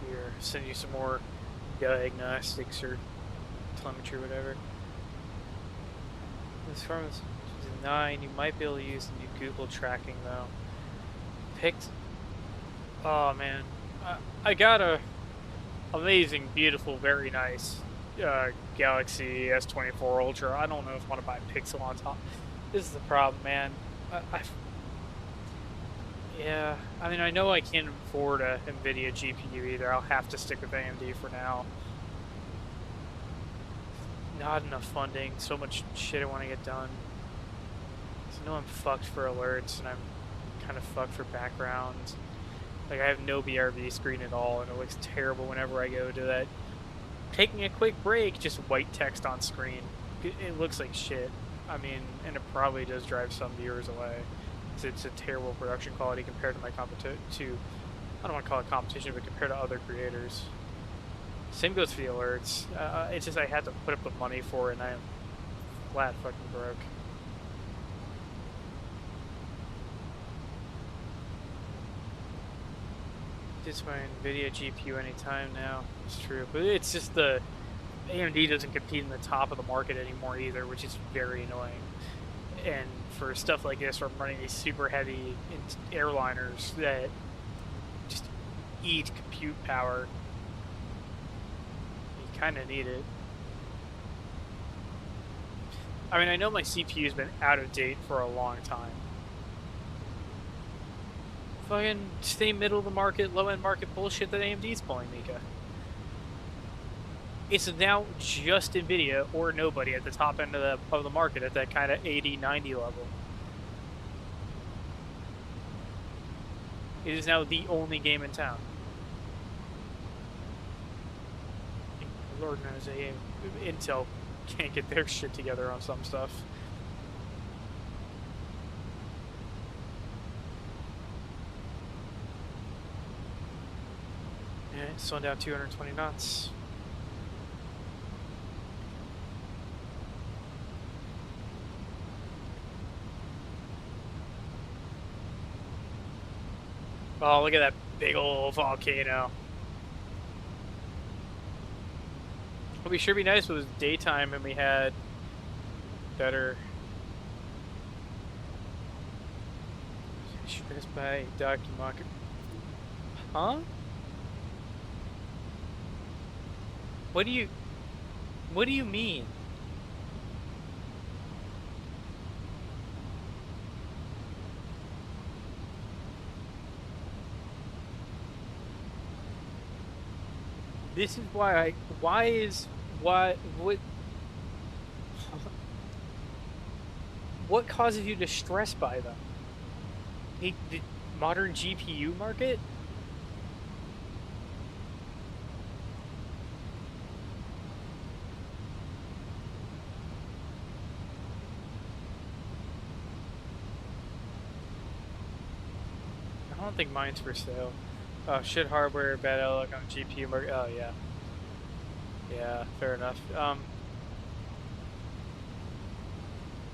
Here, send you some more diagnostics or telemetry or whatever. This farm is 9. You might be able to use the new Google tracking though. Picked. Oh man, I got a amazing, beautiful, very nice Galaxy S24 Ultra. I don't know if I want to buy a Pixel on top. This is the problem, man. Yeah, I mean, I know I can't afford a NVIDIA GPU either. I'll have to stick with AMD for now. Not enough funding, so much shit I want to get done. So I know I'm fucked for alerts, and I'm kind of fucked for backgrounds. Like, I have no BRV screen at all, and it looks terrible whenever I go to that. Taking a quick break, just white text on screen. It looks like shit. I mean, and it probably does drive some viewers away. It's a terrible production quality compared to my I don't want to call it competition, but compared to other creators. Same goes for the alerts. It's just I had to put up the money for it, and I am flat fucking broke. Just my NVIDIA GPU anytime now. It's true, but it's just the AMD doesn't compete in the top of the market anymore either, which is very annoying. And for stuff like this, where I'm running these super heavy airliners that just eat compute power, you kind of need it. I mean, I know my CPU's been out of date for a long time. Fucking stay middle of the market, low end market bullshit that AMD's pulling, Mika. It's now just NVIDIA or nobody at the top end of the market at that kind of 80, 90 level. It is now the only game in town. Lord knows Intel can't get their shit together on some stuff. Yeah, it's slowing down 220 knots. Oh, look at that big old volcano. It would sure be nice if it was daytime and we had better. Stressed by document. Huh? What do you mean? This is why what causes you to stress by them? The modern GPU market? I don't think mine's for sale. Oh, shit hardware, bad outlook on the GPU market. Oh, yeah. Yeah, fair enough.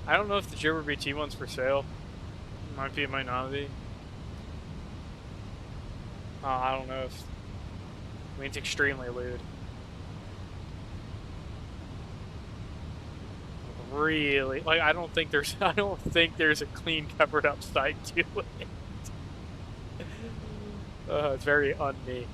I don't know if the Jibber BT one's for sale. Might be, it might not be. I don't know if... I mean, it's extremely lewd. Really? Like, I don't think there's a clean covered up side to it. It's very un-me.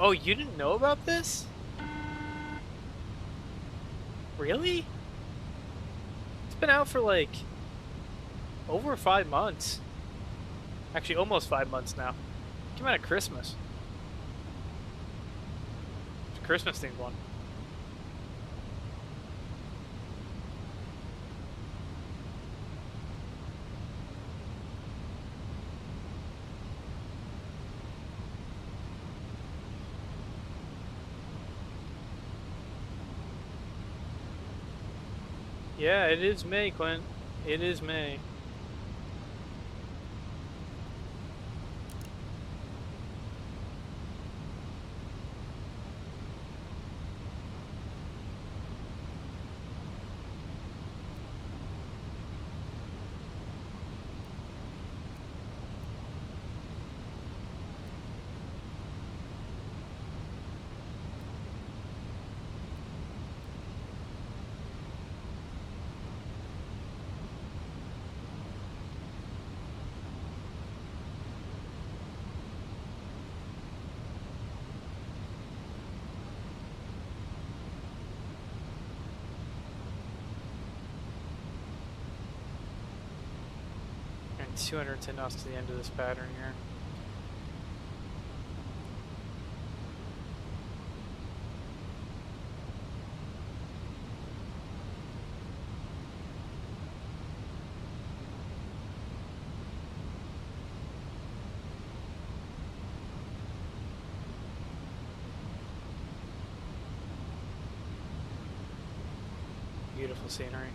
Oh, you didn't know about this? Really? It's been out for like over 5 months. Actually, almost 5 months now. Came out at Christmas. It's a Christmas themed one. Yeah, it is May, Clint. It is May. 210 knots to the end of this pattern here. Beautiful scenery.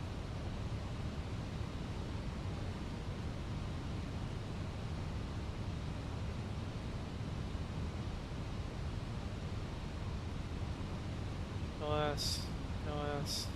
No less, no less.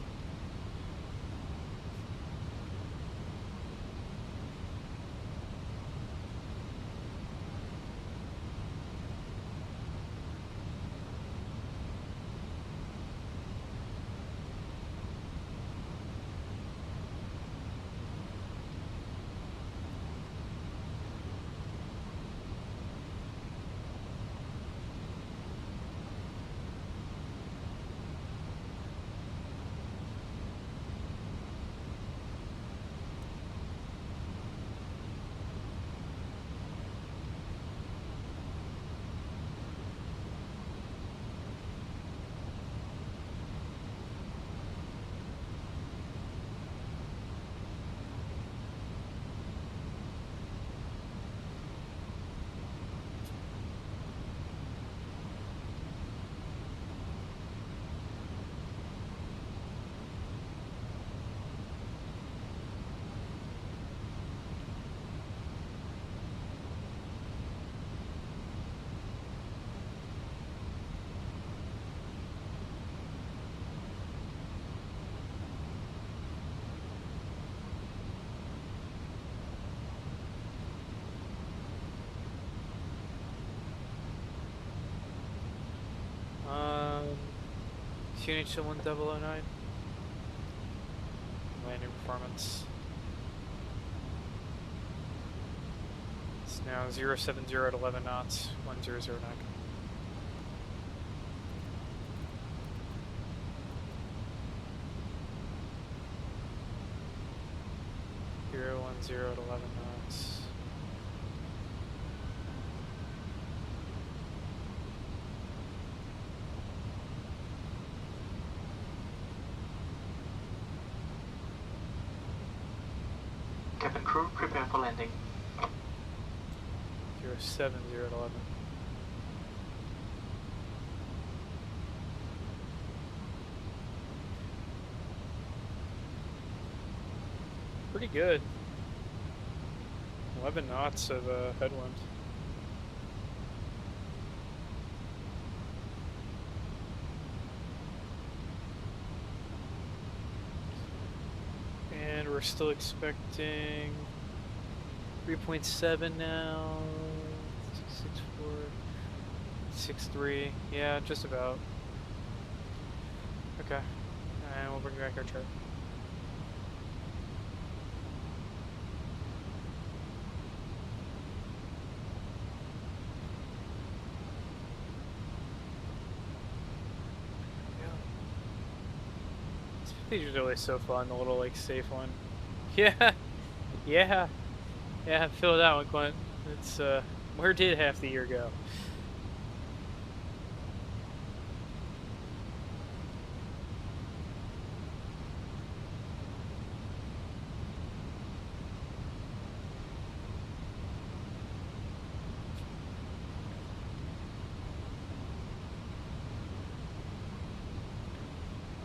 QNH to 1009. Landing performance. It's now 070 at 11 knots, 1009. Zero 10 at 11 knots. Cabin crew, prepare for landing. 070 at 11. Pretty good. 11 knots of headwind. And we're still expecting 3.7 now. 664, 63. Yeah, just about. Okay. And we'll bring back our chart. These are really so fun, the little like safe one. Yeah, yeah, yeah. Fill that one, Clint. It's where did half the year go?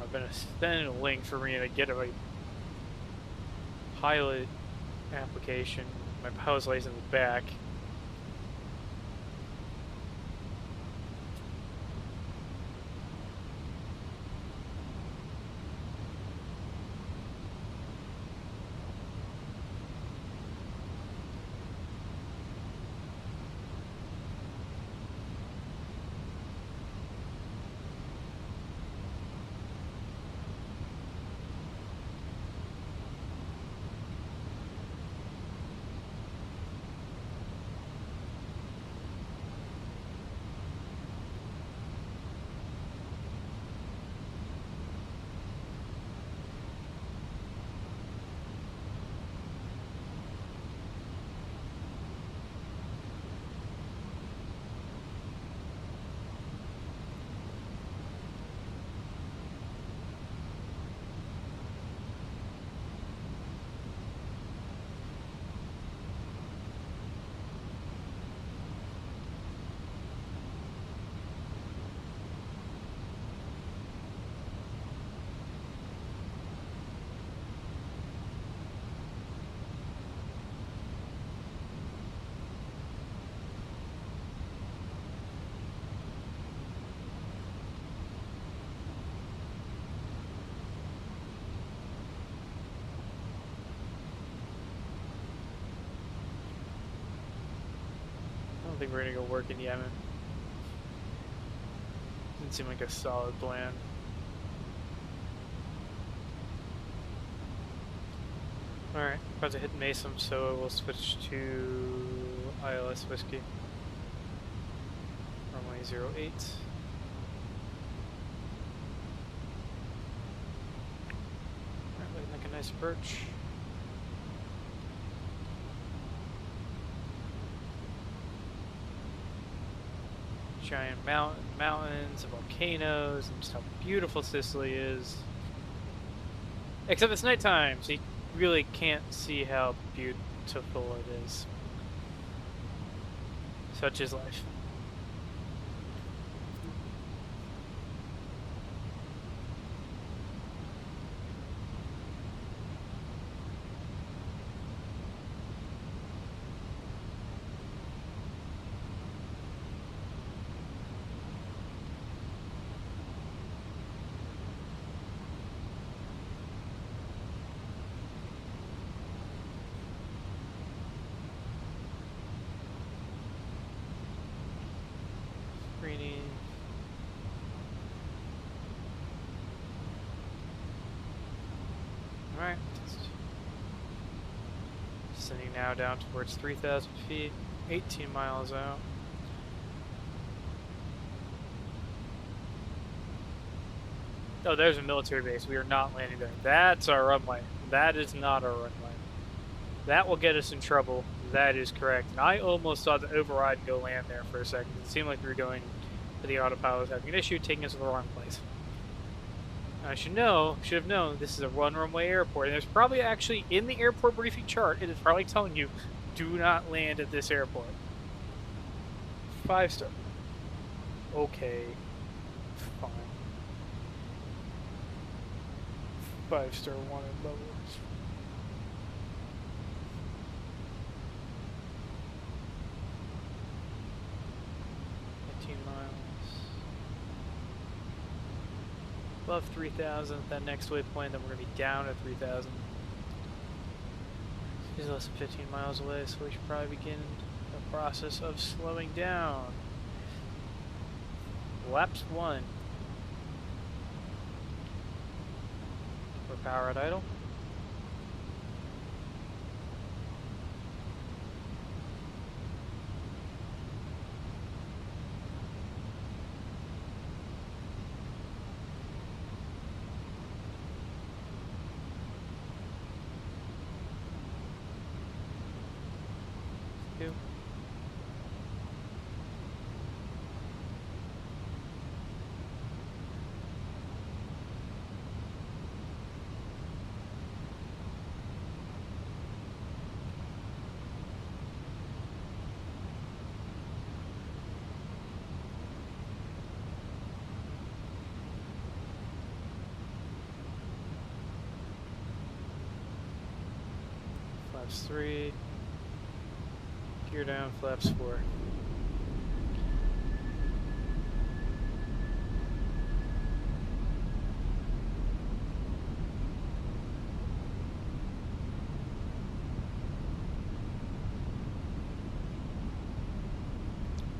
I've been sending a link for me to get a pilot application. My pilot's license is back. think we're gonna go work in Yemen. Doesn't seem like a solid plan. Alright, about to hit Mason, so we'll switch to ILS Whiskey. Runway 08. Alright, looking like a nice approach. Giant mountains, volcanoes, and just how beautiful Sicily is. Except it's nighttime, so you really can't see how beautiful it is. Such is life. Screening. Alright. Sending now down towards 3,000 feet, 18 miles out. Oh, there's a military base. We are not landing there. That's our runway. That is not our runway. That will get us in trouble. That is correct. And I almost thought to override and go land there for a second. It seemed like we were going to the autopilot was having an issue, taking us to the wrong place. I should have known this is a one-runway airport. And there's probably actually in the airport briefing chart, it is probably telling you, do not land at this airport. 5-star. Okay. Fine. 5-star wanted levels. Above 3,000 at that next waypoint, then we're going to be down at 3,000. He's less than 15 miles away, so we should probably begin the process of slowing down. Lapse 1. We're power at idle. Flaps 3, gear down, flaps 4.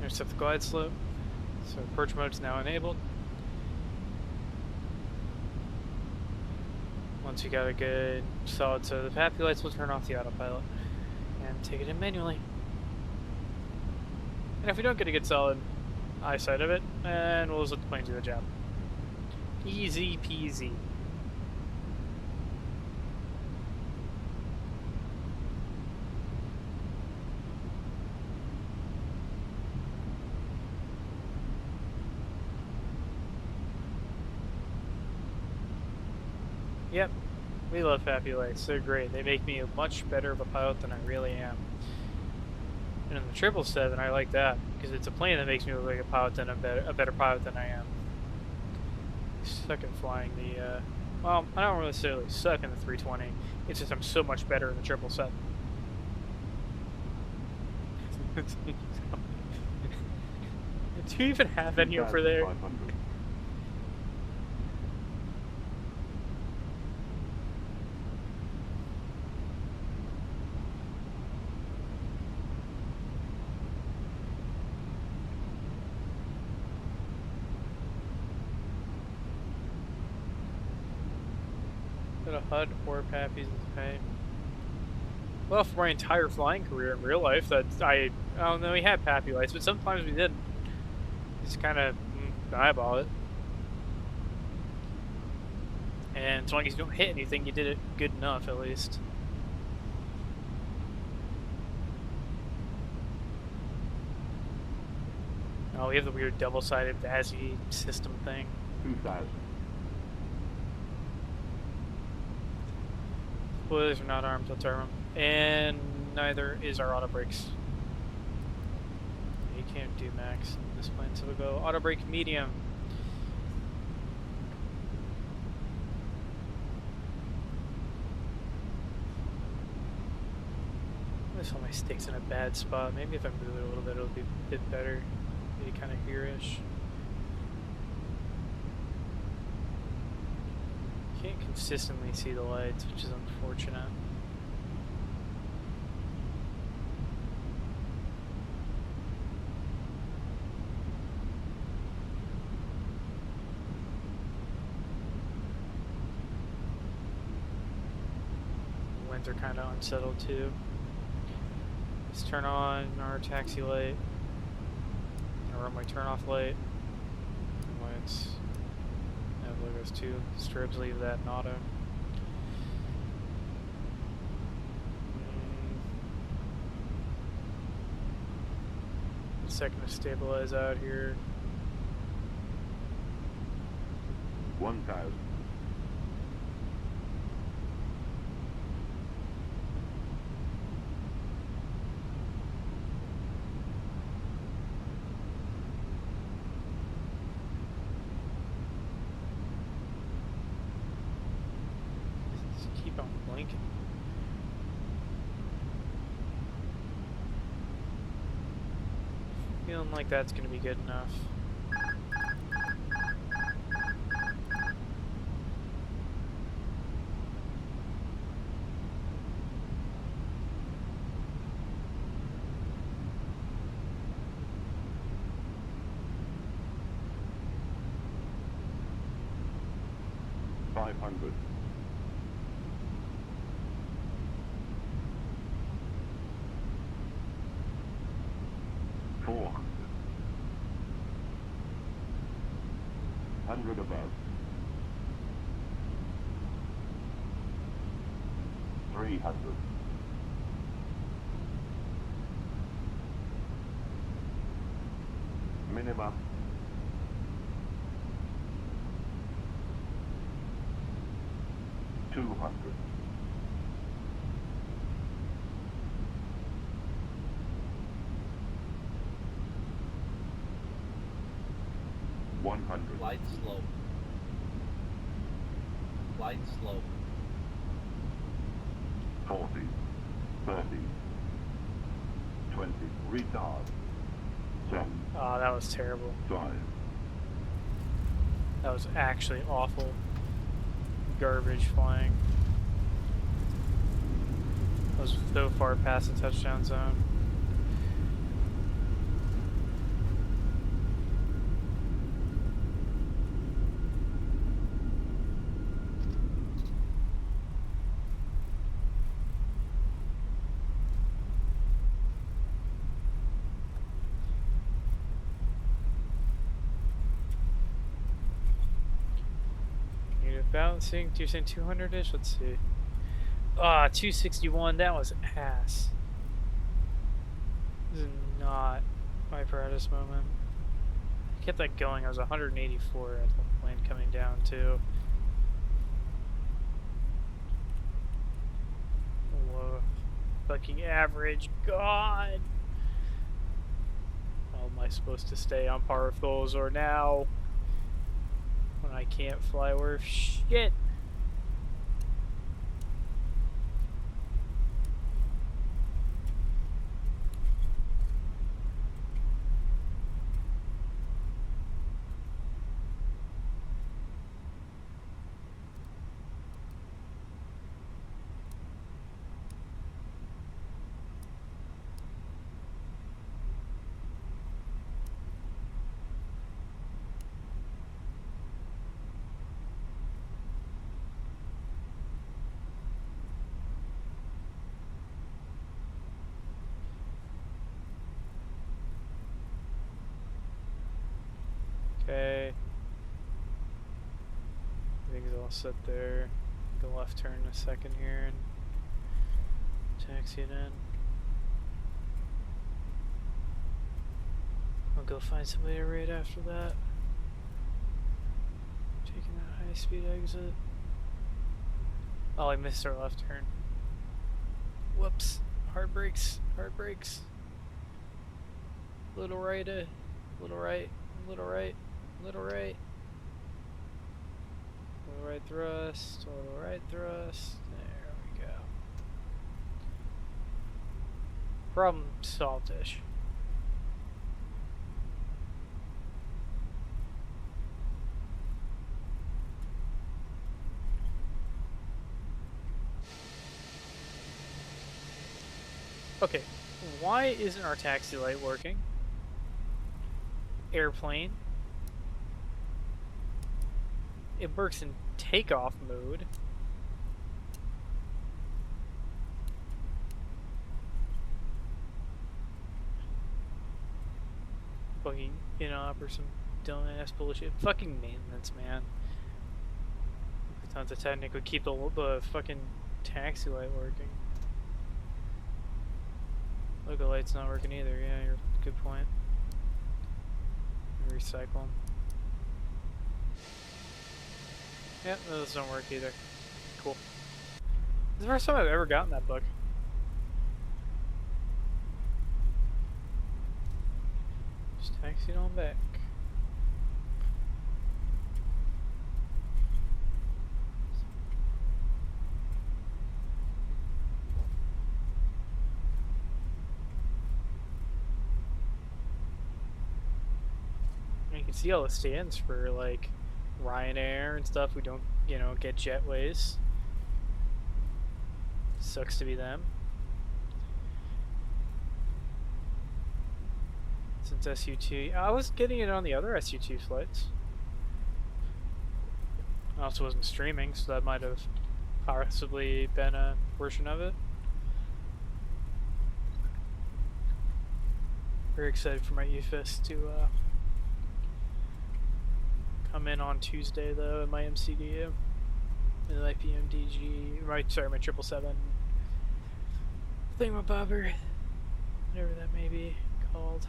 Intercept the glide slope, so approach mode is now enabled. Once you got a good solid set of the PAPI lights, we'll turn off the autopilot and take it in manually. And if we don't get a good solid eyesight of it, then we'll just let the plane do the job. Easy peasy. Yep, we love PAPI lights. They're great. They make me a much better of a pilot than I really am. And in the 777, I like that because it's a plane that makes me look like a pilot than a better pilot than I am. I suck at flying the. Well, I don't necessarily suck in the 320. It's just I'm so much better in the 777. Do you even have any over there? But a HUD or PAPIs is a pain. Well, for my entire flying career in real life, I don't know, we had PAPI lights, but sometimes we didn't. Just kind of eyeball it. And as long as you don't hit anything, you did it good enough, at least. Oh, we have the weird double-sided VASI system thing. 2000. Spoilers are not armed, let's arm them. And neither is our auto brakes. You can't do max in this plane, so we'll go auto brake medium. I saw my sticks in a bad spot. Maybe if I move it a little bit, it'll be a bit better. Maybe kind of here-ish. Can't consistently see the lights, which is unfortunate. Winds are kind of unsettled too. Let's turn on our taxi light. Gonna run my turn off light. Lights. Have logos too. Strobes leave that in auto. A second to stabilize out here. 1000. Keep on blinking. Feeling like that's gonna be good enough. $500. 400. 100 above. 300. Minimum. 200. 100. Light slope. Light slope. 40. 30. 20. Retard. 10. Oh, that was terrible. 5. That was actually awful. Garbage flying. I was so far past the touchdown zone. Balancing, you're saying 200-ish? Let's see. Ah, 261, that was ass. This is not my proudest moment. I kept that going, I was 184 at the plane coming down too. Whoa. Fucking average, God! How am I supposed to stay on par with those or now? When I can't fly worth shit. Okay. Everything's all set there. Go left turn in a second here and taxi it in. I'll go find somebody to raid after that. Taking that high speed exit. Oh, I missed our left turn. Whoops. Hard brakes. Hard brakes. Little right, little right, little right, little right. Little right thrust, little right thrust. There we go. Problem solved-ish. Okay, why isn't our taxi light working? Airplane. It works in takeoff mode. Fucking in-op or some dumbass bullshit. Fucking maintenance, man. Tons of technique would keep the fucking taxi light working. Local light's not working either. Yeah, you're good point. Recycle them. Yep, those don't work either. Cool. This is the first time I've ever gotten that book. Just taxiing on back. You can see all the stands for like Ryanair and stuff. We don't, you know, get jetways. Sucks to be them. Since SU2, I was getting it on the other SU2 flights. I also wasn't streaming, so that might have possibly been a portion of it. Very excited for my UFIS to come in on Tuesday though in my MCDU. With my PMDG, my 777 thingamabobber, whatever that may be called.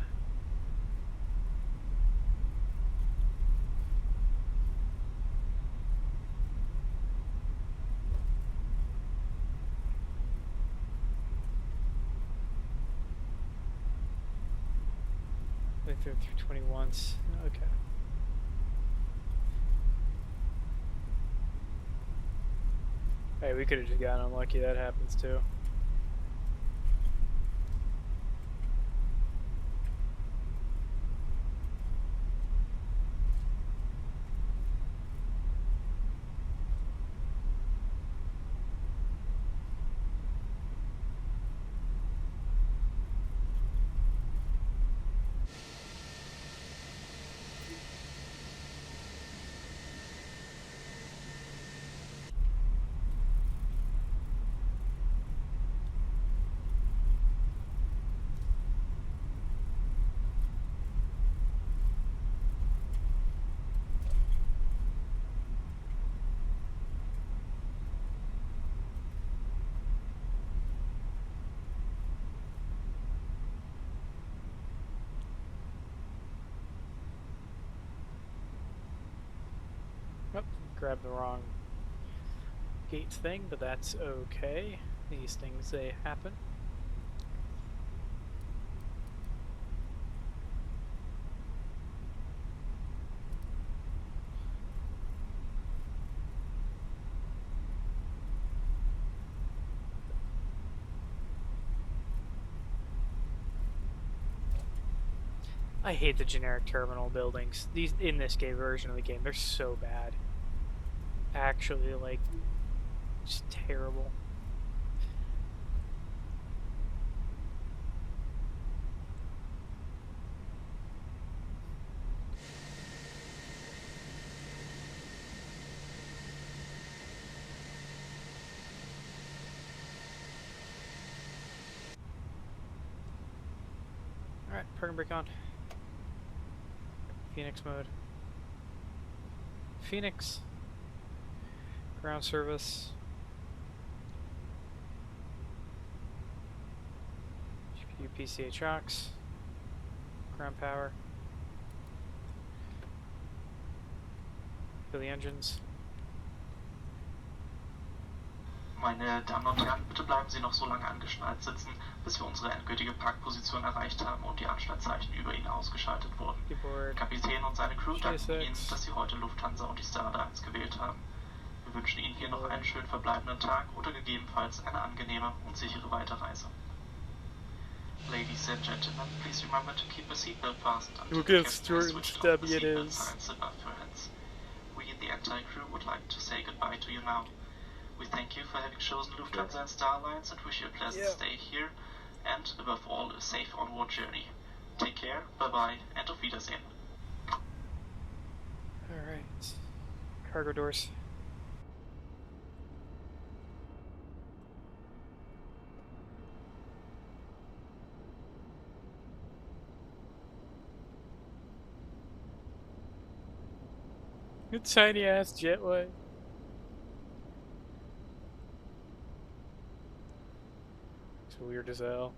Went through 321s. Okay. Hey, we could have just gotten unlucky. That happens too. Oh, grabbed the wrong gates thing, but that's okay. These things, they happen. I hate the generic terminal buildings. These in this game version of the game, they're so bad. Actually, like, just terrible. Alright, parking brake on. Phoenix mode. Fenix. Ground service. GPU PCA chocks. Ground power. Fill the engines. Meine Damen und Herren, bitte bleiben Sie noch so lange angeschnallt sitzen, bis wir unsere endgültige Parkposition erreicht haben und die Anschnallzeichen über Ihnen ausgeschaltet wurden. Der Kapitän und seine Crew danken Ihnen, dass Sie heute Lufthansa und die Starlines gewählt haben. Wir wünschen Ihnen hier noch einen schönen verbleibenden Tag oder gegebenenfalls eine angenehme und sichere Weiterreise. Ladies and gentlemen, please remember to keep a seatbelt fastened until the captain has switched off the seatbelt signs above your heads. We, the entire crew, would like to say goodbye to you now. We thank you for having chosen Lufthansa and Starlines and wish you a pleasant stay here and, above all, a safe onward journey. Take care, bye-bye, and auf Wiedersehen. Alright. Cargo doors. Good tiny ass jetway. It's weird as hell.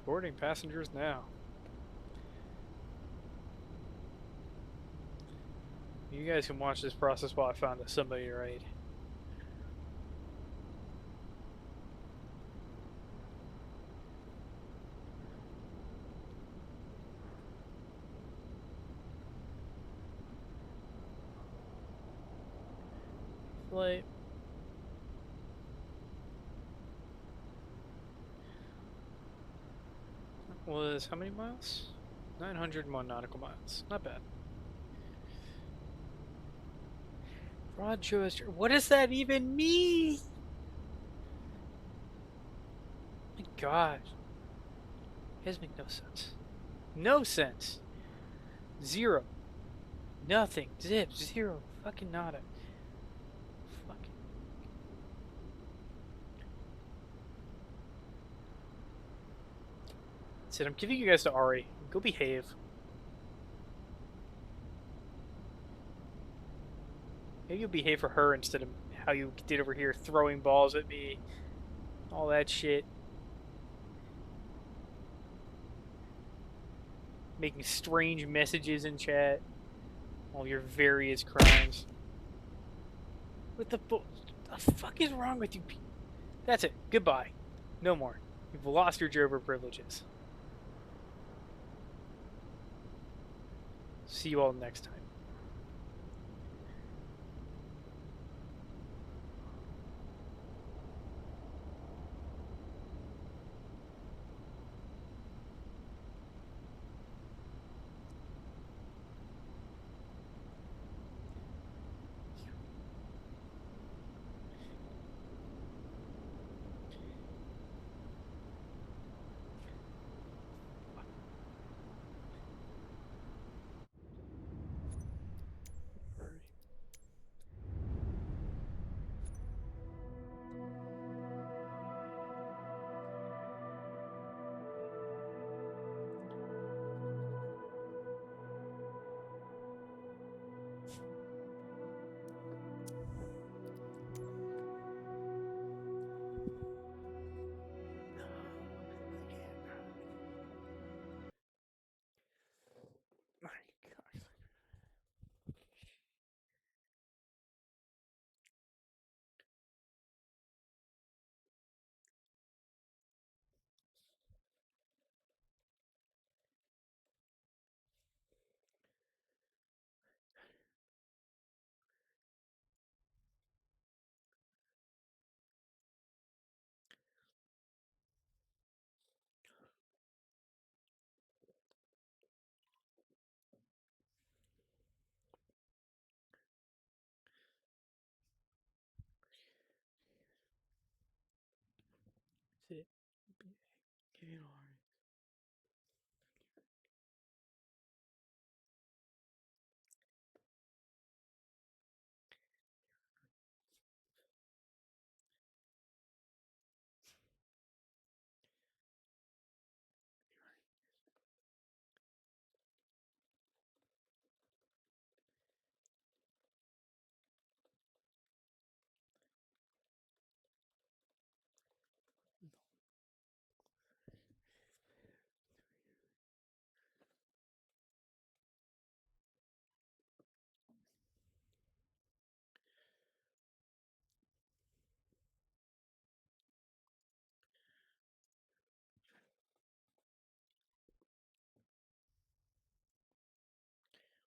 Boarding passengers now. You guys can watch this process while I find somebody to raid. Flight. Was how many miles? 901 nautical miles. Not bad. Rochester. What does that even mean? My God. It doesn't make no sense. No sense. Zero. Nothing. Zip. Zero. Fucking nada. Fucking. That's it. I'm giving you guys to Ari. Go behave. Maybe you'll behave for her instead of how you did over here, throwing balls at me. All that shit. Making strange messages in chat. All your various crimes. What the fuck is wrong with you people? That's it. Goodbye. No more. You've lost your Jover privileges. See you all next time.